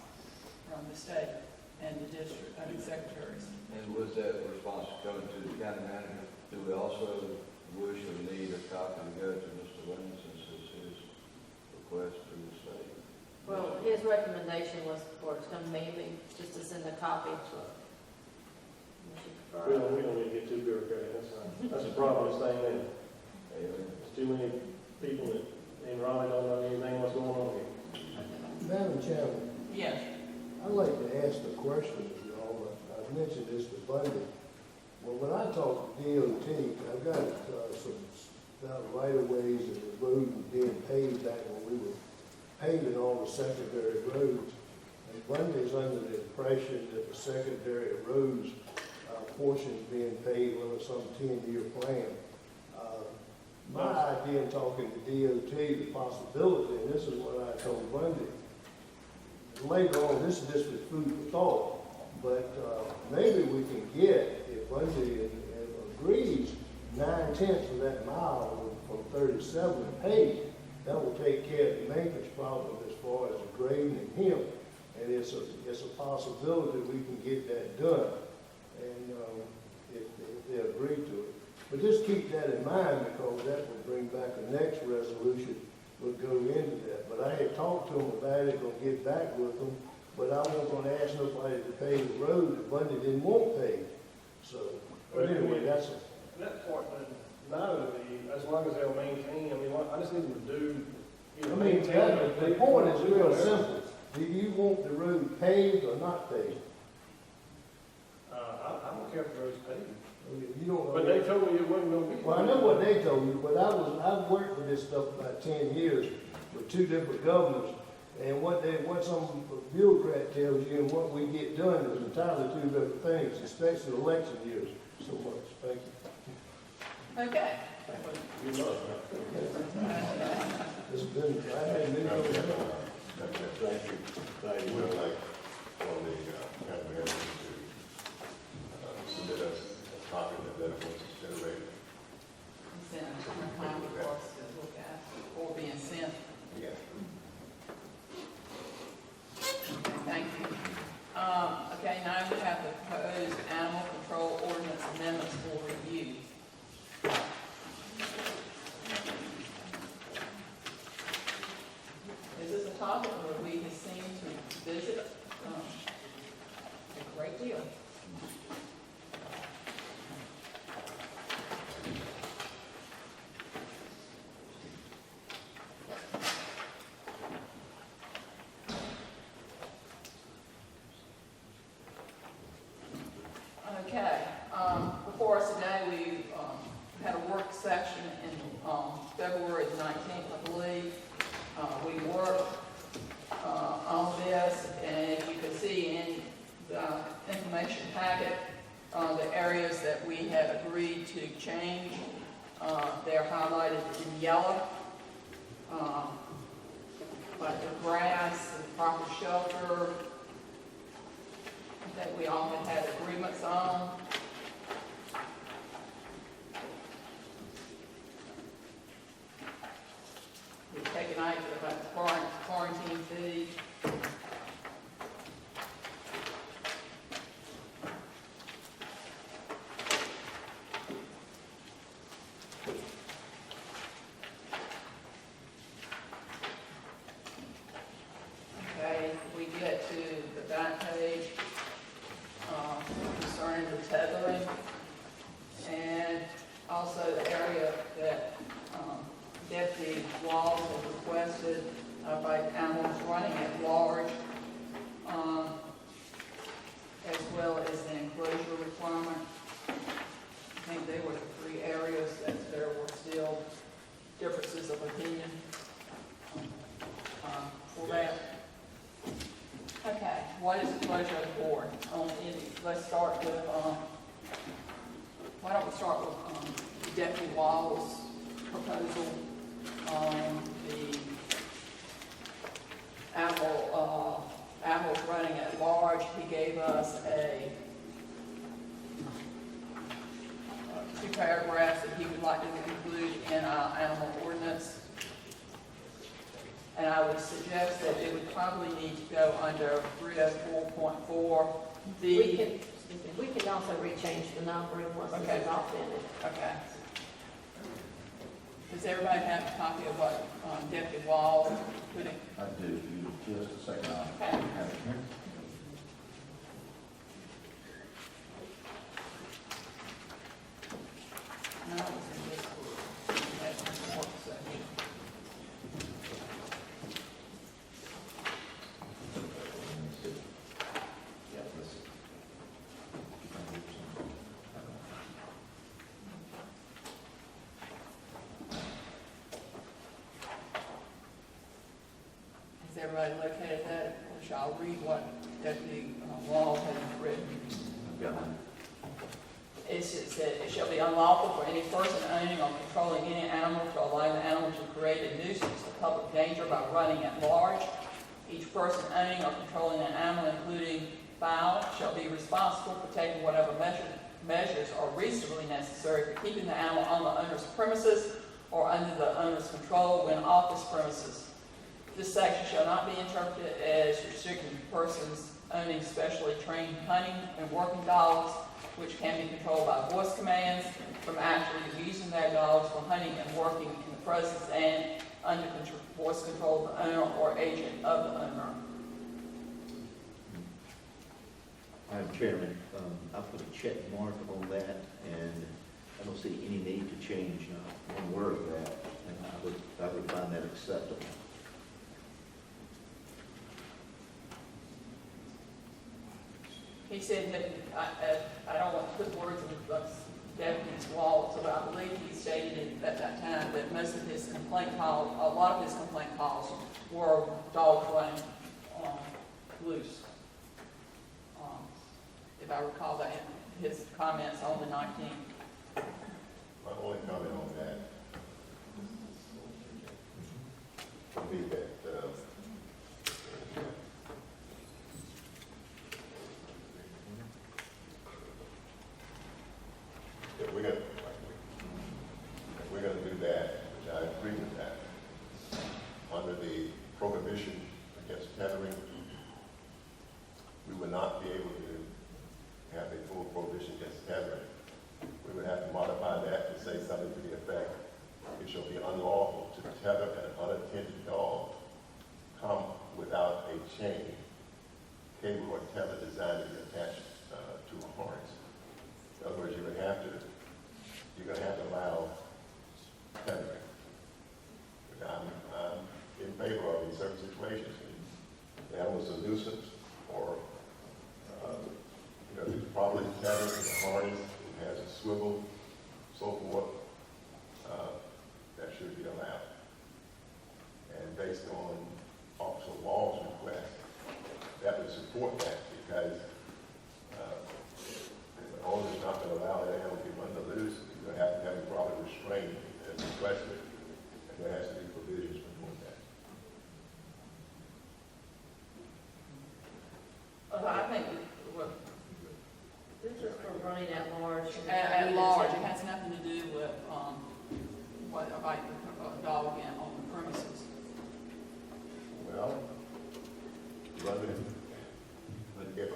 from the state and the district, and the secretaries.
And with that response coming to the county manager, do we also wish or need a copy to go to Mr. Lennon since it's his request to the state?
Well, his recommendation was for it to come to me, just to send a copy.
We don't need to get too bureaucratic, that's the problem with this thing now. There's too many people in Raleigh don't know anything what's going on here.
Madam Chairman,
Yes.
I'd like to ask a question of y'all. I've mentioned this to Bundy. Well, when I talk to DOT, I've got some right-of-ways and the road was being paved back when we were paving all the secondary roads. And Bundy's under the impression that the secondary roads portions being paved on some 10-year plan. My idea in talking to DOT, the possibility, and this is what I told Bundy, later on, this is just with food for thought, but maybe we can get, if Bundy agrees, 9/10 of that mile from 37 paved. That will take care of the maintenance problem as far as the grading and him. And it's a possibility we can get that done, and if they agree to it. But just keep that in mind, because that would bring back the next resolution would go into that. But I had talked to them about it, gonna get back with them, but I wasn't gonna ask nobody to pave the road that Bundy didn't want paved. So, but anyway, that's a.
That part doesn't matter to me, as long as they'll maintain, I mean, I just need them to do,
I mean, the point is real simple. Do you want the road paved or not paved?
I don't care if the road's paved.
You don't.
But they told me it wasn't gonna be.
Well, I know what they told you, but I've worked with this stuff about 10 years with 2 different governors, and what some bureaucrat tells you and what we get done is entirely 2 different things, especially election years. So much. Thank you.
Okay.
It's been, I hadn't been over there.
Thank you. Thank you. We'd like for the county manager to submit us a copy of that once it's generated.
Sent a time for us to look at, or being sent.
Yeah.
Okay, now we have the proposed animal control ordinance amendments for review. Is this a topic where we have seen to visit a great deal? Okay, before us today, we had a work session in February the 19th, I believe. We worked on this, and if you can see in the information packet, the areas that we had agreed to change, they're highlighted in yellow. Like the grass, the proper shelter, that we all had agreements on. We've taken action about the quarantine fee. Okay, we get to the back page concerning the tethering, and also the area that Deputy Walls has requested by animals running at large, as well as the enclosure requirement. I think they were the three areas that there were still differences of opinion for that. Okay, what is the pleasure of the board on any? Let's start with, why don't we start with Deputy Wall's proposal on the animals running at large. He gave us two paragraphs that he would like to include in our animal ordinance. And I would suggest that it would probably need to go under 304.4.
We can also rechange the numbering once this is all finished.
Okay. Does everybody have a copy of what Deputy Wall put in?
I do. Just a second.
Okay.
Have it here.
No, it was in this group. That's in the work session.
Yeah, this is.
Has everybody located that? Or shall I read what Deputy Wall has written?
Got it.
It said, it shall be unlawful for any person owning or controlling any animal to allow the animal to create a nuisance to public danger by running at large. Each person owning or controlling an animal, including fowl, shall be responsible for taking whatever measures are reasonably necessary for keeping the animal on the owner's premises or under the owner's control when off his premises. This section shall not be interpreted as restricting persons owning specially trained hunting and working dogs, which can be controlled by voice commands, from actually using their dogs for hunting and working in the presence and under voice control of the owner or agent of the owner.
Madam Chairman, I put a check mark on that, and I don't see any need to change one word of that, and I would find that acceptable.
He said that, I don't want to put words in the Deputy's Wall, so I believe he stated at that time that most of his complaint calls, a lot of his complaint calls were dogs running loose. If I recall that, his comments on the 19th.
My only comment on that would be that if we're going to do that, which I agree with that, under the prohibition against tethering, we would not be able to always have a design to be attached to a harness. In other words, you're gonna have to allow tethering. But I'm in favor of in certain situations. The animal's a nuisance, or there's probably tethering, a harness, it has a swivel, so forth. That should be allowed. And based on Officer Wall's request, that would support that, because if the owner's not going to allow that animal to be run loose, you're going to have it properly restrained as requested, and there has to be provisions for doing that.
I think, well,
This is for running at large.
at large, it has nothing to do with, what, like a dog on the premises.
Well, running, if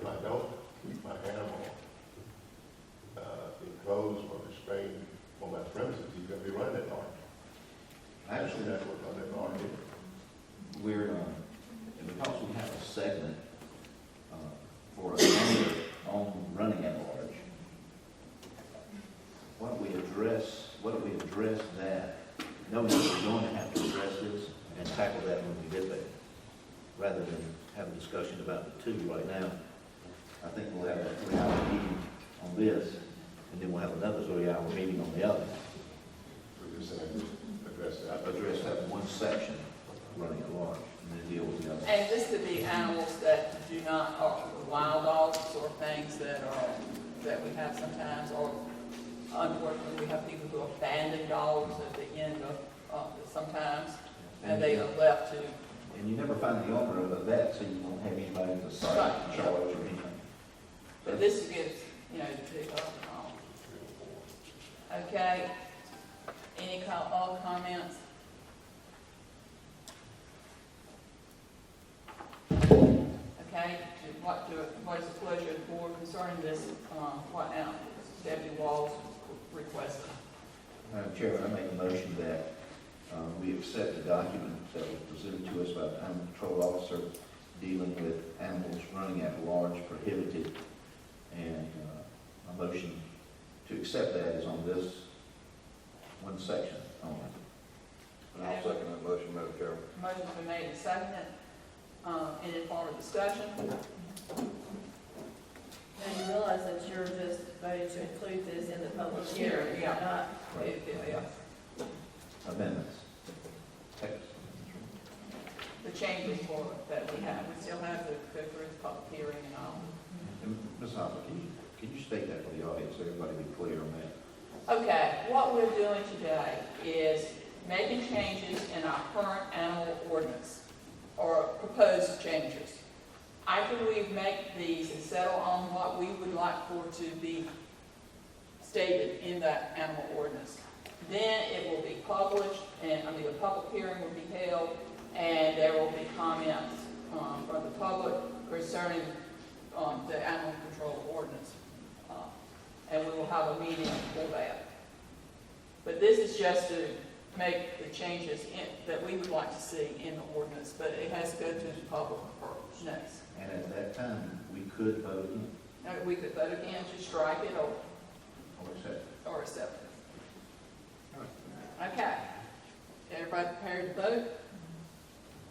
I don't keep my animal enclosed or restrained on my premises, he's going to be running at large.
Actually,
That's what running at large is.
we're, because we have a segment for a number on running at large, why don't we address that, knowing that we're going to have to address this and tackle that when we get there, rather than have a discussion about the two right now. I think we'll have a 3-hour meeting on this, and then we'll have another 3-hour meeting on the other.
We're just saying, address that.
Address that one section, running at large, and then deal with the other.
And this could be animals that do not, or wild dogs, or things that we have sometimes, or unfortunately, we have people who abandon dogs at the end of sometimes, and they are left to.
And you never find the owner of that, so you won't have anybody to cite,
Right.
charge, or anything.
But this gives, to pick up and all. Okay, any other comments? Okay, what is the pleasure of the board concerning this, what now Deputy Walls requested?
Madam Chairman, I make a motion that we accept the document that was presented to us by the Animal Control Officer dealing with animals running at large prohibited, and a motion to accept that is on this one section only.
And I'll second that motion, Madam Chairman.
Motion's been made and seconded. Any further discussion?
And you realize that you're just voting to include this in the public hearing,
Yeah.
not
Yeah.
Amendments. Text.
The changes that we have, we still have to go through the public hearing and all.
And Ms. Hopper, can you state that for the audience, so everybody be clear on that?
Okay, what we're doing today is making changes in our current animal ordinance, or proposed changes. After we make these and settle on what we would like for to be stated in that animal ordinance, then it will be published, and a public hearing will be held, and there will be comments from the public concerning the animal control ordinance. And we will have a meeting for that. But this is just to make the changes that we would like to see in the ordinance, but it has to go to the public first next.
And at that time, we could vote again,
We could vote again to strike it
or accept it.
or accept it. Okay. Everybody prepared to vote?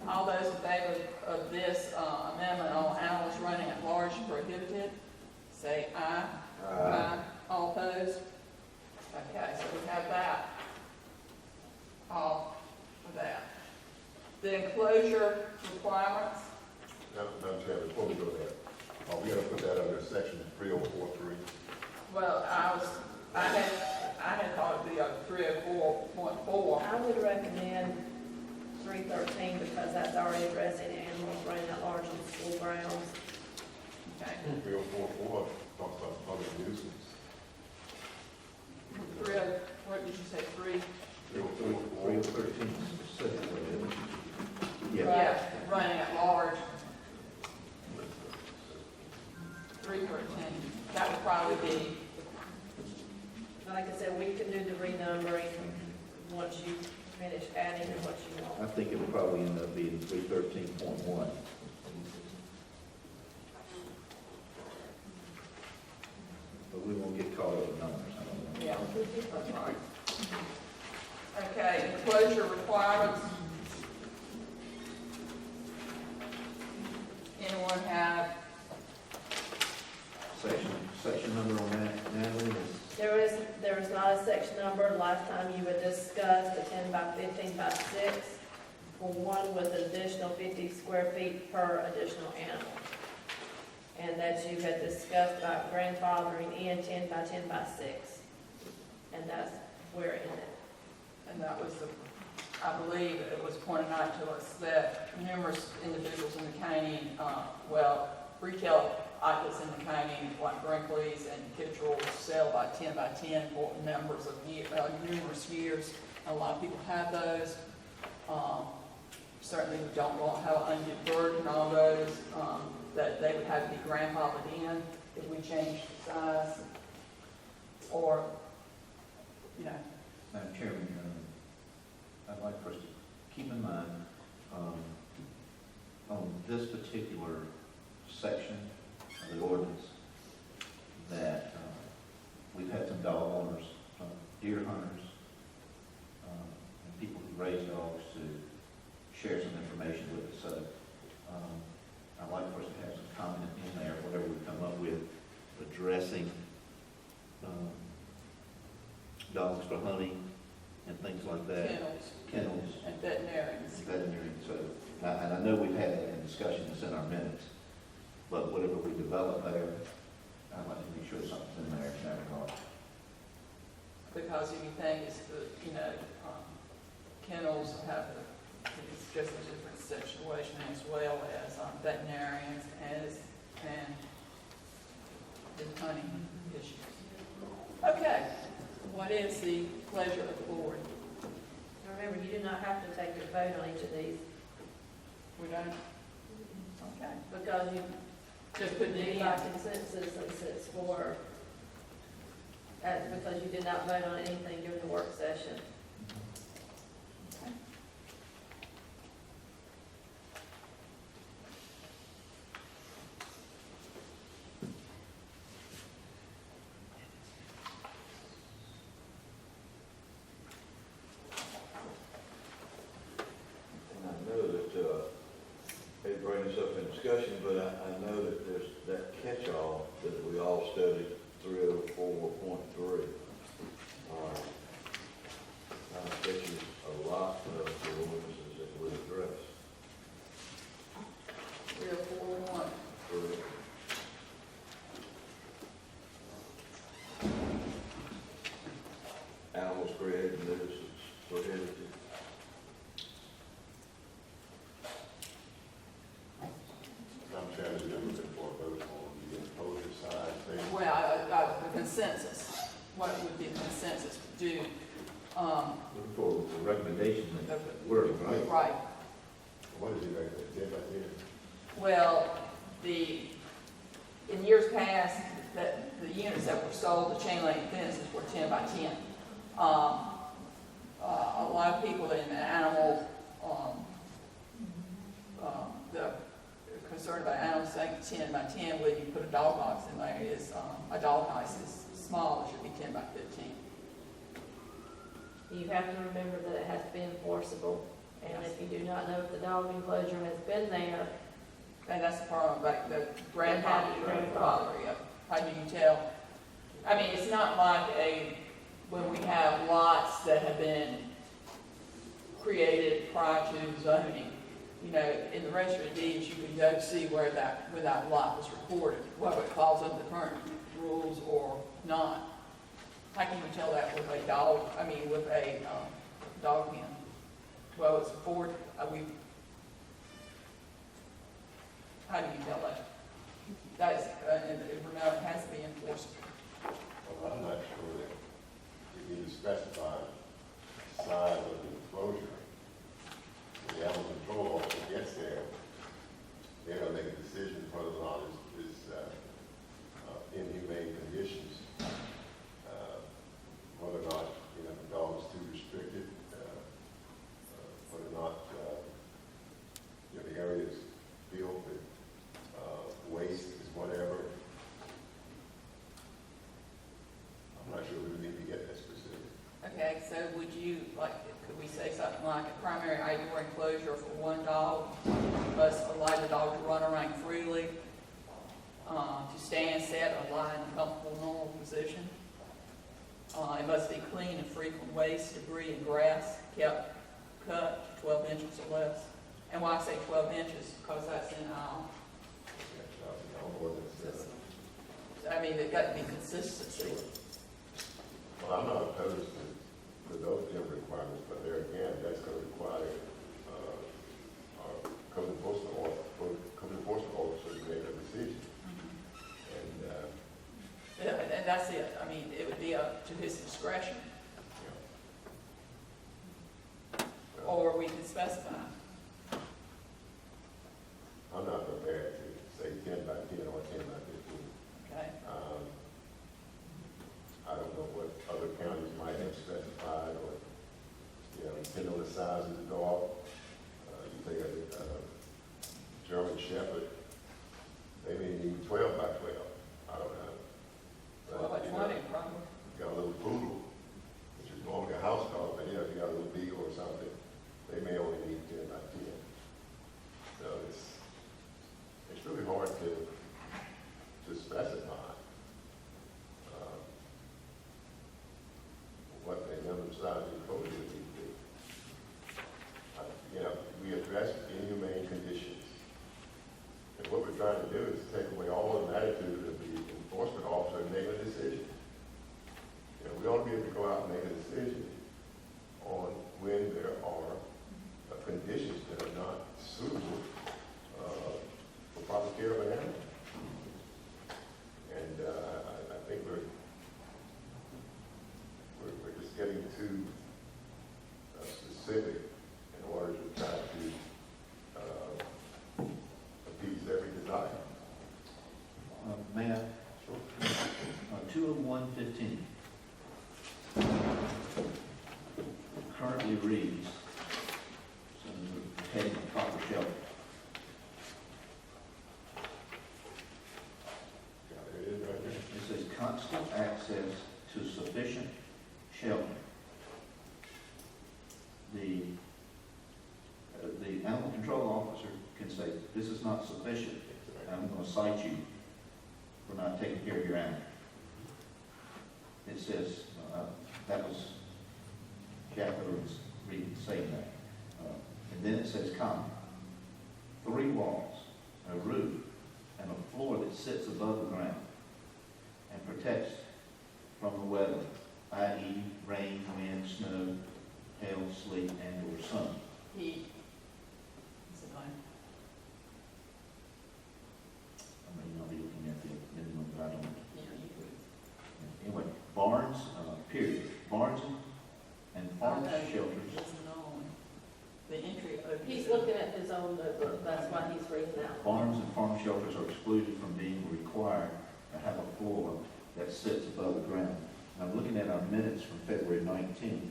All those in favor of this amendment on animals running at large prohibited, say aye. Aye. All opposed? Okay, so we have that. All for that. The enclosure requirements,
Madam Chairman, before we go there, we're going to put that under section 3043.
well, I had thought it'd be a 304.4.
I would recommend 313 because that's already addressing animals running at large on school grounds.
Okay.
3044 talks about public nuisance.
What did you say, 3?
3044.
313 specifically.
Yeah, running at large. 313. That would probably be,
Like I said, we can do the renumbering once you finish adding and what you want.
I think it would probably end up being 313.1.
That's right. Okay, enclosure requirements. Anyone have,
Section number on that, Natalie, is
There is not a section number. Last time you had discussed the 10 by 15 by 6 for one with additional 50 square feet per additional animal. And that you had discussed about grandfathering in 10 by 10 by 6. And that's where it ended.
and that was the, I believe it was pointed out to us that numerous individuals in the county, retail outlets in the county, like Brinkley's and Kittrell's, sell by 10 by 10 for numbers of numerous years. A lot of people have those. Certainly we don't want to have an undue burden on those, that they would have to be grandfathered in if we change the size. Or, you know,
Madam Chairman, I'd like for us to keep in mind, on this particular section of the ordinance, that we've had some dog owners, some deer hunters, and people who raise dogs to share some information with us. So I'd like for us to have some comment in there, whatever we come up with, addressing dogs for hunting and things like that. Kennels.
And veterinarians.
So, and I know we've had that in discussion, it's in our minutes, but whatever we develop there, I'd like to make sure something's in there in that regard.
Because if you think it's the, kennels have, it's just a different situation as well as veterinarians and the hunting issues. Okay, what is the pleasure of the board?
Remember, you do not have to take a vote on each of these.
We don't? Okay.
Because you
Just put it
did
in.
by consensus since it's for, because you did not vote on anything during the work session.
And I know that, they bring this up in discussion, but I know that there's that catch-all that we all studied, 304.3. That catches a lot of the ordinances that we address.
304.1.
Animals created nuisances prohibited.
I'm trying to remember before I vote on the enclosure side thing.
Well, the consensus, what would the consensus do?
Looking for the recommendation that we're right.
Right.
What is it recommend, 10 by 10?
Well, in years past, that the units that were sold, the chain link fences were 10 by 10. A lot of people in the animal, the concerned about animals saying 10 by 10, when you put a dog box in there, is a dog house is small, it should be 10 by 15.
You have to remember that it has to be enforceable. And if you do not know if the dog enclosure has been there,
And that's the problem, like the
How do you
grandfather, yeah. How do you tell? I mean, it's not like when we have lots that have been created prior to zoning. In the registry of deeds, you can go see where that lot was recorded, whether it falls under the current rules or not. How can you tell that with a dog, with a dog pen? Well, it's afforded, how do you tell that? That's, and remember, it has to be enforceable.
Well, I'm not sure that you need to specify the size of the enclosure. The animal control officer gets there, they're gonna make a decision whether or not it's inhumane conditions, whether or not, the dog is too restricted, whether or not, the area is filled with waste is whatever. I'm not sure we need to get that specific.
Okay, so would you, like, could we say something like a primary outdoor enclosure for one dog, must allow the dog to run around freely, to stand, sit, or lie in a comfortable, normal position? It must be clean and free from waste, debris, and grass, kept cut to 12 inches or less. And why I say 12 inches, because that's in, I mean, there's got to be consistency.
Well, I'm not opposed to those gym requirements, but there again, that's going to require our code enforcement officer to make a decision.
And that's it. I mean, it would be up to his discretion. Or we can specify.
I'm not prepared to say 10 by 10 or 10 by 15.
Okay.
I don't know what other counties might have specified, or, depending on the size of the dog. You take a German Shepherd, they may need 12 by 12. I don't know.
Well, by 20, probably.
You got a little poodle, which is normally a house dog, but if you got a little beagle or something, they may only need 10 by 10. So it's really hard to specify what the number of size enclosure would need to be. We address inhumane conditions. And what we're trying to do is take away all the latitude of the enforcement officer and make a decision. We ought to be able to go out and make a decision on when there are conditions that are not suitable for proper care of an animal. And I think we're just getting too specific in order to try to appease every desire.
Mayor, 20115 currently reads, heading of proper shelter.
There it is right there.
It says constant access to sufficient shelter. The animal control officer can say, this is not sufficient, and I'm going to cite you for not taking care of your animal. It says, that was Jack Owens reading, saying that. And then it says, comma, 3 walls, a roof, and a floor that sits above the ground and protects from the weather, i.e. rain, wind, snow, hail, sleet, and or sun.
Heat. Is it mine?
I may not be looking at the minimum, but I don't.
Yeah, you could.
Anyway, barns, period. Barns and farm shelters.
Doesn't know. The entry of.
He's looking at his own notebook, that's why he's reading out.
Barns and farm shelters are excluded from being required to have a floor that sits above the ground. And I'm looking at our minutes from February 19th,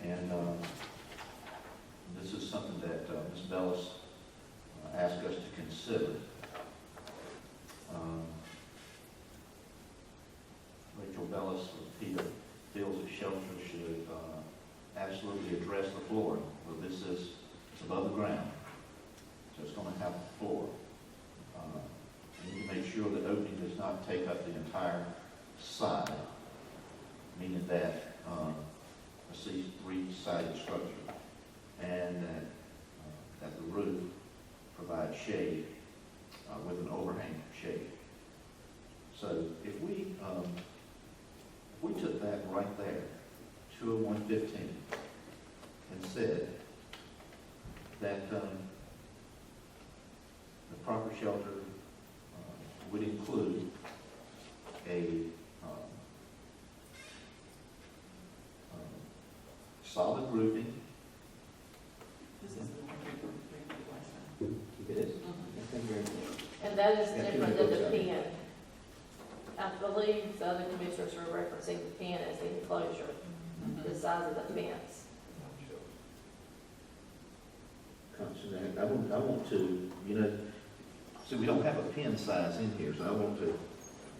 and this is something that Ms. Bellis asked us to consider. Rachel Bellis of PETA feels that shelters should absolutely address the flooring. Well, this is, it's above the ground, so it's going to have a floor. You need to make sure that opening does not take up the entire side, meaning that a three-sided structure, and that the roof provides shade with an overhang shade. So if we took that right there, 20115, and said that the proper shelter would include a solid roofing.
This is the one we were last time.
It is.
And that is different than the pen. I believe the other commissioners are referencing the pen as the enclosure, the size of the fence.
I want to, so we don't have a pen size in here, so I want to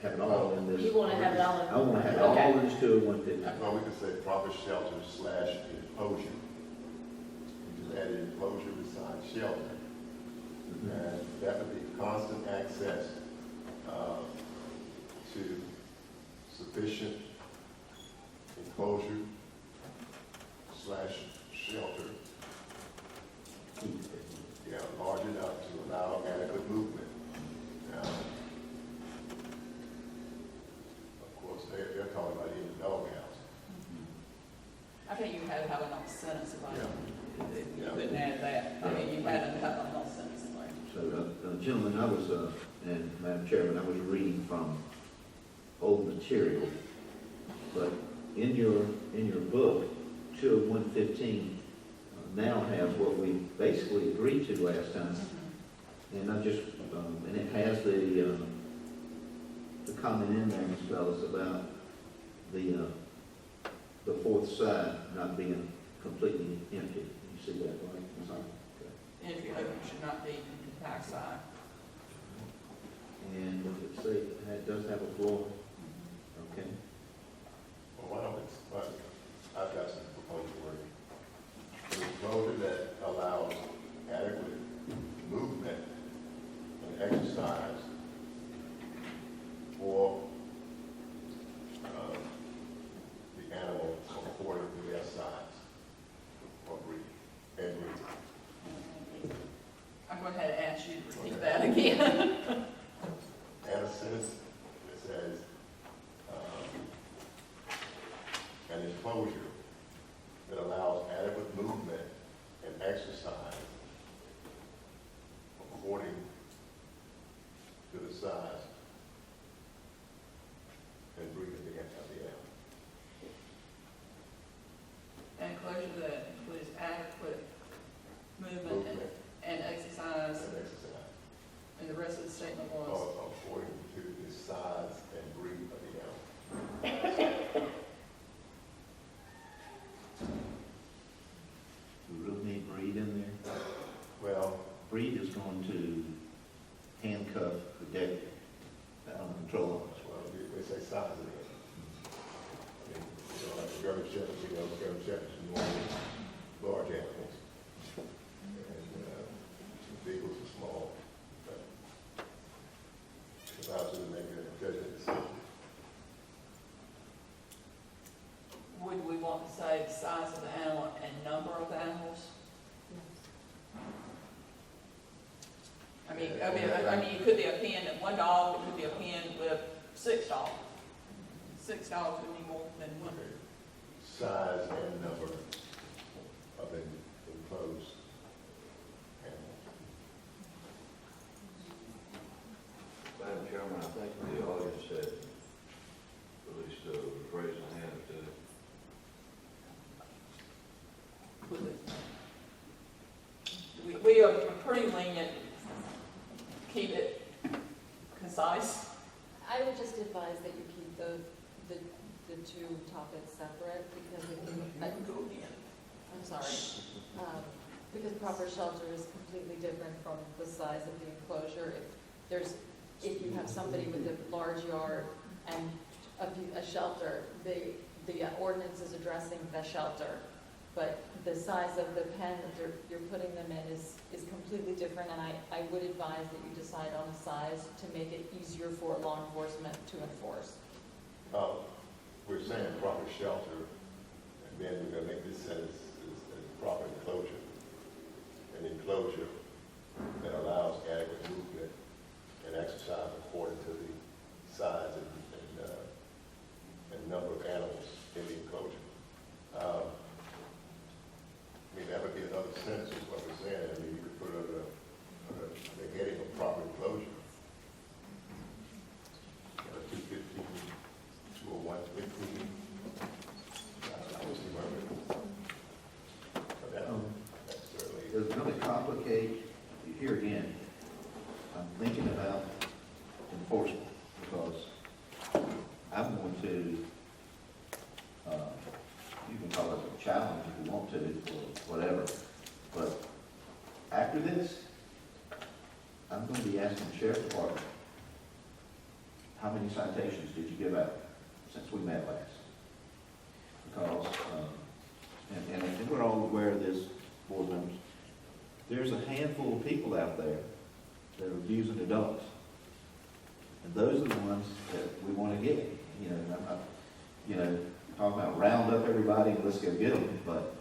have it all in this.
You wanna have it all in-
I wanna have it
Okay.
all in this 20150.
Well, we could say proper shelter slash enclosure. You just added enclosure beside shelter. And that would be constant access to sufficient enclosure slash shelter. Yeah, large enough to allow adequate movement. Now, of course, they're talking about in the doghouse.
I think you had to have another sentence about it. You
Yeah.
couldn't add that. I mean, you had to have another sentence in there.
So, gentlemen, I was, and Madam Chairman, I was reading from old material, but in your book, 20115 now has what we basically agreed to last time. And I just, and it has the comment in there, Ms. Fellas, about the fourth side not being completely empty. You see that, right? Okay.
Entry open should not be in the backside.
And does it say, it does have a floor? Okay.
Well, why don't we, I've got some proposed wording. An enclosure that allows adequate movement and exercise for the animal according to their size or breed and breed.
I'm going to have to ask you to repeat that again.
Add a sentence that says, an enclosure that allows adequate movement and exercise according to the size and breed of the animal.
An enclosure that includes adequate movement and exercise,
And exercise,
and the rest of the statement was,
according to the size and breed of the animal.
We really need breed in there.
Well,
Breed is going to handcuff the deputy. That'll control them.
well, they say size of the animal. I mean, you know, like the German Shepherd, German Shepherds are normally large animals. And the beagles are small. But it allows them to make a judgment decision.
would we want to say the size of the animal and number of animals? I mean, it could be a pen, one dog, it could be a pen with 6 dogs. 6 dogs would be more than one.
Size and number of enclosed animals.
Madam Chairman, I think the audience said, at least raise a hand to
We are pretty lenient, keep it concise.
I would just advise that you keep the two topics separate because I'm sorry. Because proper shelter is completely different from the size of the enclosure. If you have somebody with a large yard and a shelter, the ordinance is addressing the shelter. But the size of the pen that you're putting them in is completely different, and I would advise that you decide on a size to make it easier for law enforcement to enforce.
We're saying proper shelter, and then we're gonna make this sentence as proper enclosure. An enclosure that allows adequate movement and exercise according to the size and number of animals in the enclosure. I mean, that would be another sentence is what we're saying. I mean, you could put the heading of proper enclosure. 215, 201, 15. I was but that's certainly.
It's going to complicate, here again, I'm thinking about enforcement. how many citations did you give out since we met last? Because, and we're all aware of this, board members, there's a handful of people out there that are abusing their dogs. And those are the ones that we want to get. You know, I'm not, you know, talking about round up everybody and let's go get them, but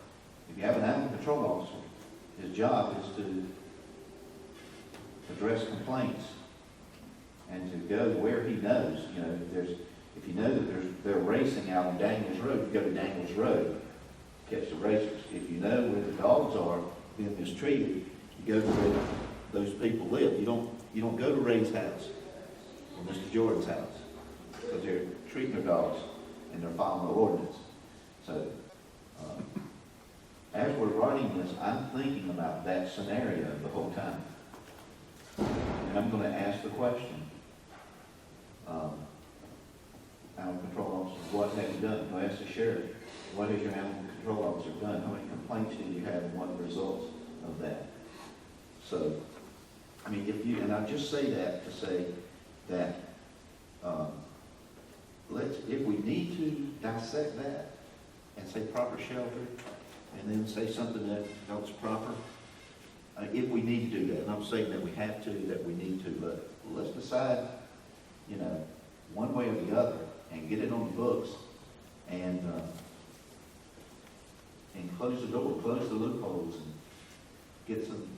if you have an animal control officer, his job is to address complaints and to go where he knows. You know, if you know that they're racing out on Daniels Road, you go to Daniels Road, catch the racers. If you know where the dogs are being mistreated, you go to where those people live. You don't go to Ray's house or Mr. Jordan's house because they're treating their dogs and they're following the ordinance. So, as we're writing this, I'm thinking about that scenario the whole time. And I'm going to ask the question, animal control officer, what have you done? I ask the sheriff, what has your animal control officer done? How many complaints did you have and what are the results of that? So, I mean, and I just say that to say that if we need to dissect that and say proper shelter, and then say something that else proper, if we need to do that. And I'm saying that we have to, that we need to, but let's decide, you know, one way or the other, and get it on the books, and close the door, close the loopholes, and get some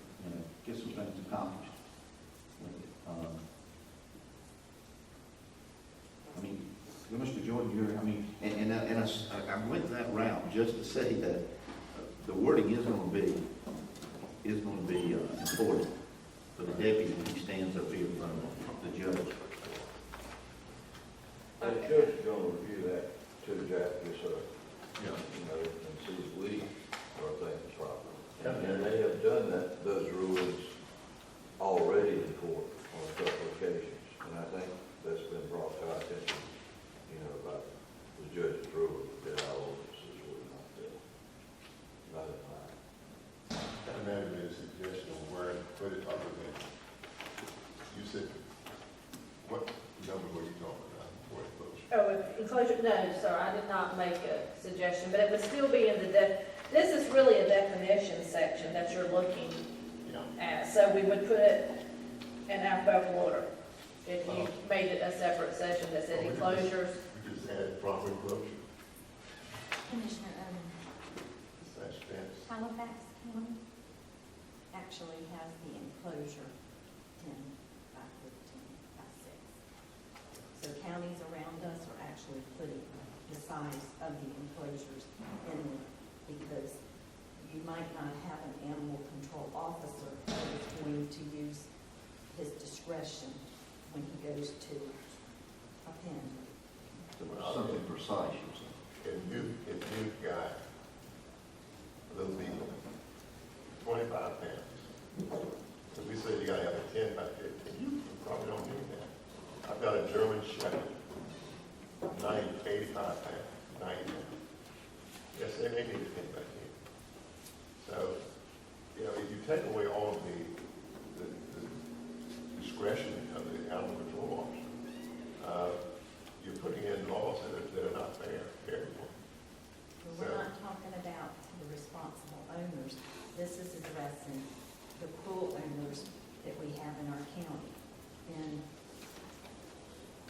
things accomplished. I mean, Mr. Jordan, I went that route just to say that the wording is going to be important for the deputy when he stands up here in front of the judge.
The judge is going to review that too, Jack, just you know, and see if we are thinking proper. And they have done those rulings already in court on a couple of occasions, and I think that's been brought to our attention, you know, about the judge's ruling that our ordinances were not in line.
And then made a suggestion of where to put it other than, you said, what number were you talking about for enclosure?
Oh, enclosure, no, sir, I did not make a suggestion, but it would still be in this is really a definition section that you're looking at, so we would put it in alphabetical order. If you made it a separate section that said enclosures.
We just add proper enclosure.
Commissioner,
Slash fence.
Halifax County actually has the enclosure 10 by 15 by 6. So counties around us are actually putting the size of the enclosures in because you might not have an animal control officer who is going to use his discretion when he goes to a pen.
Something precise, you say.
If you've got little people, 25 pounds, so we say you gotta have a 10 by 15, you probably don't need that. I've got a German Shepherd, 85 pounds, 90 pounds. Yes, they may need a 10 by 10. So, you know, if you take away all of the discretion of the animal control officer, you're putting in laws that are not fair for everyone.
But we're not talking about the responsible owners. This is addressing the cruel owners that we have in our county, in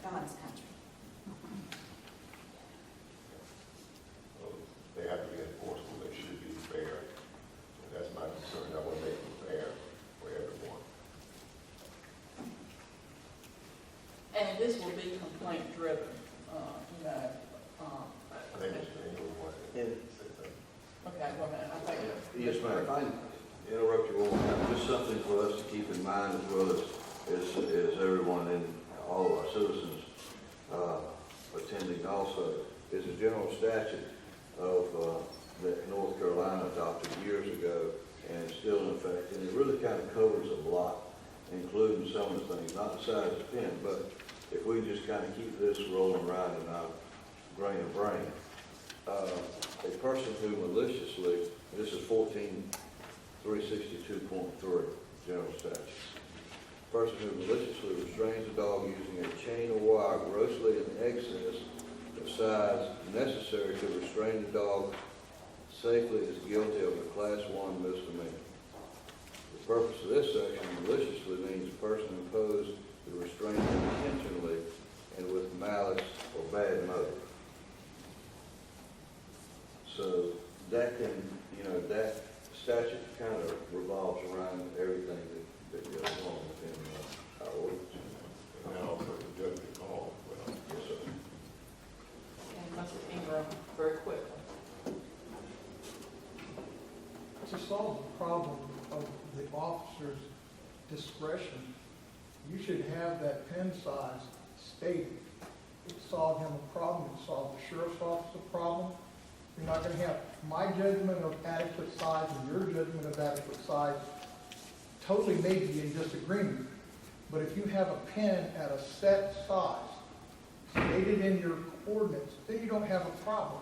God's country.
Well, they have to be enforceable, they should be fair. And that's my concern, I want to make them fair for everyone.
And this will be complaint driven, you know.
I think it's the only one.
Okay, go ahead, I think.
Yes, ma'am. If I can interrupt you one more time, just something for us to keep in mind as well as everyone and all of our citizens attending also, is a general statute of that North Carolina adopted years ago and it's still in effect. And it really kind of covers a lot, including some of the things, not the size of the pen, but if we just kind of keep this rolling around in our grain of brain, a person who maliciously, this is 14362.3 general statute. Person who maliciously restrains a dog using a chain or wire excess of size necessary to restrain the dog safely is guilty of a Class 1 misdemeanor. The purpose of this section maliciously means a person imposed the restraint intentionally and with malice or bad motive. So that can, that statute kind of revolves around everything that goes on within our ordinance.
And now for the judge to call, well,
Yes, sir.
And Mr. Ingram, very quickly.
To solve the problem of the officer's discretion, you should have that pen size stated. It solved him a problem, it solved the sheriff's office a problem. You're not gonna have my judgment of adequate size and your judgment of adequate size totally may be in disagreement. But if you have a pen at a set size, stated in your ordinance, then you don't have a problem.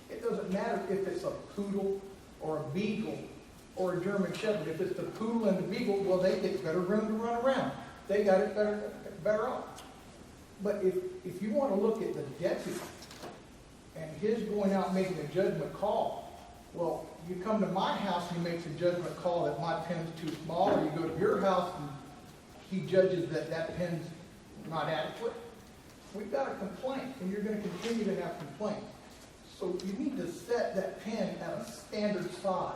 It doesn't matter if it's a poodle or a beagle or a German shepherd. If it's the poodle and the beagle, well, they get better room to run around. They got it better off. But if you want to look at the deputy and his going out making a judgment call, well, you come to my house and he makes a judgment call that my pen's too small, or you go to your house and he judges that that pen's not adequate, we've got a complaint, and you're going to continue to have complaints. So you need to set that pen at a standard size.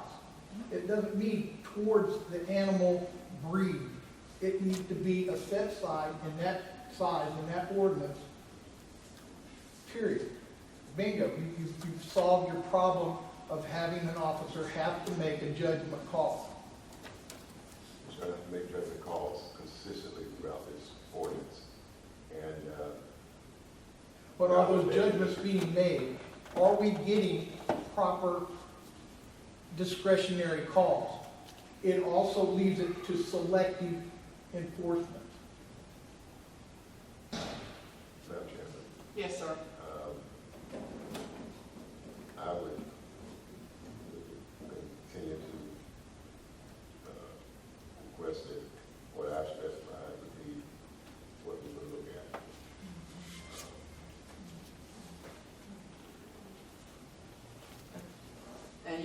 It doesn't mean towards the animal breed. It needs to be a set size in that ordinance, period. Bingo, you've solved your problem of having an officer have to make a judgment call.
he's going to have to make judgment calls consistently throughout this ordinance. And,
But are those judgments being made? Are we getting proper discretionary calls? It also leaves it to selective enforcement.
Madam Chairman,
Yes, sir.
I would continue to request that what I've specified would be what we would look at.
And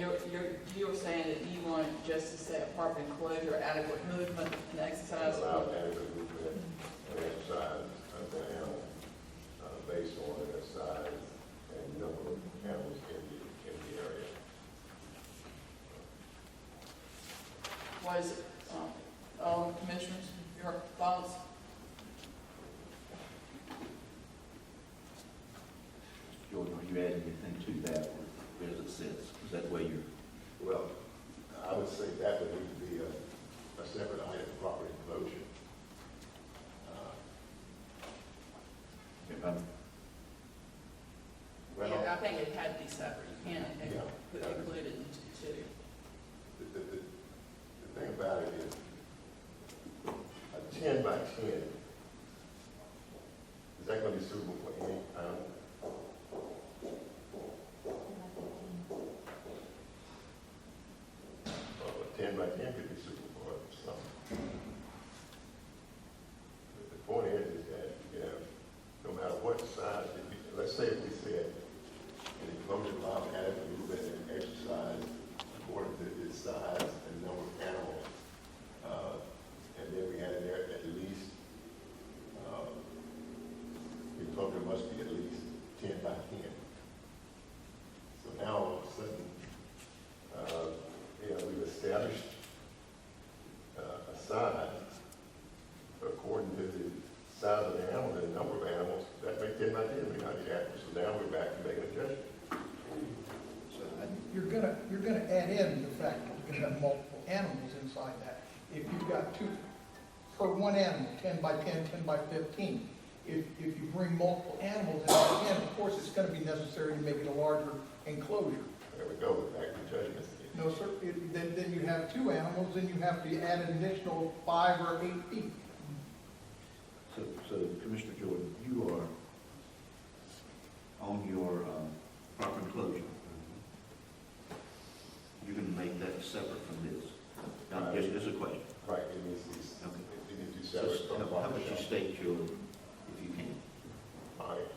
you're saying that you want just to say a proper enclosure, adequate movement and exercise?
Allow adequate movement and exercise of the animal based on their size and number of animals in the area.
What is it? Commissioners, your thoughts?
Jordan, are you adding anything to that, or as it says? Is that the way you're?
Well, I would say that would need to be a separate item, proper enclosure.
Yeah, I think it had to be separate. You can't
Yeah.
include it into two.
The thing about it is, a 10 by 10, is that going to be suitable for any animal? Well, a 10 by 10 could be suitable for some. The point is that, no matter what size, let's say if we said, an enclosure allows adequate movement and exercise according to its size and number of animals. And then we had in there at least, the enclosure must be at least 10 by 10. So now all of a sudden, we've established a size according to the size of the animal and the number of animals. That makes 10 by 10 may not be adequate. So now we're back to making a judgment.
You're gonna add in the fact that you're gonna have multiple animals inside that. If you've got two per one animal, 10 by 10, 10 by 15. If you bring multiple animals in that pen, of course, it's gonna be necessary to make it a larger enclosure.
There we go, we're back to judgment.
No, sir, then you have two animals, then you have to add an additional 5 or 8 feet.
So Commissioner Jordan, you are on your proper enclosure. You're going to make that separate from this. Now, just a question.
Right, it needs to be, it needs to be
So
separate from
how
proper
about you
shelter.
state your, if you can?
All right.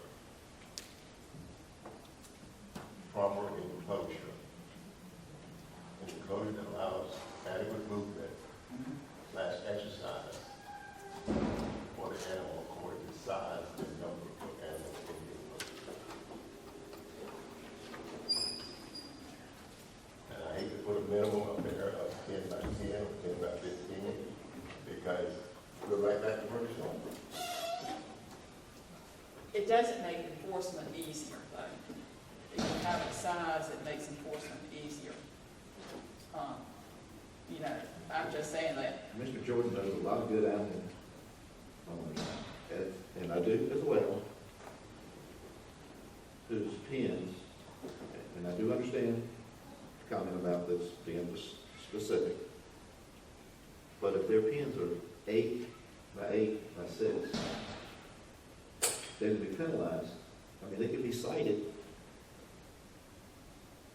code that allows adequate movement / exercise for the animal according to size and number of animals in the enclosure. And I hate to put a minimum up there of 10 by 10 or 10 by 15 because we're right back to where we started.
It doesn't make enforcement easier, though. If you have a size, it makes enforcement easier. You know, I'm just saying that.
Mr. Jordan knows a lot of good animal owners, and I do as well, whose pens, and I do understand the comment about this being specific, but if their pens are 8 by 8 by 6, they would be penalized. I mean, they could be cited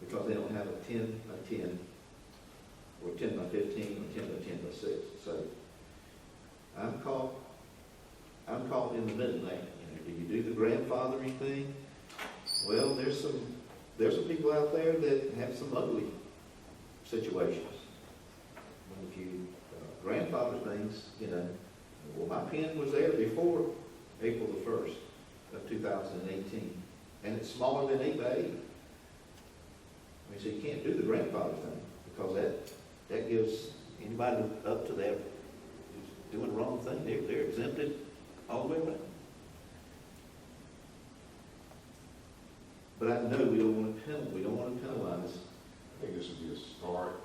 because they don't have a 10 by 10 or 10 by 15 or 10 by 10 by 6. So I'm caught in the middle there. You know, do you do the grandfathering thing? Well, there's some people out there that have some ugly situations. When if you grandfather things, you know, well, my pen was there before April the 1st of 2018, and it's smaller than 8 by 8. I mean, so you can't do the grandfather thing because that gives anybody up to that who's doing the wrong thing, they're exempted all the way around. But I know we don't want to penalize.
I think this would be a start.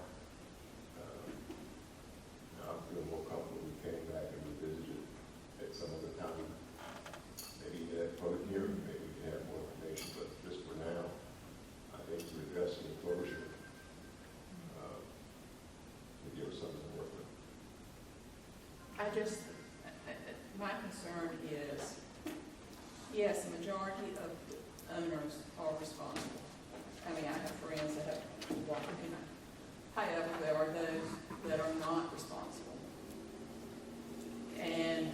I feel more comfortable we came back and revisited at some other time. Maybe that public hearing, maybe we can have more information, but just for now, I think to address the enclosure, would give us something to work with.
My concern is, yes, the majority of owners are responsible. I mean, I have friends that have walked in. However, there are those that are not responsible. And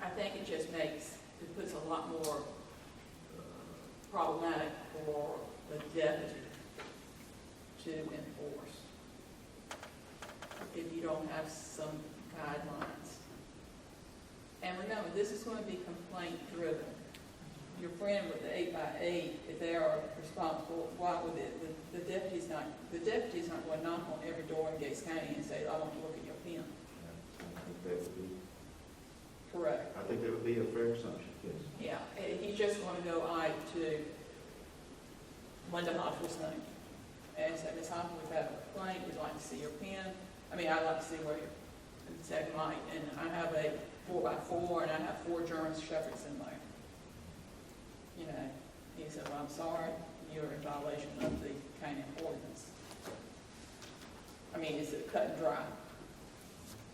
I think it puts a lot more problematic for the deputy to enforce if you don't have some guidelines. And remember, this is going to be complaint driven. Your friend with the 8 by 8, if they are responsible, why would the deputy's not going to knock on every door in Gates County and say, I want to look at your pen.
I think that would be
correct.
I think that would be a fair assumption, yes.
Yeah, he's just going to go to Linda Hoffer's name and say, Ms. Hoffer, we've had a complaint, we'd like to see your pen. I mean, I'd like to see where your second light, and I have a 4x4 and I have 4 German Shepherds in there. You know, he said, well, I'm sorry, you're in violation of the Canaan ordinance. I mean, it's cut and dry.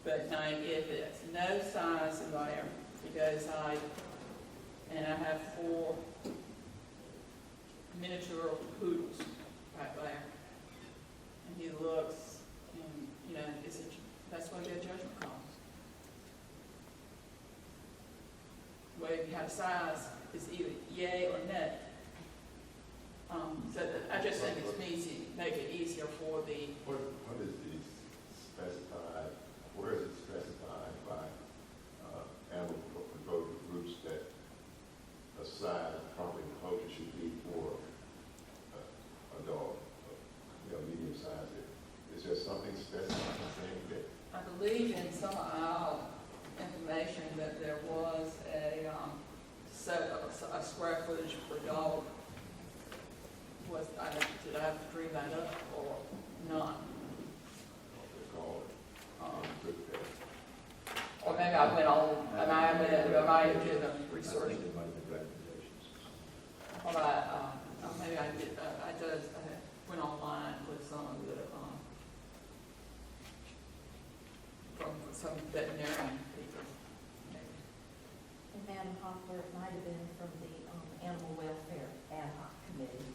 But now, if it's no size in there, he goes, and I have 4 miniature poodles right there. And he looks, and, you know, that's going to be a judgment call. Where if you have size, it's either yay or nay. So I just think it's easy, make it easier for the.
What is the specified, where is it specified by animal control groups that a size proper enclosure should be for a dog, medium size? Is there something specified saying that?
I believe in some of our information that there was a square footage per dog. Did I have to dream that up or not? Or maybe I went on, I might have did a research.
I think there might have been recommendations.
Or maybe I did, I went online with some of the, from some veterinarian people.
And Madam Hoffler, it might have been from the Animal Welfare Ad Hoc Committee,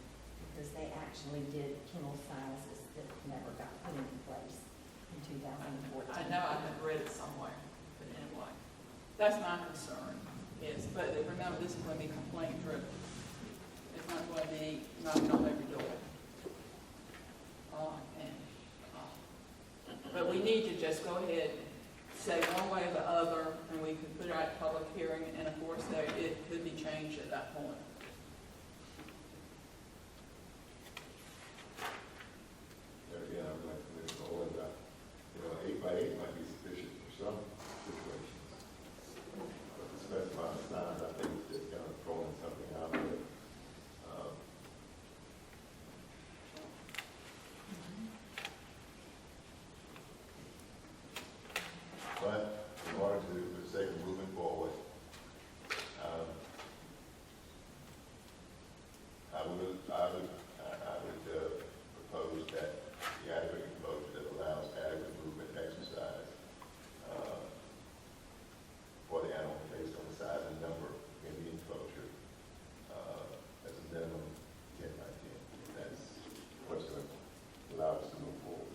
because they actually did kennel sizes that never got put into place in 2014.
I know I had read it somewhere, but anyway, that's my concern is, but remember, this is going to be complaint driven. It's not going to be knocking on every door. But we need to just go ahead, say one way or the other, and we can put it out public hearing, and of course, there, it could be changed at that point.
There again, I'm like, Mr. Owen, you know, 8 by 8 might be sufficient for some situations. But to specify the size, I think it's just kind of throwing something out there. But in order to, for the sake of moving forward, I would propose that the adequate enclosure that allows adequate movement and exercise for the animal based on the size and number in the enclosure as a minimum 10 by 10. That's what's going to allow us to move forward.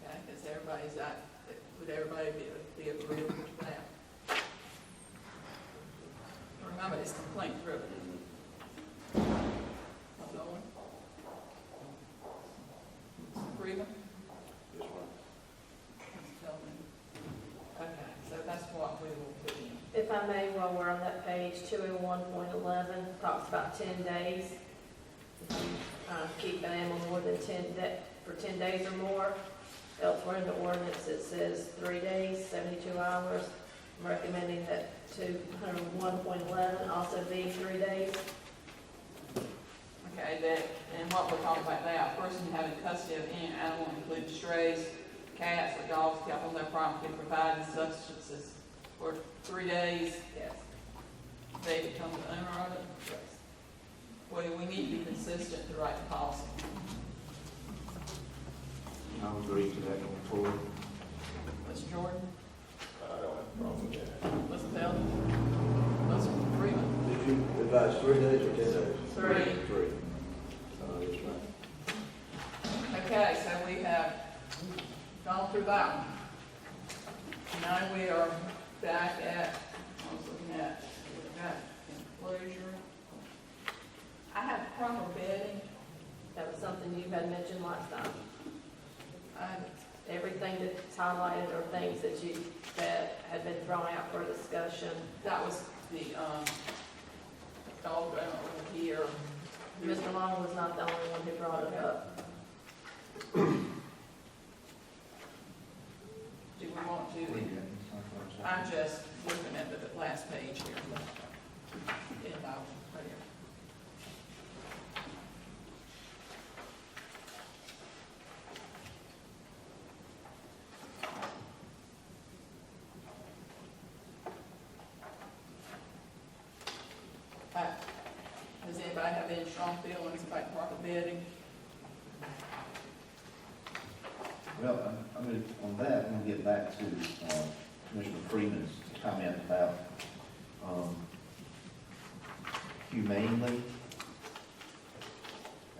Okay, because everybody's out, would everybody be agreeable to that? Remember, it's complaint driven. Ms. Owen? Mr. Freeman?
Yes, ma'am.
Ms. Tillman? Okay, so that's what we will put in.
If I may, while we're on that page, 201.11 talks about 10 days. If you keep an animal more than 10 days or more. Elsewhere in the ordinance, it says 3 days, 72 hours. I'm recommending that 201.11 also be 3 days.
Okay, that, and what we're talking about now, a person having custody of any animal, including strays, cats, or dogs kept on their property, providing substances for 3 days.
Yes.
They become the owner of it.
Yes.
Well, we need to be consistent to write the policy.
I'll agree to that going forward.
Mr. Jordan?
I don't have a problem with that.
Mr. Bell? Mr. Freeman?
Did you advise 3 days or 10 days?
3.
3. Yes, ma'am.
Okay, so we have gone through that one. Now we are back at, I was looking at, we've got enclosure. I have proper bedding.
That was something you had mentioned last time.
I,
Everything that's highlighted are things that had been thrown out for discussion.
that was the, dog owner over here.
Mr. Long was not the only one who brought it up.
Do we want to? I'm just looking at the last page here. And I'll, right here. Does anybody have any strong feelings about carpet bedding?
Well, I'm going to, on that, I'm going to get back to Commissioner Freeman's comment about humanely,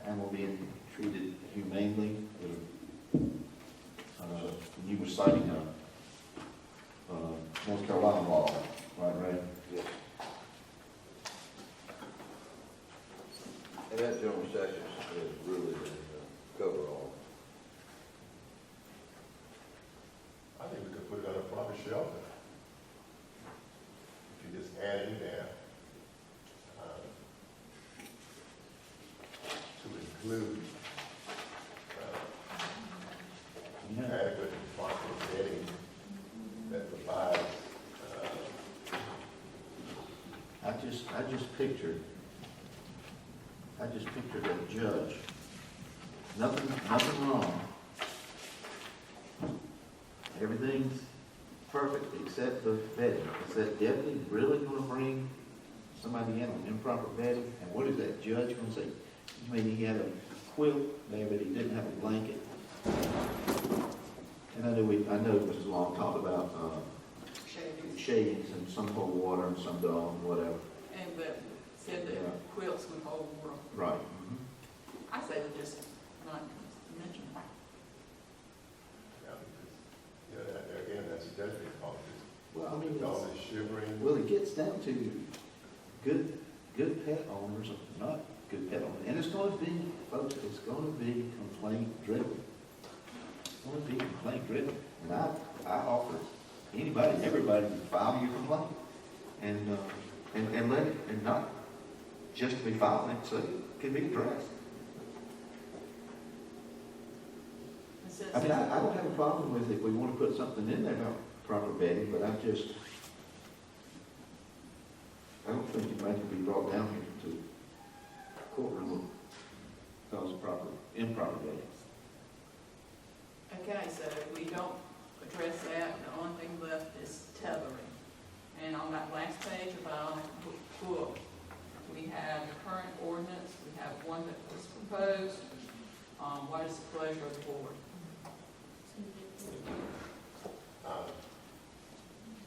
animal being treated humanely. You were citing North Carolina law, right?
Yes. And that general section is really cover all.
I think we could put it on a proper shelter. If you just add in there, to include adequate and proper bedding that provides,
I just pictured a judge, nothing wrong. Everything's perfect except the bedding. Is that deputy really gonna bring somebody in on improper bedding? And what is that judge gonna say? You mean he had a quilt there, but he didn't have a blanket? And I know Mrs. Long talked about, shavings and some hold water and some don't, whatever.
And that said that
Yeah.
quilts would hold water.
Right.
I say we just not mention it.
again, that's a judgment call.
Well, I mean,
The dog is shivering.
well, it gets down to good good pet owners are not good pet owners. And it's going to be, folks, it's going to be complaint driven. It's going to be complaint driven. And I offer anybody and everybody to file your complaint and let it, and not just be filing it so it can be addressed. I mean, I don't have a problem with if we want to put something in there about proper vetting, but I don't think it might be brought down here to courtroom because of improper vetting.
Okay, so if we don't address that, the only thing left is tethering. And on that last page of our book, we have the current ordinance, we have one that was proposed. What is the pleasure of the board?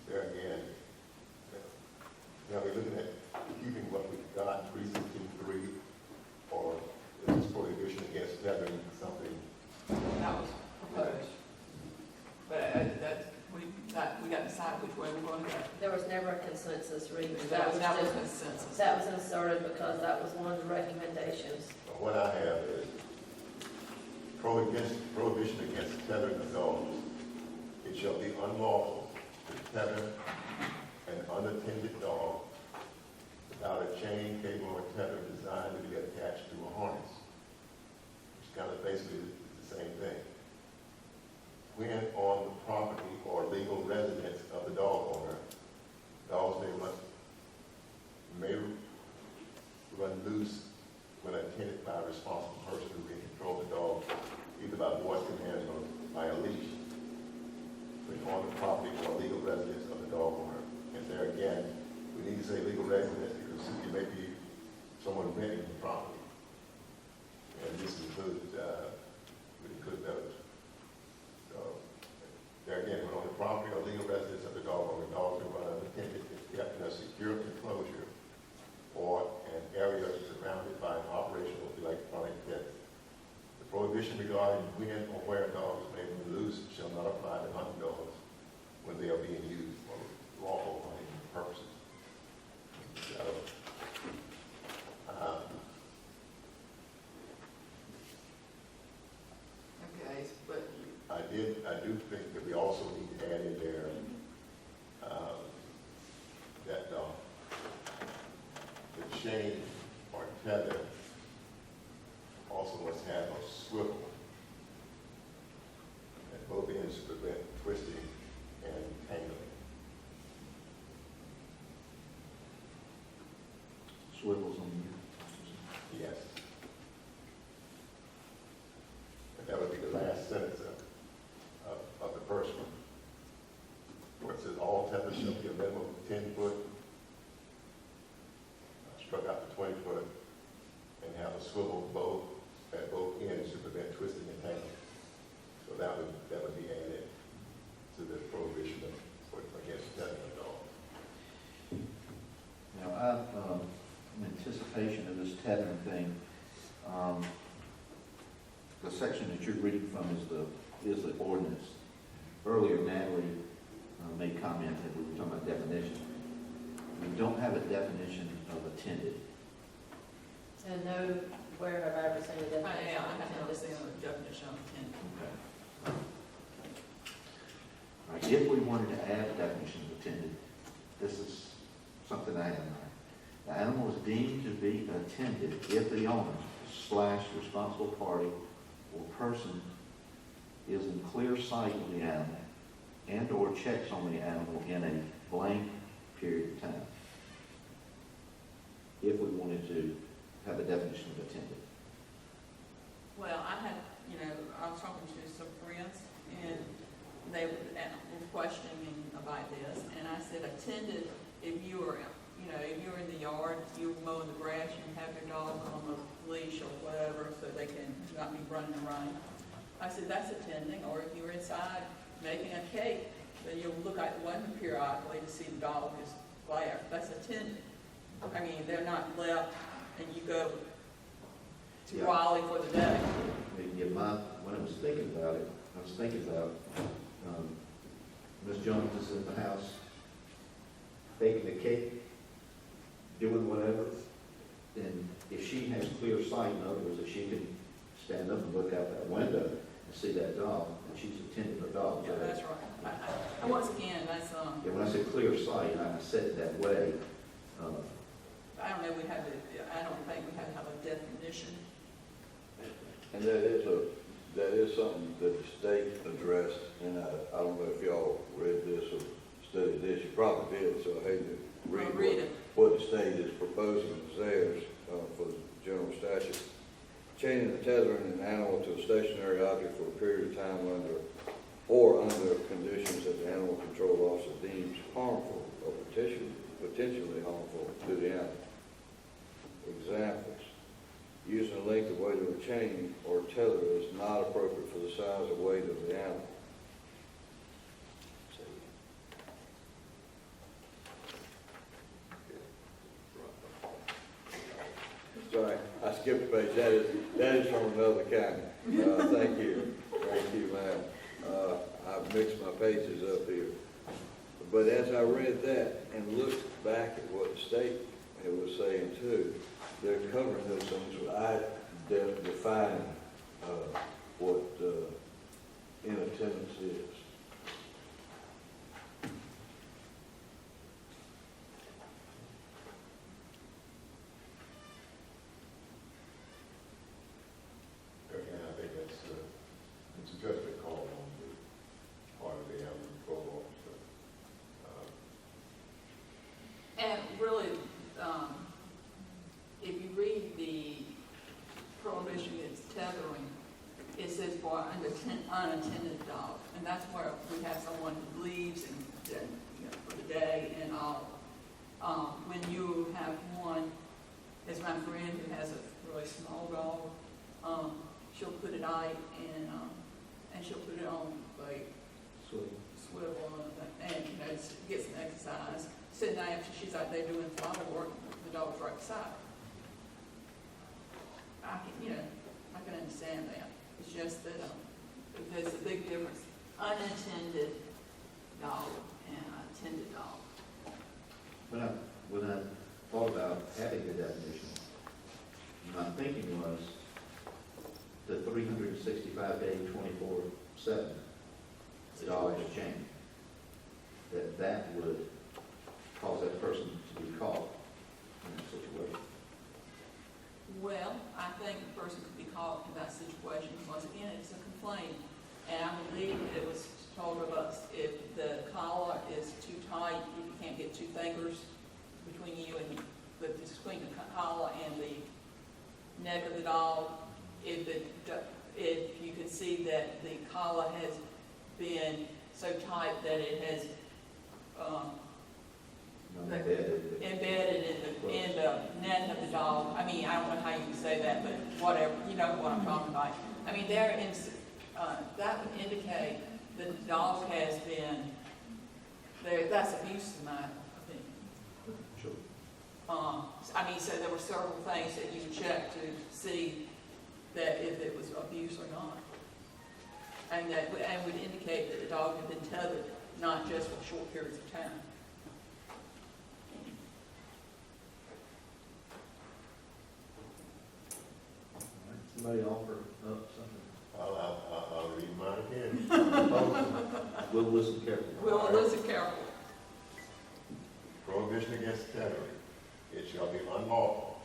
There again, now we're looking at keeping what we've got, 316.3, or is this prohibition against tethering something?
That was proposed. But we got to decide which way we're going to go.
There was never a consensus reading.
That was
just-
consensus.
That was inserted because that was one of the recommendations.
What I have is prohibition against tethering of dogs. It shall be unlawful to tether an unattended dog without a chain, cable, or tether designed to be attached to a harness. It's kind of basically the same thing. When on the property or legal residence of the dog owner, dogs may run loose when attended by a responsible person who can control the dog, either by voice commands or by a leash. When on the property or legal residence of the dog owner. And there again, we need to say legal residence because it may be someone renting the property. And this includes those. So, there again, when on the property or legal residence of the dog owner, dogs are run unattended if kept in a secure enclosure or an area surrounded by an operational electronic fence. The prohibition regarding when or where dogs may be loose shall not apply to hunting dogs when they are being used for lawful hunting purposes. So,
Okay, but
I do think that we also need to add in there that the chain or tether also must have a swivel at both ends to prevent twisting and tangling.
Swivels on you.
Yes. And that would be the last sentence of the first one, where it says all tethers shall be a minimum of 10 foot, struck out to 20 foot, and have a swivel at both ends to prevent twisting and tangling. So that would be added to the prohibition against tethering a dog.
Now, in anticipation of this tethering thing, the section that you're reading from is the ordinance. Earlier, Natalie made comment that we were talking about definition. We don't have a definition of attended.
And nowhere have I ever seen a definition.
I have not seen a definition of attended.
Okay. All right, if we wanted to add a definition of attended, this is something I have in mind. The animal is deemed to be attended if the owner / responsible party or person is in clear sight of the animal and or checks on the animal in a blank period of time. If we wanted to have a definition of attended.
Well, I was talking to some friends, and they were questioning about this, and I said, attended, if you're in the yard, you're mowing the grass, you have your dog on a leash or whatever, so they can not be running around. I said, that's attending, or if you're inside making a cake, then you'll look out the window periodically to see the dog is there. That's attending. I mean, they're not left and you go to Raleigh for the day.
When I was thinking about it, I was thinking about Ms. Jones is in the house baking the cake, doing whatever, then if she has clear sight, in other words, if she can stand up and look out that window and see that dog, and she's attending her dog.
Yeah, that's right. And once again, that's,
Yeah, when I say clear sight, I said it that way.
I don't know, I don't think we have to have a definition.
And that is something that the state addressed, and I don't know if y'all read this or studied this, you probably did, so I hate to read what the state is proposing as theirs for the general statute. Chaining or tethering an animal to a stationary object for a period of time under conditions that the animal control officer deems harmful or potentially harmful to the animal. Examples. Using the length and weight of a chain or tether is not appropriate for the size or weight of the animal. Sorry, I skipped a page. That is from another county. Thank you, ma'am. I've mixed my pages up here. But as I read that and looked back at what the state was saying too, they're covering those things without defining what in attendance is.
Again, I think it's a judgment call on the part of the animal control officer.
And really, if you read the prohibition against tethering, it says for unattended dog, and that's where we have someone who leaves and for the day and all. When you have one, as my friend who has a really small dog, she'll put it out and she'll put it on like swivel and get some exercise. So now after she's out there doing flower work, the dog's right beside her. I can understand that. It's just that there's a big difference. Unattended dog and attended dog.
When I thought about having the definition, my thinking was the 365-day, 24/7, the dog is chained. That would cause that person to be caught in that situation.
Well, I think the person could be caught in that situation because, again, it's a complaint. And I believe it was told of us if the collar is too tight, if you can't get two fingers between you and between the collar and the neck of the dog, if you could see that the collar has been so tight that it has embedded in the neck of the dog. I mean, I don't know how you can say that, but whatever, you know what I'm talking about. I mean, that would indicate that the dog has been there. That's abuse in my opinion.
Sure.
I mean, so there were several things that you checked to see that if it was abuse or not, and would indicate that the dog had been tethered, not just for short periods of time.
Somebody offer up something?
I'll read mine again.
We'll listen carefully.
We'll listen carefully.
Prohibition against tethering. It shall be unlawful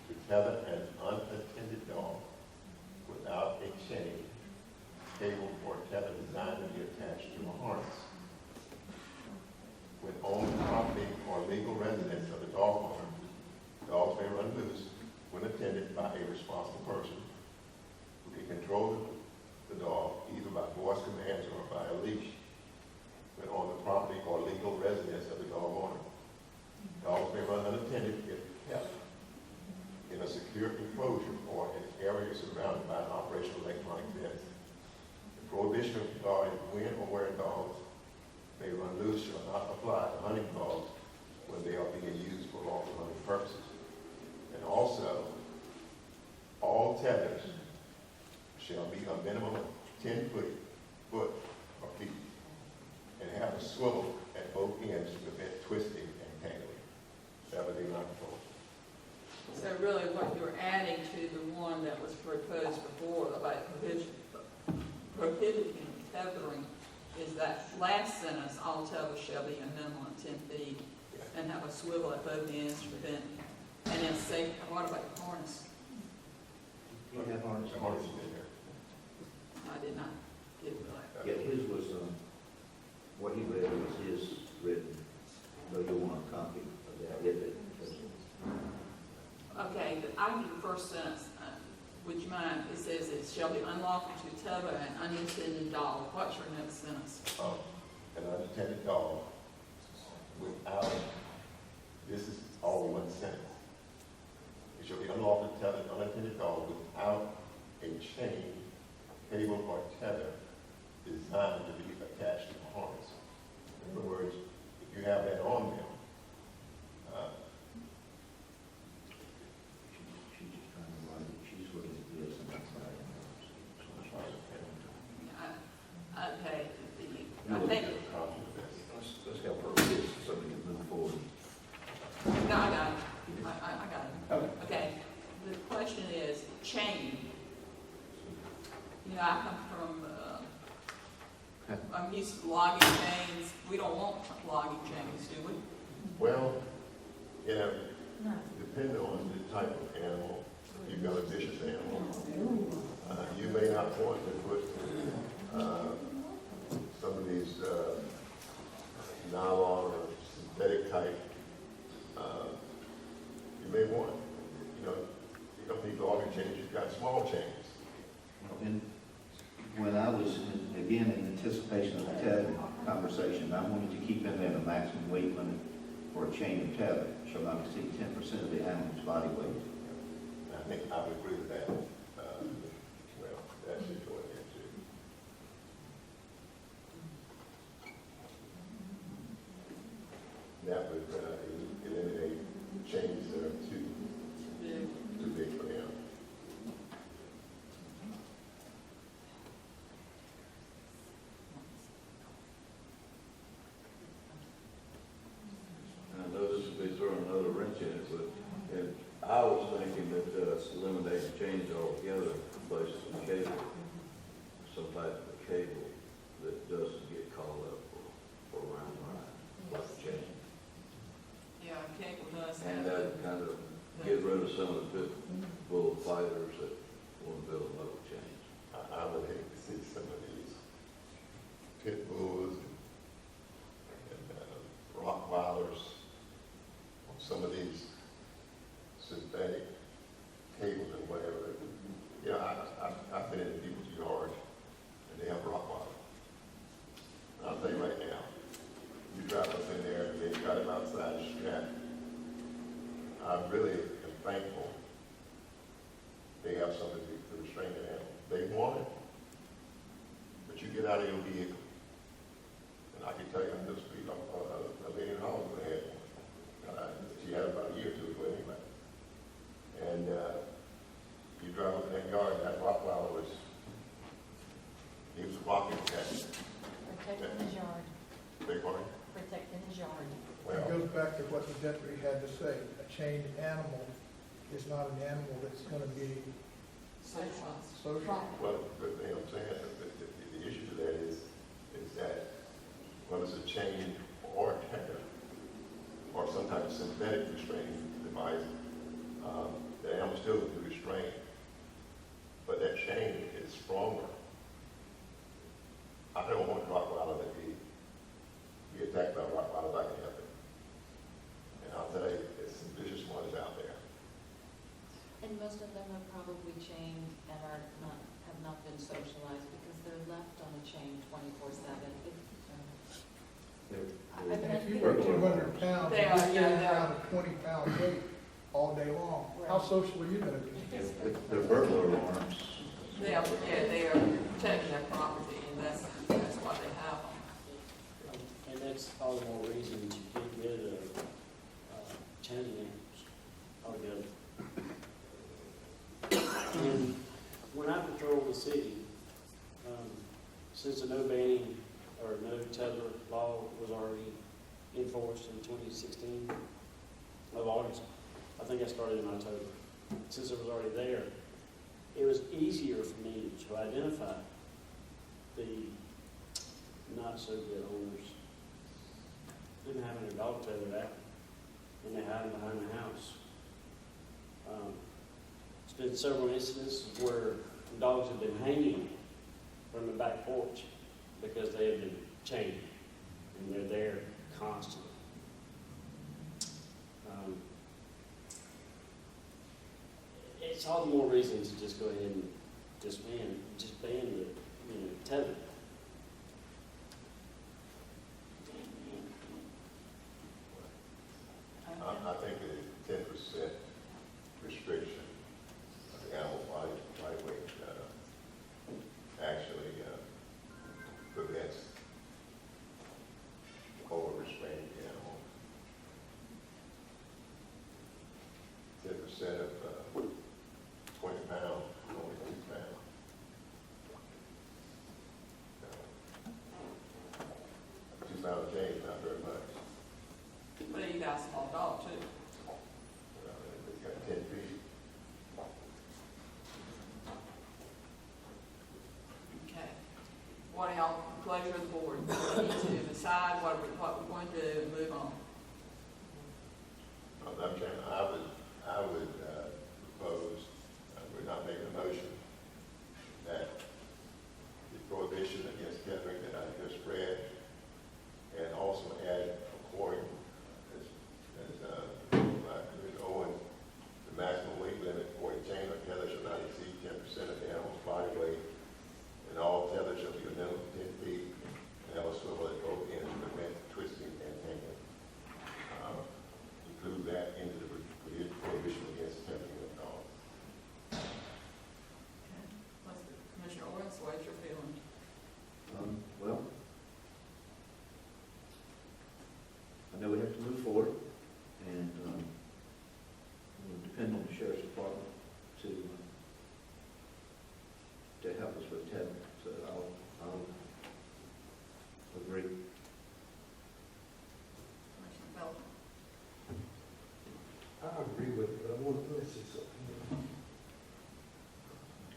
to tether an unattended dog without a chain, cable, or tether designed to be attached to a harness. When owned property or legal residence of the dog owner, dogs may run loose when attended by a responsible person who can control the dog either by voice commands or by a leash when on the property or legal residence of the dog owner. Dogs may run unattended if kept in a secure enclosure or in an area surrounded by an operational electronic fence. The prohibition of guarding when or where dogs may run loose shall not apply to hunting dogs when they are being used for lawful hunting purposes. And also, all tethers shall be a minimum of 10 foot or feet and have a swivel at both ends to prevent twisting and tangling. That would be my proposal.
really what you're adding to the one that was proposed before about prohibiting tethering is that last sentence, all tethers shall be a minimum of 10 feet and have a swivel at both ends to prevent, and then say, what about the harness?
You have harness.
Harness is in there.
I did not get that.
Yeah, his was, what he read was his written, though you want a copy of that, if it.
Okay, I can do the first sentence. Would you mind? It says it shall be unlawful to tether an unintended dog. What's your next sentence?
Oh, an unintended dog without, this is all one sentence. It shall be unlawful to tether an unintended dog without a chain, cable, or tether designed to be attached to the harness. In other words, if you have that on them,
She's just trying to write it, she's looking at this and that's not in hers.
Okay,
No,
I think,
Let's help her with this so we can move forward.
no, I got it. I got it. Okay, the question is chain. You know, I come from, I'm used to logging chains. We don't want logging chains, do we?
well, you know, depending on the type of animal, you've got a vicious animal. You may not want to put some of these nylon or synthetic type. You may want, you don't need logging chains, you've got small chains.
And when I was, again, in anticipation of the tether conversation, I wanted to keep in there the maximum weight limit for a chain of tether shall not exceed 10% of the animal's body weight.
I think I would agree with that. Well, that should go in there too. That would eliminate chains that are too big for them.
And I know this will be throwing another wrench in it, but I was thinking that eliminating chains altogether, replaces with cable, some type of cable that doesn't get called up for round like a chain.
Yeah, cable does have.
And that would kind of get rid of some of the pit bull fighters that want to build another chain.
I would hate to see some of these pit bulls and Rottweilers on some of these synthetic cables and whatever. You know, I've been in people's yard and they have Rottweiler. And I'll tell you right now, you drive up in there and they've got them outside the strap. I really am thankful they have something to restrain the animal. They want it, but you get out of your vehicle, and I can tell you on this street, a lady in Hollywood had one. She had it about a year or two ago anyway. And you drive up in that yard, and that Rottweiler he was walking at
Protecting his yard,
big one.
protecting his yard.
Well,
It goes back to what the deputy had to say. A chained animal is not an animal that's going to be social.
well, but you know what I'm saying, the issue to that is that whether it's a chain or a tether or some type of synthetic restraining device, the animal still will be restrained. But that chain is stronger. I don't want Rottweiler to be attacked by Rottweiler if I can help it. And I'll tell you, there's some vicious ones out there.
And most of them are probably chained and have not been socialized because they're left on a chain 24/7.
If you were 200 pounds,
They
you're
are,
carrying
yeah,
around a 20-pound weight all day long. How social are you going to be?
The burglar alarms.
They are protecting their property, and that's why they have them.
And that's all the more reason that you get rid of chain animals altogether. And when I patrol the city, since the no banning or no tether law was already enforced in 2016 of August, I think I started in October. since it was already there, it was easier for me to identify the not so good owners than having a dog tethered out and they hide them behind the house. There's been several instances where dogs have been hanging from the back porch because they have been chained and they're there constantly. It's all the more reason to just go ahead and just ban the tether.
I think the 10% restriction of the animal body weight actually prevents over-restraining the animal. 10% of 20 pounds, only 2 pounds. 2 pounds change, not very much.
But you got a small dog too.
It's got 10 feet.
Okay. What are y'all, pleasure of the board? We need to decide what we're going to do and move on.
I'm saying, I would propose, we're not making a motion, that the prohibition against tethering that I just read, and also add according, as Mr. Owen, the maximum weight limit for a chain or tether shall not exceed 10% of the animal's body weight, and all tethers shall be a minimum of 10 feet, and also at both ends to prevent twisting and tangling. Include that into the prohibition against tethering of dogs.
Commissioner Owens, what's your feeling?
Well, I know we have to move forward, and we'll depend on the sheriff's department to help us with tethering. So I'll agree.
Commissioner Felton?
I agree with it, but I want to say something.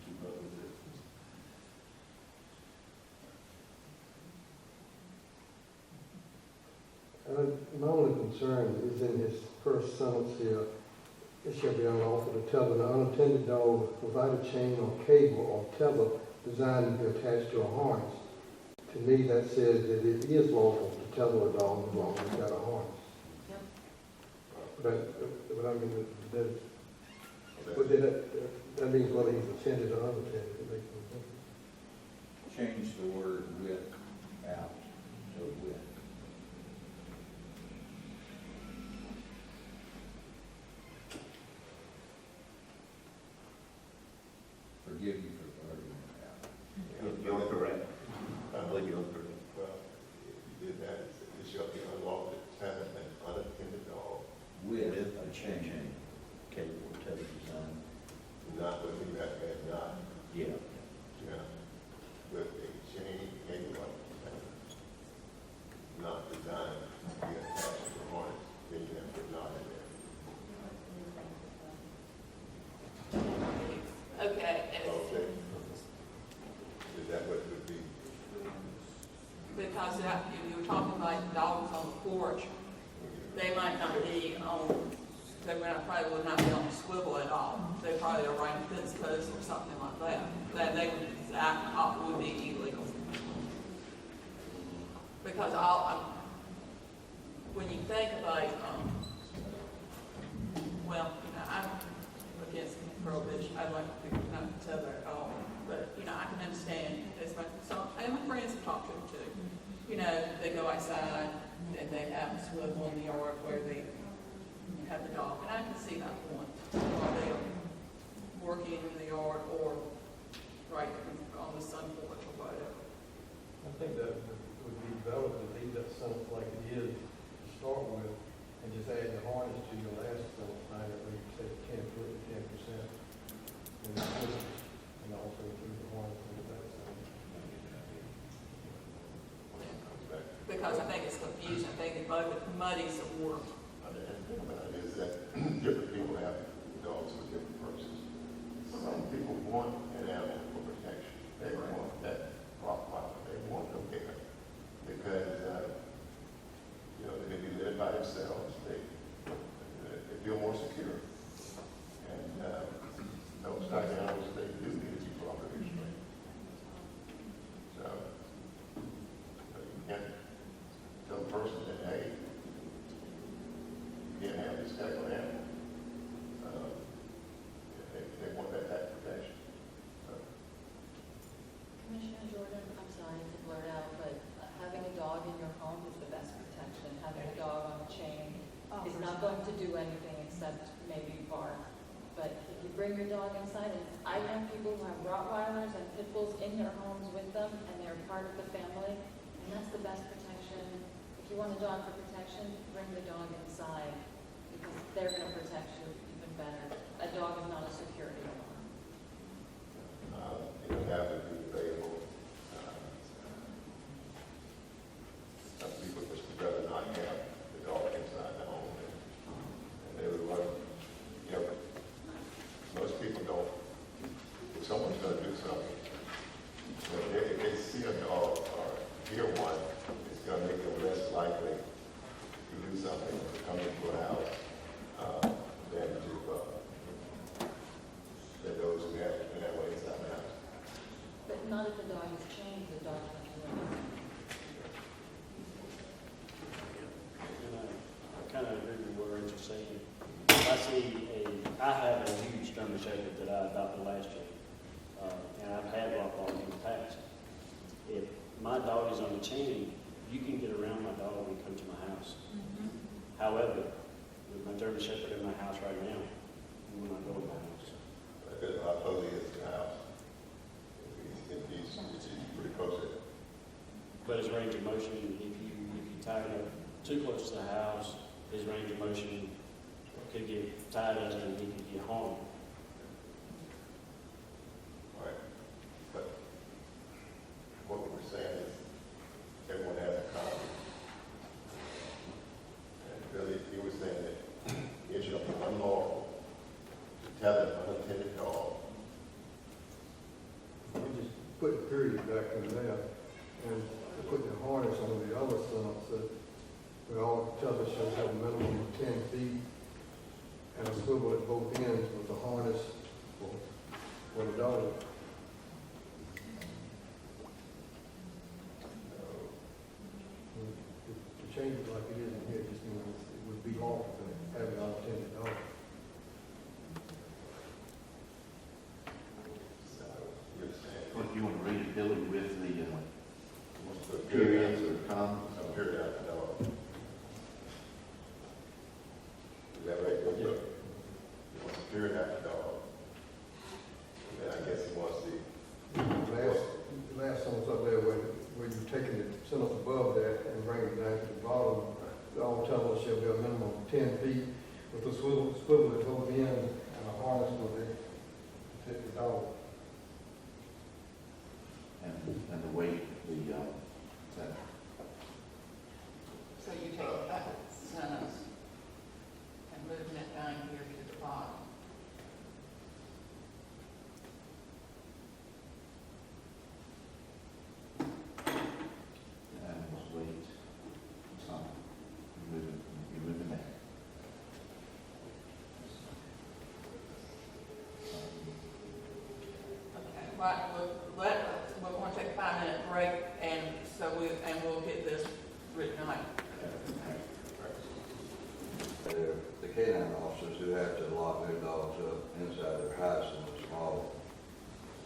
Keep up with it.
My only concern is in his first sentence here, it shall be unlawful to tether an unattended dog without a chain or cable or tether designed to be attached to a harness. To me, that says that it is lawful to tether a dog as long as it's got a harness.
Yep.
But I mean, that means whether he's attended or unattended. It makes no difference.
Change the word with out to with. Forgive you for arguing
You're correct. I believe you're correct.
Well, if you did that, it shall be unlawful to tether an unattended dog.
with a chain.
Cable or tether design.
Not with me, that man, not,
Yeah.
yeah, with a chain, cable, not designed to be attached to the harness, then you have to put not in there.
Okay.
Okay. Is that what it would be?
Because if you were talking about dogs on the porch, they might not be on, probably would not be on the swivel at all. They probably are right at this post or something like that. That would be illegal. Because when you think about, I'm against prohibition. I'd like people not to tether at all. But, I can understand as much as some, and my friends have talked to them too. They go outside and they have a swivel in the yard where they have the dog. And I can see that point. While they're working in the yard or right on the sun porch or whatever.
I think that would be better to leave that sentence like it is to start with, and just add the harness to your last sentence, where you said you can't put it 10%. And also include the harness in the back sentence.
Because I think it's confusing. I think it muddies the water.
Is that different people have dogs with different want an animal for protection. They want that Rottweiler. They want them there because, you know, they can be lived by themselves. They feel more secure. And those type of animals, they do need to be properly restrained. So, you can't tell a person that, hey, you can't have this type of animal. They want that type of protection.
Commissioner Jordan, I'm sorry to blurt out, but having a dog in your home is the best protection. Having a dog on a chain is not going to do anything except maybe bark. But if you bring your dog inside, and I know people who have Rottweilers and Pit Bulls in their homes with them, and they're part of the family, and that's the best protection. If you want a dog for protection, bring the dog inside, because they're going to protect you even better. A dog is not a security alarm.
It would have to be available. Some people just would rather not have the dog inside the home. And they would want, you know, most people don't, if someone's going to do something, if they see a dog or hear one, it's going to make them less likely to do something or come into a house than those who have been that way inside the house.
But not if the dog is chained, the dog can't do anything.
And I kind of agree with what Rachel's saying. If I have a huge German Shepherd that I adopted last year, and I've had Rottweilers in the past. If my dog is on the chain, you can get around my dog and come to my house. However, with my German Shepherd in my house right now, you will not go in my house.
How close he is to the house? If he's pretty close to it.
But his range of motion, if you tie it up too close to the house, his range of motion could get tied up and he could get harmed.
Right. But what we're saying is everyone has a copy. And Billy, you were saying that it should be unlawful to tell an unattended dog.
We just put the period back in there and put the harness on the other stumps that we all tether should have a minimum of 10 feet and a swivel at both ends with the harness for the dog. To change it like it is in here just means it would be lawful to have an unattended dog.
What, you want to read it, Billy, with
The
periods or commas?
A period after dog. Is that right? He wants a period after dog. And then I guess he wants
The last sentence up there where you're taking the sentence above that and bringing it down to the bottom, the all tellers shall be a minimum of 10 feet with a swivel at both ends and a harness with it to fit the dog.
And the weight, that.
So you take that sentence and moving it down here to the bottom.
The animal's weight, some, you're moving that.
Okay, right, we're going to take a 5-minute break, and we'll get this written out.
The canine officers who have to lock their dogs up inside their house in a small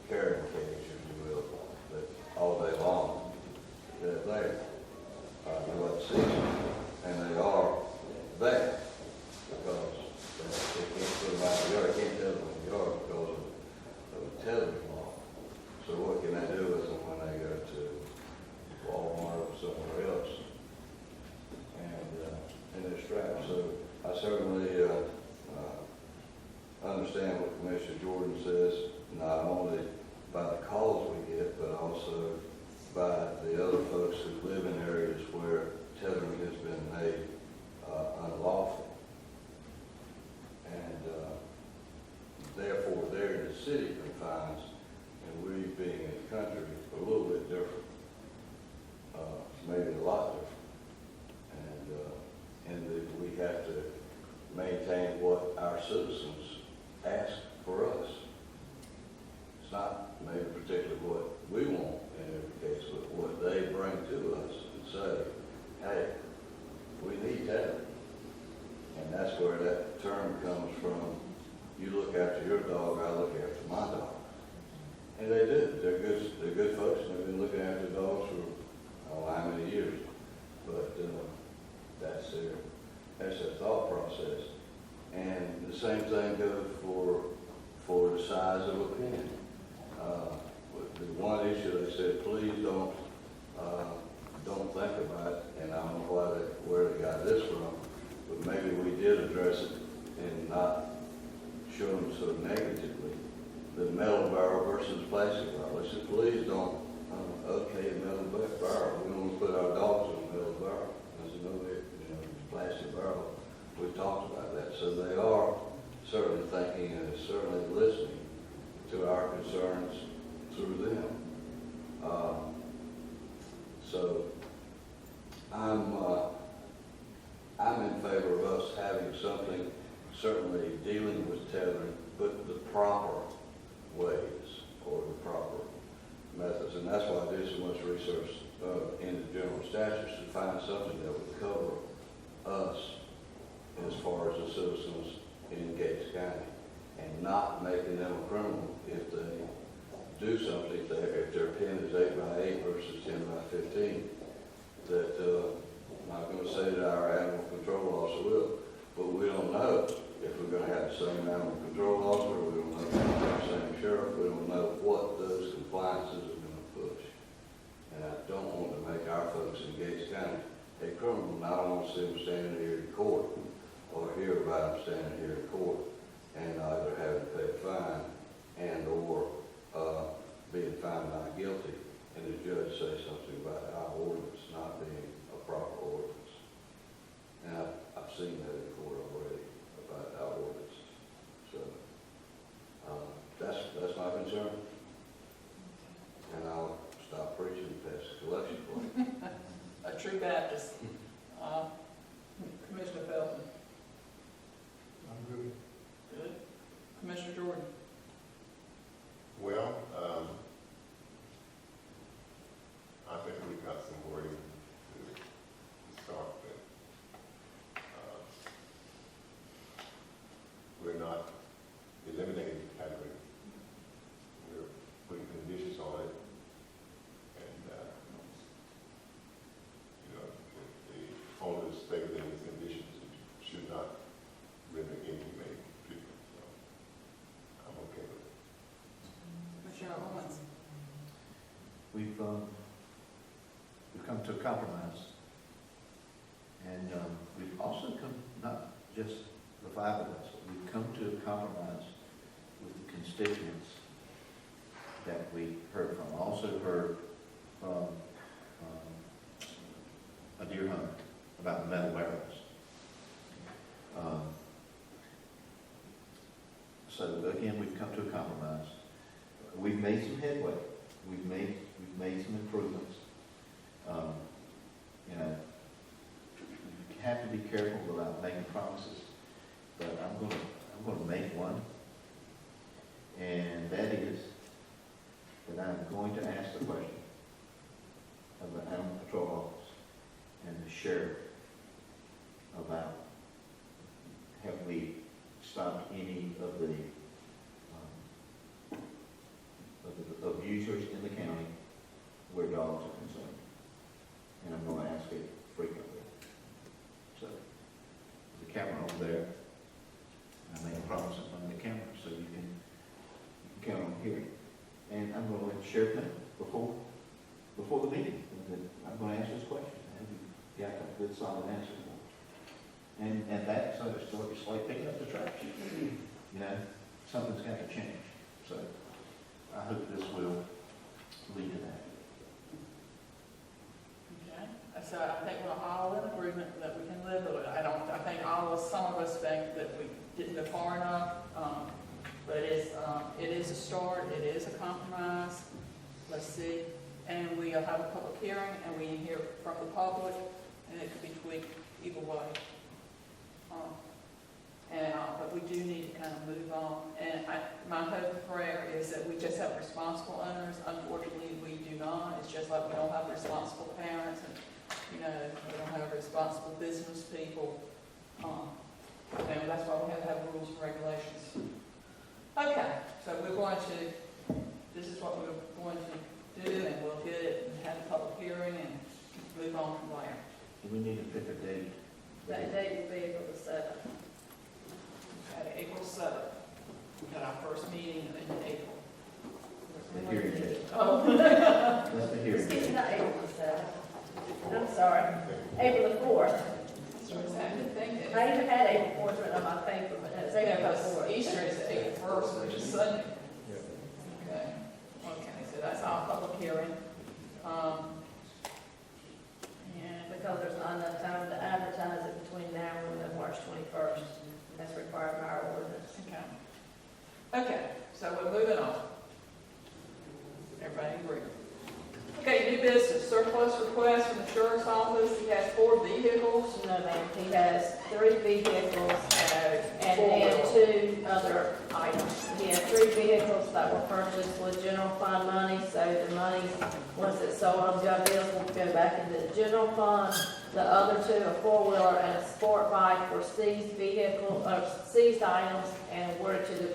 carrying cage, if you will, but all day long, they're there. You have to see them, and they are there, because they can't put them out in the yard, they can't tell them in the yard because of the tethering law. So what can they do with them when they go to Walmart or somewhere else? And they're strapped. So I certainly understand what Commissioner Jordan says, not only by the calls we get, but also by the other folks who live in areas where tethering has been made unlawful. And therefore they're in the city confines you look after your dog, I look after my dog. And they do. They're good folks, and they've been looking after dogs for, oh, how many years. But, that's their thought process. And the same thing goes for the size of a pen. With the one issue, they said, please don't think about it, and I don't know where they got this from, but maybe we did address it and not show them so negatively. The metal barrel versus plastic barrel. They said, please don't, okay, a metal barrel. We don't want to put our dogs in a metal barrel. I said, no, plastic barrel. We talked about that. So they are certainly thinking and certainly listening to our concerns through them. So I'm in favor of us having something, certainly dealing with tethering, but the proper ways or the proper methods. And that's why I do so much research in the general statutes to find something that would cover us as far as the citizens in Gates County, and not making them a criminal if they do something, if their pen is 8 by 8 versus 10 by 15, that I'm not going to say that our animal control officer will, but we don't know if we're going to have the same animal control officer, we don't know if we're going to have the same sheriff, we don't know what those compliances are going to push. And I don't want to make our folks in Gates County a criminal, and I don't want to see them standing here in court or hear about them standing here in court and either having to pay a fine and or being found not guilty, and the judge say something about our ordinance not being a proper ordinance. And I've seen that in court already about our ordinance. So that's my concern. And I'll stop preaching and pass the collection plate.
A true Baptist. Commissioner Felton.
I'm good.
Good. Commissioner Jordan.
Well, I think we got some wording to start with. We're not eliminating the category. We're putting conditions on it. And, if the owners stay within these conditions, it should not render inhumane treatment. So I'm okay with it.
Commissioner Owens.
We've come to a compromise. And we've also come, not just the five of us, but we've come to a compromise with the constituents that we heard from. I also heard from a deer hunter about the metal barrels. So again, we've come to a compromise. We've made some headway. We've made some improvements. You have to be careful about making promises, but I'm going to make one, and that is that I'm going to ask the question of the Animal Control Office and the sheriff about have we stopped any of the abusers in the county where dogs are concerned. And I'm going to ask it frequently. So, the camera over there, I made a promise in front of the camera so you can count on hearing. And I'm going to let the sheriff know before the meeting that I'm going to ask this question. And you got a good solid answer for it. And that, so it's like picking up the trash. Something's got to change. So, I hope this will lead to that.
Okay. So I think we're all in agreement that we can live with it. I think some of us think that we didn't go far enough. But it is a start. It is a compromise. Let's see. And we'll have a public hearing, and we hear from the public, and it could be tweaked either way. But we do need to kind of move on. And my hope and prayer is that we just have responsible owners. Unfortunately, we do not. It's just like we don't have responsible parents, and we don't have responsible business people. And that's why we have to have rules and regulations. Okay, so we're going to, this is what we're going to do, and we'll get it and have a public hearing and move on from there.
Do we need to pick a date?
That date will be April the 7th.
Okay, April 7th, we got our first meeting in April.
The hearing date.
Oh.
That's the hearing
Excuse me,
date.
not April the 7th. I'm sorry, April the 4th.
So it's happening, thank you.
I even had April 4th written on my paper, but it's April the 4th.
Easter is April 1st, which is Sunday. Okay, so that's our public hearing. And
Because there's not enough time to advertise it between now and the March 21st. That's required by our ordinance.
Okay, so we're moving on. Everybody agree? Okay, new business, surplus request from the sheriff's office. He has 4 vehicles.
No, ma'am, he has 3 vehicles and then 2 other items. He has 3 vehicles that were purchased with general fund money, so the money, once it's sold on gov deals, will go back into the general fund. The other 2, a 4-wheeler and a sport bike, were seized seized items and awarded to the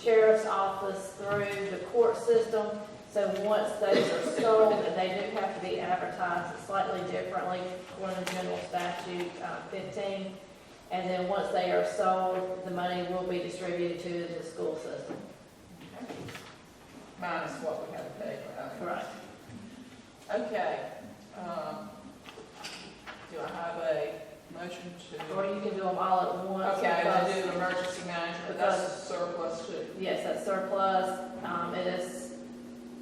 sheriff's office through the court system. So once those are sold, and they do have to be advertised slightly differently according to general statute 15. And then once they are sold, the money will be distributed to the school system.
Minus what we have to pay for that.
Correct.
Okay. Do I have a motion to?
Or you can do them all at once.
Okay, I
because-
do emergency management, that's surplus too.
Yes, that's surplus. It is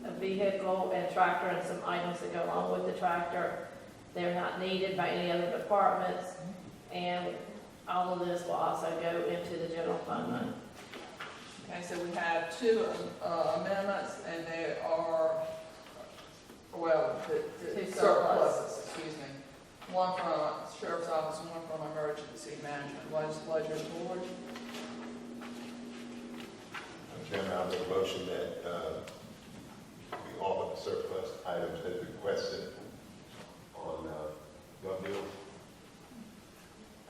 a vehicle and tractor and some items that go along with the tractor. They're not needed by any other departments. And all of this will also go into the general fund money.
Okay, so we have 2 amendments, and they are, well, the
2
surpluses, excuse me. One from sheriff's office and one from emergency management. What is the pleasure of the board?
Chairman, I'll make a motion that we offer the surplus items as requested on gov deals.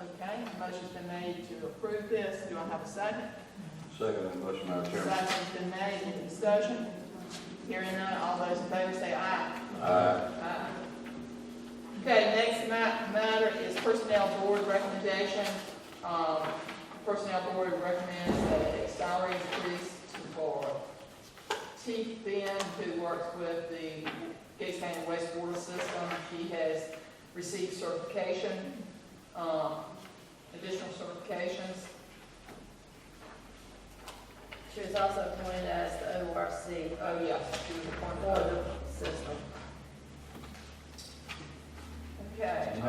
Okay, a motion's been made to approve this. Do I have a second?
Second that motion, Madam Chairman.
Second's been made. Any discussion? Hearing none, all those in favor say aye.
Aye.
Aye. Okay, next matter is personnel board recommendation. Personnel board recommends a salary increase for Chief Ben, who works with the Gates County wastewater system. He has received certification, additional certifications.
She was also appointed as the ORC
Oh, yes, she was appointed.
for the system.
Okay.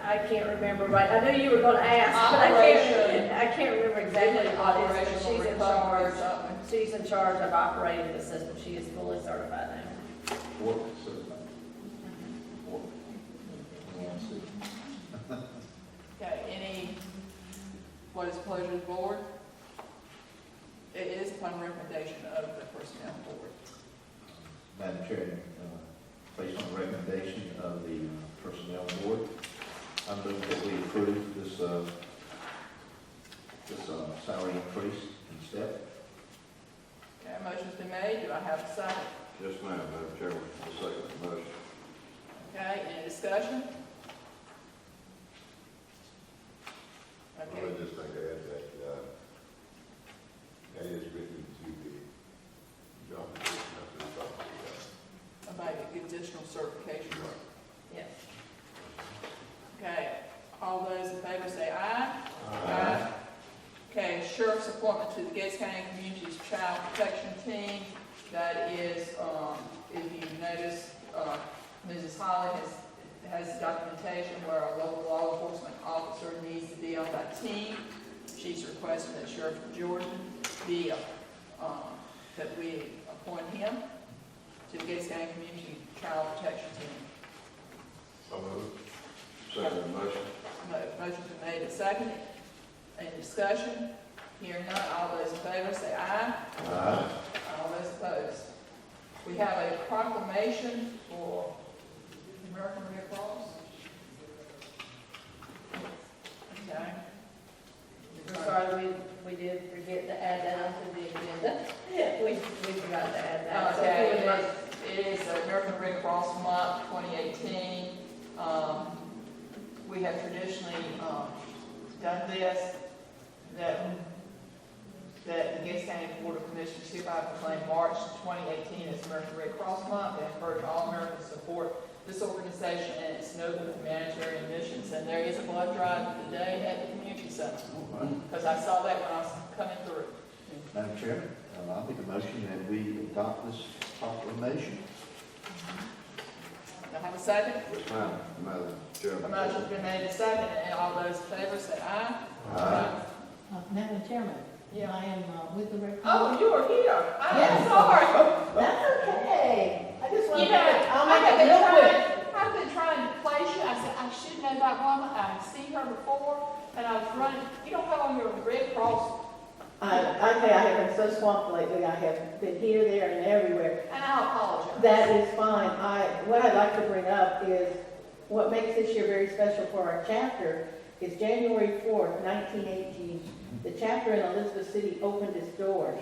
I can't remember right. I knew you were going to ask, but I can't remember exactly what it is. But she's in charge. She's in charge of operating the system. She is fully certified now.
What, what?
Okay, what is the pleasure of the board? It is upon recommendation of the personnel board.
Madam Chair, based on the recommendation of the personnel board, I move that we approve this salary increase in step.
Okay, a motion's been made. Do I have a second?
Yes, ma'am, Madam Chairman. I'll second the motion.
Okay, any discussion?
I
Okay,
would just like to add that that is written to the job description of the property.
about additional certification.
Yes.
Okay, all those in favor say aye. Aye. Okay, sheriff's appointment to the Gates County Community's Child Protection Team. That is, if you notice, Mrs. Holly has documentation where a local law enforcement officer needs to be on that team. She's requesting that Sheriff Jordan be, that we appoint him to the Gates County Community Child Protection Team.
So moved.
Second the motion.
Motion's been made and seconded. Any discussion? Hearing none, all those in favor say aye.
Aye.
All those opposed. We have a proclamation for the American Red Cross. Okay.
I'm sorry, we did forget to add that onto the agenda. We forgot to add that. So
Okay,
if you would like-
it is American Red Cross Month 2018. We have traditionally done this, that the Gates County Board of Commissioners hereby proclaim March 2018 as American Red Cross Month and encourage all Americans to support this organization and its noble humanitarian missions. And there is a blood drive today at the community center, because I saw that when I was coming through.
Madam Chairman, I'll make a motion that we adopt this proclamation.
Do I have a second?
Madam Chairman.
A motion's been made and seconded, and all those in favor say aye.
Aye.
Madam Chairman,
Yeah.
I am with the Red
Oh,
Cross.
you are here. I'm
Yes.
sorry.
That's okay. I just want
You
to,
know,
I'll
I've
make it
been
real quick.
I've been trying to place you. I said, I should know that woman. I've seen her before, and I was running. You know how on your Red Cross,
I tell you, I have been so swamped lately. I have been here, there, and everywhere.
and I apologize.
That is fine. What I'd like to bring up is what makes this year very special for our chapter is January 4th, 1918. The chapter in Elizabeth City opened its doors.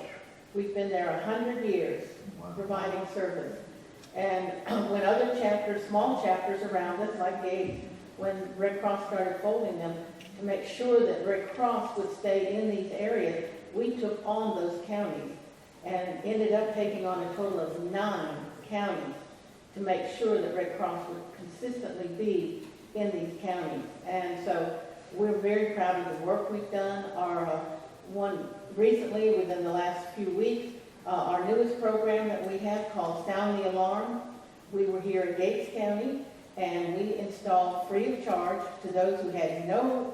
We've been there 100 years providing service. And when other chapters, small chapters around us, like Gates, when Red Cross started folding them, to make sure that Red Cross would stay in these areas, we took on those counties and ended up taking on a total of 9 counties to make sure that Red Cross would consistently be in these counties. And so we're very proud of the work we've done. Our one recently, within the last few weeks, our newest program that we have called Sound the Alarm. We were here in Gates County, and we installed free of charge to those who had no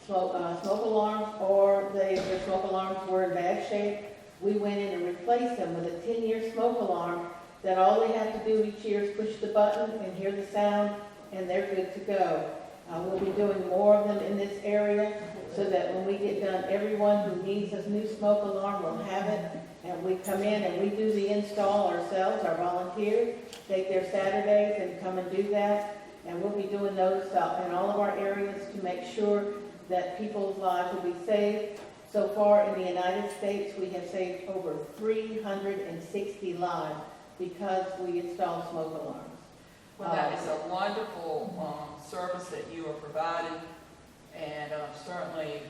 smoke alarms, or their smoke alarms were in bad shape. We went in and replaced them with a 10-year smoke alarm that all they have to do each year is push the button and hear the sound, and they're good to go. We'll be doing more of them in this area so that when we get done, everyone who needs a new smoke alarm will have it. And we come in and we do the install ourselves, our volunteers take their Saturdays and come and do that. And we'll be doing those in all of our areas to make sure that people's lives will be saved. So far in the United States, we have saved over 360 lives because we install smoke alarms.
Well, that is a wonderful service that you are providing, and certainly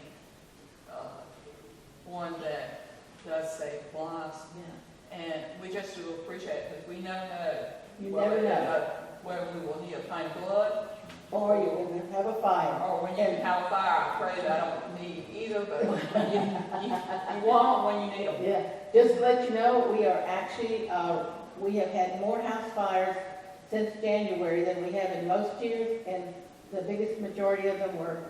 one that does save lives. And we just do appreciate it, because we never know.
You never know.
Whether we will need a pint of blood.
Or you will have a fire.
Or when you have a fire. I pray that I don't need either, but you want them when you need them.
Yeah, just to let you know, we are actually, we have had more house fires since January than we have in most years, and the biggest majority of them were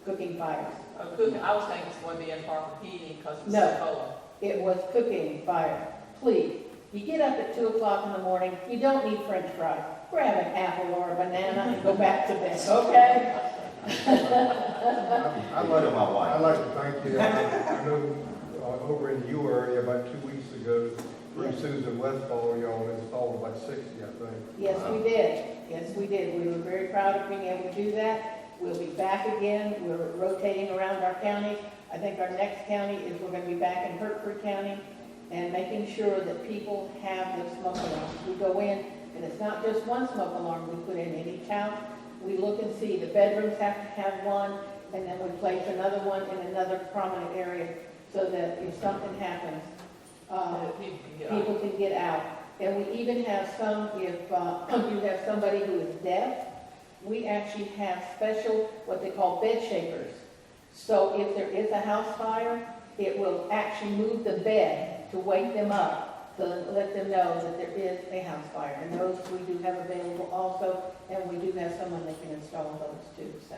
cooking fires.
Cooking, I was thinking it's going to be improper heating because it's
No.
so cold.
It was cooking fire. Please, you get up at 2 o'clock in the morning, you don't need french fries. Grab an apple or a banana and go back to bed, okay?
I'd like to thank you. I know over in your area about 2 weeks ago, through Susan Westfall, y'all installed about 60, I think.
Yes, we did. Yes, we did. We were very proud of being able to do that. We'll be back again. We're rotating around our counties. I think our next county is we're going to be back in Hertford County and making sure that people have those smoke alarms. We go in, and it's not just one smoke alarm we put in each house. We look and see the bedrooms have to have one, and then we place another one in another prominent area so that if something happens, people can get out. And we even have some, if you have somebody who is deaf, we actually have special, what they call bed shakers. So if there is a house fire, it will actually move the bed to wake them up, to let them know that there is a house fire. And those we do have available also, and we do have someone that can install those too. So,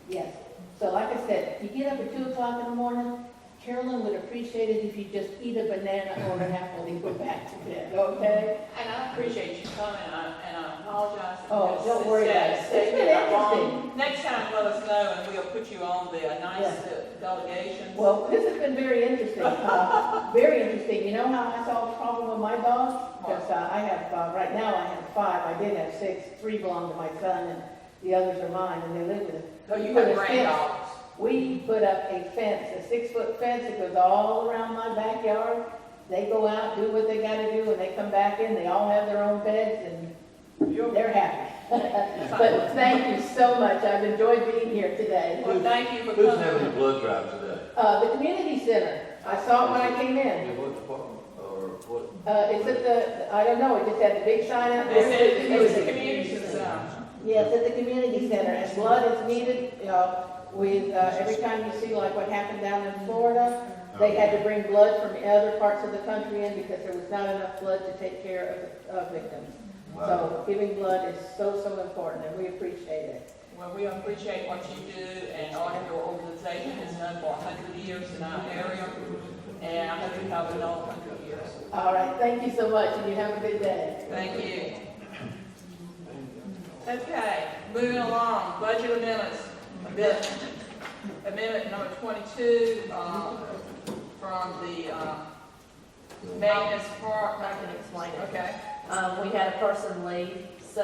yes. So like I said, you get up at 2 o'clock in the morning, Carolyn would appreciate it if you just eat a banana or an apple and go back to bed, okay?
And I appreciate you coming, and I apologize.
Oh, don't worry about it. It's been interesting.
Next time, let us know, and we'll put you on the nice delegations.
Well, this has been very interesting. Very interesting. You know how I solved the problem with my dogs? Because I have, right now I have 5. I did have 6. 3 belong to my son, and the others are mine, and they live with us.
So you have grand dogs?
We put up a fence, a 6-foot fence that goes all around my backyard. They go out, do what they gotta do, when they come back in, they all have their own beds, and they're happy. But thank you so much, I've enjoyed being here today.
Well, thank you for
Who's
coming.
having the blood drive today?
The community center, I saw it when I came in.
What department, or what?
It's at the, I don't know, it just had the big sign out
It's
there.
it's the community center.
Yes, at the community center, and blood is needed, with, every time you see like what happened down in Florida, they had to bring blood from other parts of the country in because there was not enough blood to take care of victims. So giving blood is so, so important, and we appreciate it.
Well, we appreciate what you do, and all of your organization has done for 100 years in our area, and I hope you have another 100 years.
All right, thank you so much, and you have a good day.
Thank you. Okay, moving along, budget amendments. Amendment number 22, from the, maintenance part.
I can explain it.
Okay.
We had a person leave, so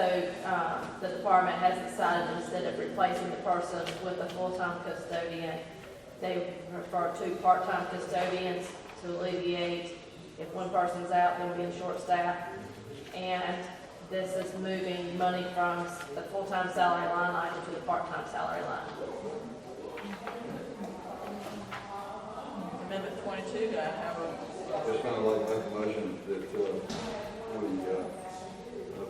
the department has decided instead of replacing the person with a full-time custodian, they refer to part-time custodians to alleviate if one person's out, then being short-staffed. And this is moving money from the full-time salary line item to the part-time salary line.
Amendment 22, do I have a?
Just kind of like to make a motion that, we,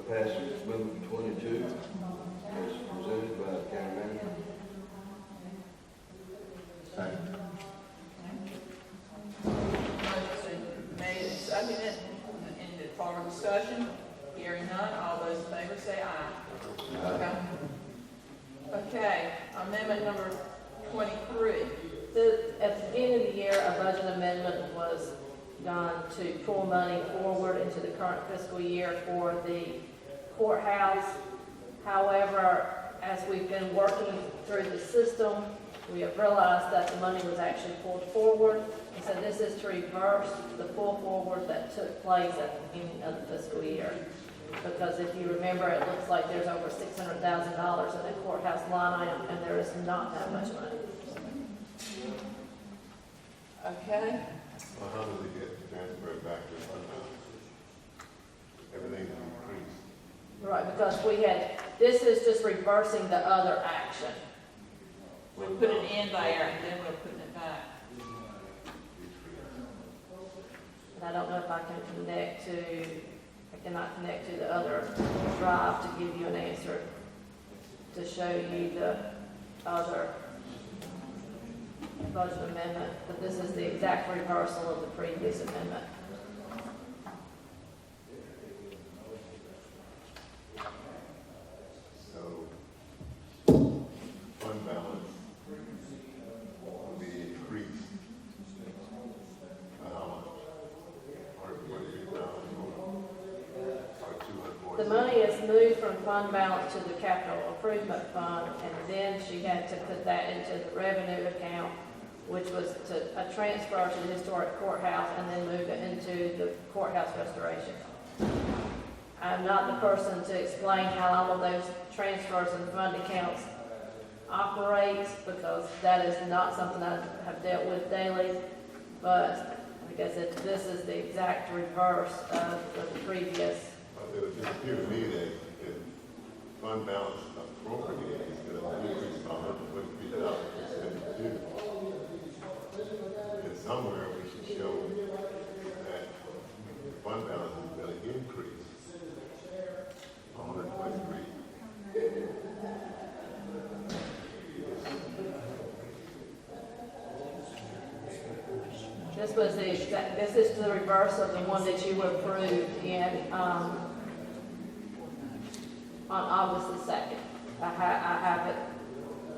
pass amendment 22 as presented by the county manager.
Motion made and seconded. Any further discussion? Hearing none, all those in favor say aye. Okay. Okay, amendment number 23.
At the beginning of the year, a budget amendment was done to pull money forward into the current fiscal year for the courthouse. However, as we've been working through the system, we have realized that the money was actually pulled forward. And so this is to reverse the pull forward that took place at the beginning of the fiscal year. Because if you remember, it looks like there's over $600,000 in the courthouse line item, and there is not that much money.
Okay.
Well, how does it get transferred back to fund balance? Everything's increased.
Right, because this is just reversing the other action.
We'll put it in there and then we'll put it back.
And I don't know if I cannot connect to the other drive to give you an answer, to show you the other budget amendment, but this is the exact reversal of the previous amendment.
So, fund balance will be increased. How much? Or
The money is moved from fund balance to the capital improvement fund, and then she had to put that into the revenue account, which was a transfer to the historic courthouse and then move it into the courthouse restoration. I'm not the person to explain how all of those transfers and fund accounts operate, because that is not something I have dealt with daily, but like I said, this is the exact reverse of the previous.
It would just appear to me that if fund balance appropriate is going to increase by $123,072. And somewhere we should show that the fund balance is going to increase by 123.
This is the reverse of the one that you approved in, on August the 2nd. I have it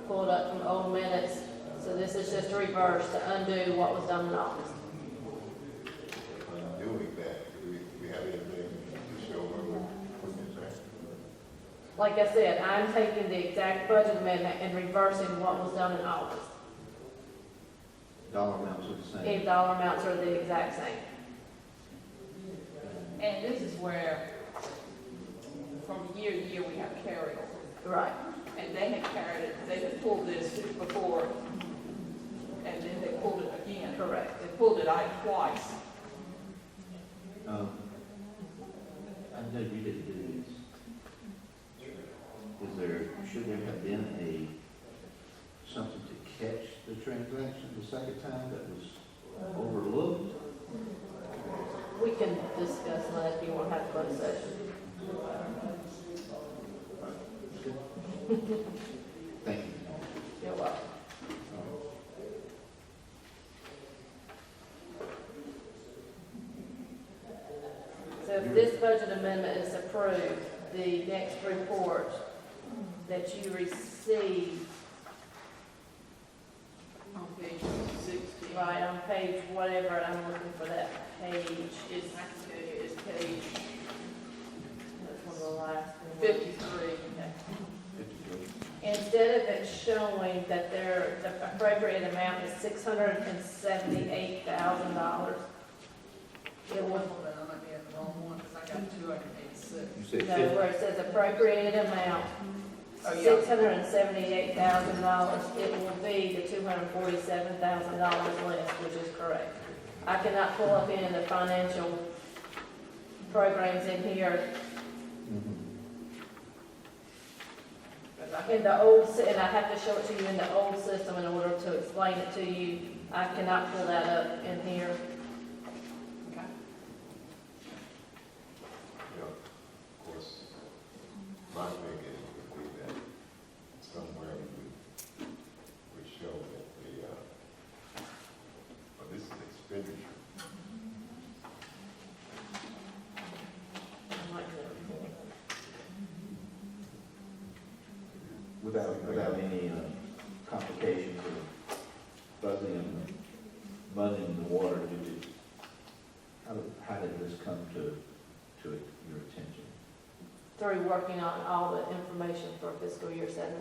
pulled up from old minutes, so this is just a reverse to undo what was done in August.
Doing that, do we have anything to show where we're putting it back?
Like I said, I'm taking the exact budget amendment and reversing what was done in August.
Dollar amounts are the same.
The dollar amounts are the exact same.
And this is where, from year to year, we have carryover.
Right.
And they had carried it, they had pulled this before
correct.
They pulled it out twice.
I know you didn't do this. Should there have been something to catch the transaction the second time that was overlooked?
We can discuss that if you want to have a closed session.
Thank you.
You're welcome. So if this budget amendment is approved, the next report that you receive,
On page 60.
right on page whatever, I'm looking for that page, is,
I can tell you, it's page
that's one of the last ones.
53.
Okay. Instead of it showing that the appropriate amount is $678,000, it would,
I might be at the wrong one, because I got 286.
You said
no, where it says appropriated amount,
Oh, yeah.
$678,000, it will be the $247,000 less, which is correct. I cannot pull up any of the financial programs in here. In the old, and I have to show it to you in the old system in order to explain it to you. I cannot pull that up in here.
Okay.
You know, of course, my thinking would be that somewhere we show that this is expenditure.
Without any complications or buzzing and muddying the water, how did this come to your attention?
Through working on all the information for fiscal year 17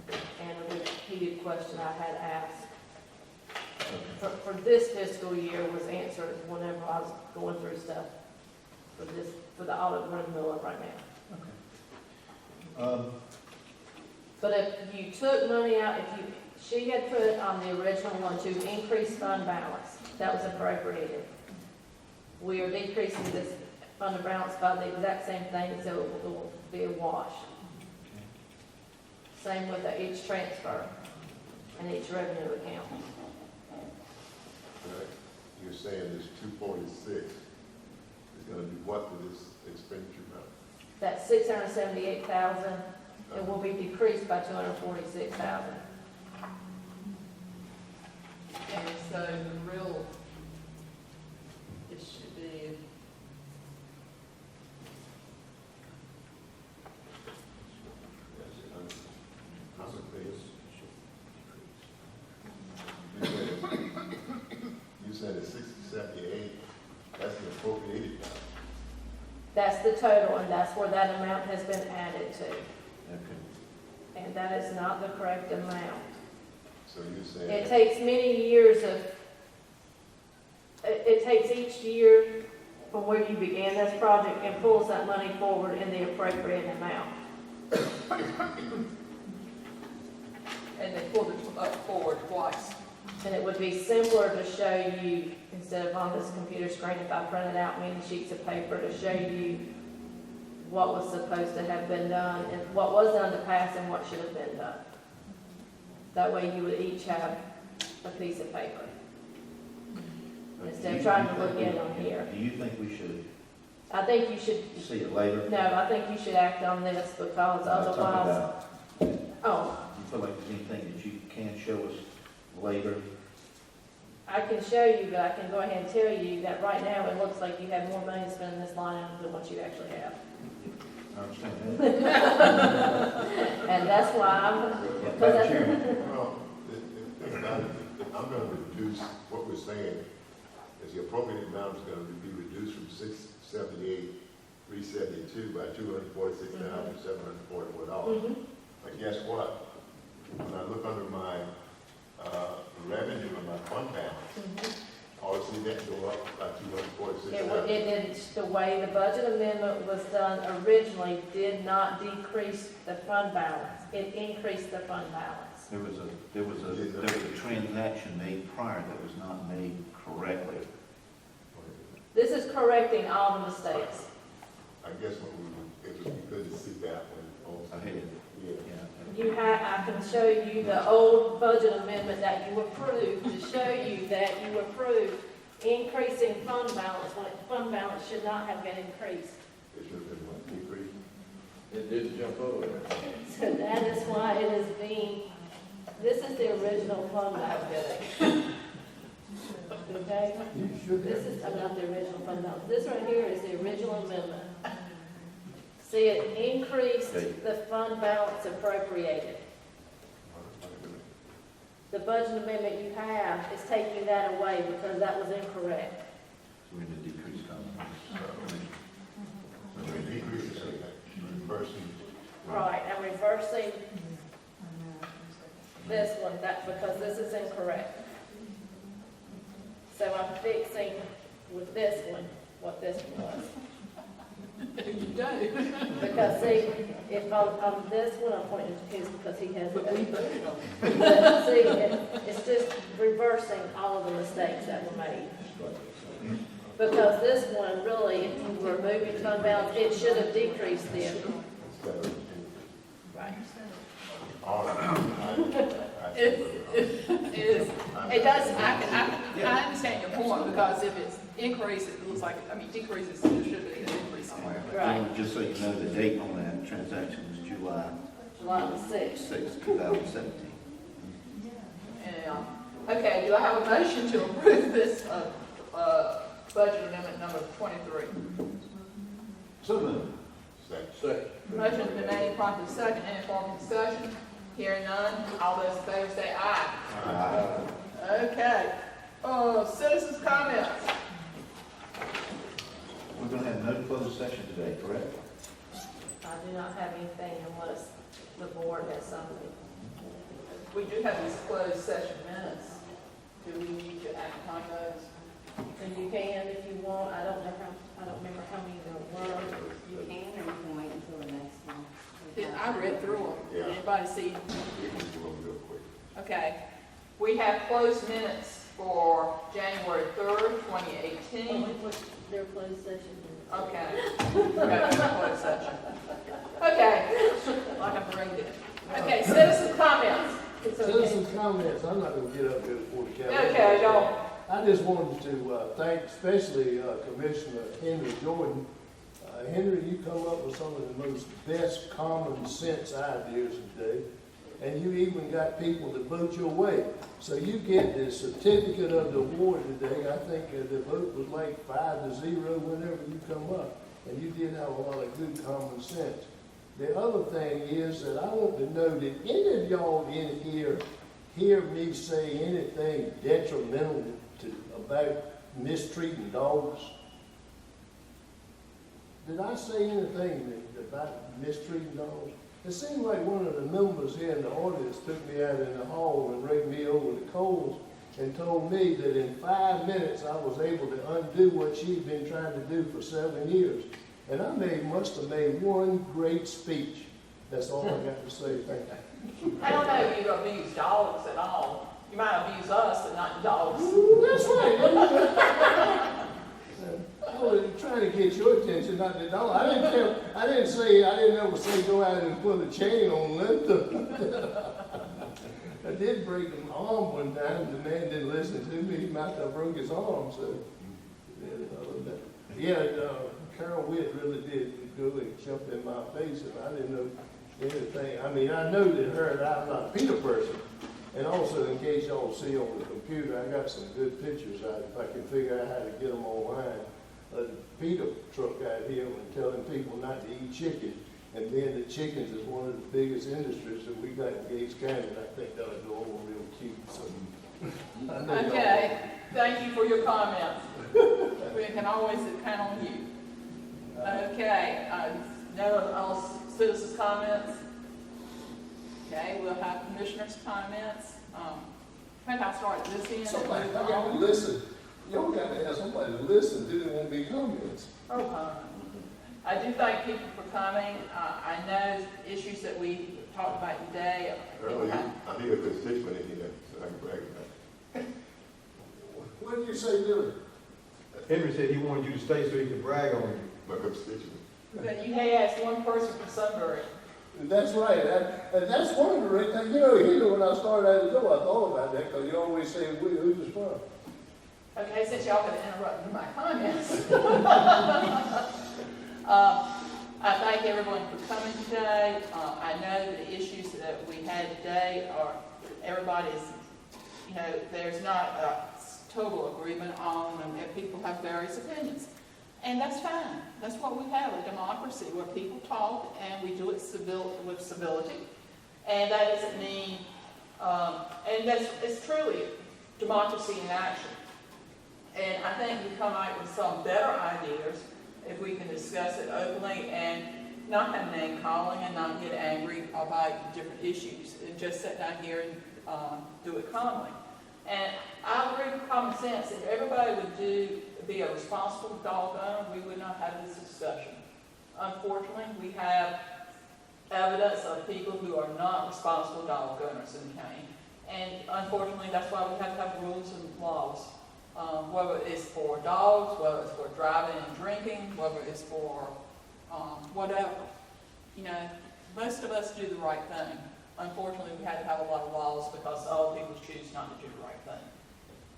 and a repeated question I had asked. For this fiscal year was answered whenever I was going through stuff for the audit we're in the middle of right now. But if you took money out, she had put on the original one to increase fund balance, that was appropriated. We are decreasing this fund balance by the exact same thing, so it will be a wash. Same with each transfer and each revenue account.
You're saying this 246 is going to do what with this expenditure amount?
That $678,000, it will be decreased by $246,000.
And so the real, it should be,
You said it's 6078, that's the appropriated amount.
That's the total, and that's where that amount has been added to. And that is not the correct amount.
So you're saying.
It takes many years of, it takes each year from where you began this project and pulls that money forward in the appropriate amount.
and they pulled it up forward twice.
And it would be simpler to show you, instead of on this computer screen, if I printed out many sheets of paper to show you what was supposed to have been done, and what was done in the past and what should have been done. That way you would each have a piece of paper. Instead of trying to look at it on here.
Do you think we should
I think you should,
see it later?
no, I think you should act on this because otherwise, oh,
You feel like there's anything that you can show us later?
I can show you, but I can go ahead and tell you that right now it looks like you have more money to spend in this line item than what you actually have.
I understand that.
And that's why
Madam Chairman,
Well, the thing about it, if I'm going to reduce, what we're saying is the appropriate amount is going to be reduced from 678,372 by $246,744. But guess what? When I look under my revenue and my fund balance, all I see that go up by $246,000.
it did, the way the budget amendment was done originally did not decrease the fund balance. It increased the fund balance.
there was a transaction made prior that was not made correctly?
This is correcting all the mistakes.
I guess when it was good to see that one also.
Ahead.
Yeah.
You have, I can show you the old budget amendment that you approved to show you that you approved increasing fund balance when fund balance should not have been increased.
It should have been what, decrease?
It did jump over there.
So that is why it is being, this is the original fund balance. Okay? This is not the original fund balance. This right here is the original amendment. See, it increased the fund balance appropriated. The budget amendment you have is taking that away because that was incorrect.
So we're going to decrease compensation.
So we decrease reversing.
Right, I'm reversing this one, that's because this is incorrect. So I'm fixing with this one what this one was.
You don't.
Because see, if I'm this one, I'm pointing to his because he has
But we
it.
voted on
But see, it's just reversing all of the mistakes that were made. Because this one, really, if you were moving fund balance, it should have decreased then. Right.
All right.
It does, I understand your point, because if it's increased, it looks like, decreases, there should be an increase somewhere.
Right.
Just so you know, the date on that transaction was July
July the 6th.
6, 2017.
And, okay, do I have a motion to approve this, budget amendment number 23?
So moved.
Second.
Motion's been made, promptly second, any form of discussion? Hearing none, all those in favor say aye.
Aye.
Okay, citizens' comments.
We're going to have no closed session today, correct?
I do not have anything unless the board has something.
We do have these closed session minutes. Do we need to act on those?
And you can if you want, I don't remember how many there were.
You can, or you can wait until the next one.
I read through them. Did
Yeah.
anybody see?
We can do them real quick.
Okay. We have closed minutes for January 3rd, 2018.
Their closed session.
Okay. Okay, closed session. Okay, like I'm reading it. Okay, citizen comments.
Citizens' comments, I'm not gonna get up here before the council.
Okay, don't.
I just wanted to thank especially Commissioner Henry Jordan. Henry, you come up with some of the most best common sense ideas today, and you even got people to vote your way. So you get the certificate of the award today. I think the vote was like 5-0 whenever you come up, and you did have a lot of good common sense. The other thing is that I want to know, did any of y'all in here hear me say anything detrimental about mistreating dogs? Did I say anything about mistreating dogs? It seemed like one of the members here in the audience took me out in the hall and raked me over the coals and told me that in 5 minutes I was able to undo what she'd been trying to do for 7 years. And I must have made one great speech. That's all I got to say. Thank you.
I don't know if you abuse dogs at all. You might abuse us, but not dogs.
That's right. I was trying to get your attention, not the dog. I didn't ever say go out and put a chain on them. I did break an arm one time. The man didn't listen to me. He might have broke his arm. So, Carol Witt really did go and jump in my face, and I didn't know anything. I mean, I know that I'm not a PETA person. And also, in case y'all see on the computer, I got some good pictures out if I can figure out how to get them online. The PETA truck out here and telling people not to eat chicken. And then the chickens is one of the biggest industries that we got in Gates County, and I think that'll go over real cute. So, I know
Okay, thank you for your comments. We can always count on you. Okay, no else citizens' comments? Okay, we'll have commissioners' comments. Maybe I'll start at this end.
Somebody, y'all listen. Y'all got to have somebody to listen to. There won't be comments.
I do thank people for coming. I know issues that we talked about today.
Earlier, I need a constituent in here, so I can brag about it.
What did you say, Billy?
Henry said he wanted you to stay so he could brag on you.
My constituent.
But you may ask one person for Sunbury.
That's right, and that's one of the reasons, you know, when I started out the door, I thought about that, because you always say, who's this from?
Okay, since y'all been interrupting my comments. I thank everyone for coming today. I know the issues that we had today are, everybody's, you know, there's not a total agreement on them, and people have various opinions. And that's fine. That's what we have, a democracy where people talk and we do it with civility. And that doesn't mean, and it's truly democracy in action. And I think we come out with some better ideas if we can discuss it openly and not have name calling and not get angry about different issues. And just sit down here and do it calmly. And I agree with common sense. If everybody would be a responsible dog owner, we would not have this discussion. Unfortunately, we have evidence of people who are not responsible dog owners in the county. And unfortunately, that's why we have to have rules and laws. Whether it's for dogs, whether it's for driving and drinking, whether it's for whatever. You know, most of us do the right thing. Unfortunately, we had to have a lot of laws because other people choose not to do the right thing.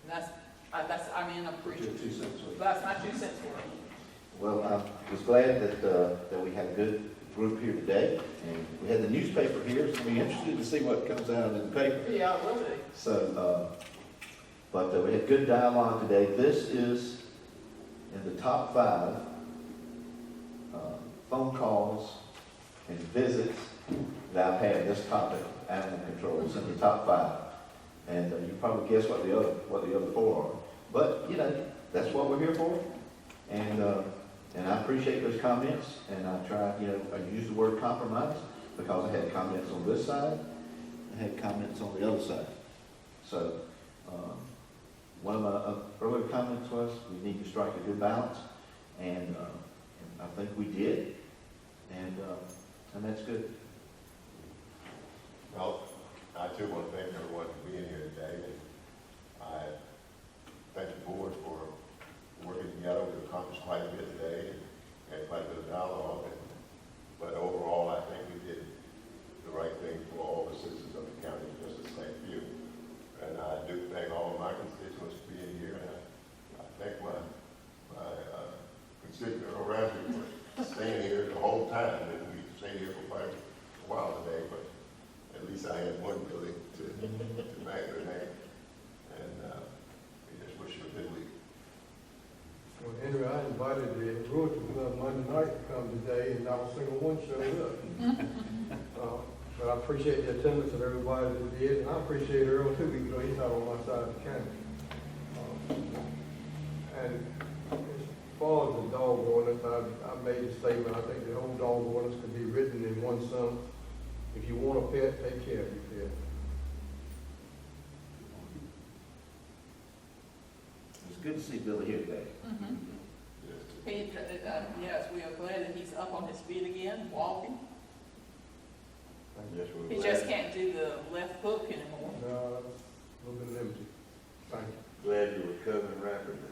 And I'm appreciative. That's my 2 cents worth.
Well, I was glad that we had a good group here today, and we had the newspaper here, so we're interested to see what comes out in the paper.
Yeah, it will be.
So, but we had good dialogue today. This is in the top 5 phone calls and visits that I've had this topic, animal control. It's in the top 5. And you probably guess what the other 4 are. But, you know, that's what we're here for. And I appreciate those comments. And I try, you know, I use the word compromise because I had comments on this side. I had comments on the other side. So, one of my earlier comments was we need to strike a good balance. And I think we did. And that's good.
Well, I too want to thank everyone for being here today. And I thank the board for working together. We've accomplished quite a bit today and had quite a bit of dialogue. But overall, I think we did the right thing for all the citizens of the county, just to thank you. And I do thank all of my constituents for being here. And I thank my constituent around me for staying here the whole time. And we stayed here for quite a while today, but at least I had one building to back their name. And we just wish you a good week.
Well, Henry, I invited the Brewers Club Monday night to come today, and not a single one showed up. But I appreciate the attendance of everybody that did, and I appreciate Earl too, even though he's not on my side of the county. And as far as the dog ordinance, I made a statement. I think the whole dog ordinance could be written in one sentence. If you want a pet, take care of your pet.
It's good to see Billy here today.
Mm-hmm. Yes, we are glad that he's up on his feet again, walking.
Yes,
He just can't do the left hook anymore.
No, that's a little bit limited. Thank you.
Glad you're recovering rapidly.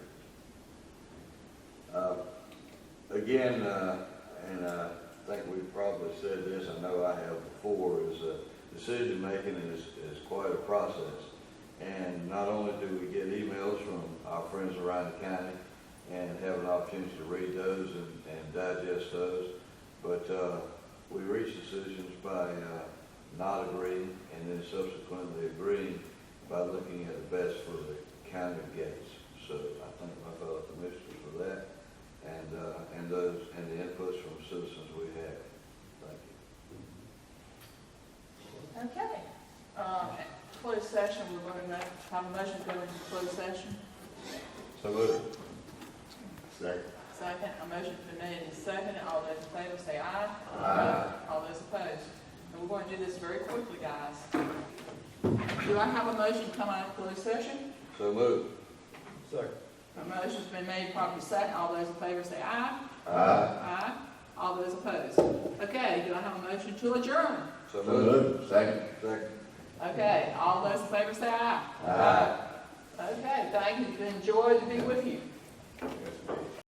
Again, and I think we've probably said this, I know I have before, is decision making is quite a process. And not only do we get emails from our friends around the county and have an opportunity to read those and digest those, but we reach decisions by not agreeing and then subsequently agreeing by looking at the best for the county of Gates. So I thank my fellow commissioners for that and those and the inputs from citizens we have. Thank you.
Okay. Closed session, we're going to have a motion to go into closed session.
So moved.
Second.
Second, a motion's been made and seconded. All those in favor say aye.
Aye.
All those opposed. And we're going to do this very quickly, guys. Do I have a motion to come out of closed session?
So moved.
Second.
A motion's been made, properly second. All those in favor say aye.
Aye.
Aye. All those opposed. Okay, do do I have a motion to adjourn?
So moved.
Second.
Second.
Okay, all those in favor say aye. Aye. Okay, thank you, it's been a joy to be with you.
Yes, ma'am.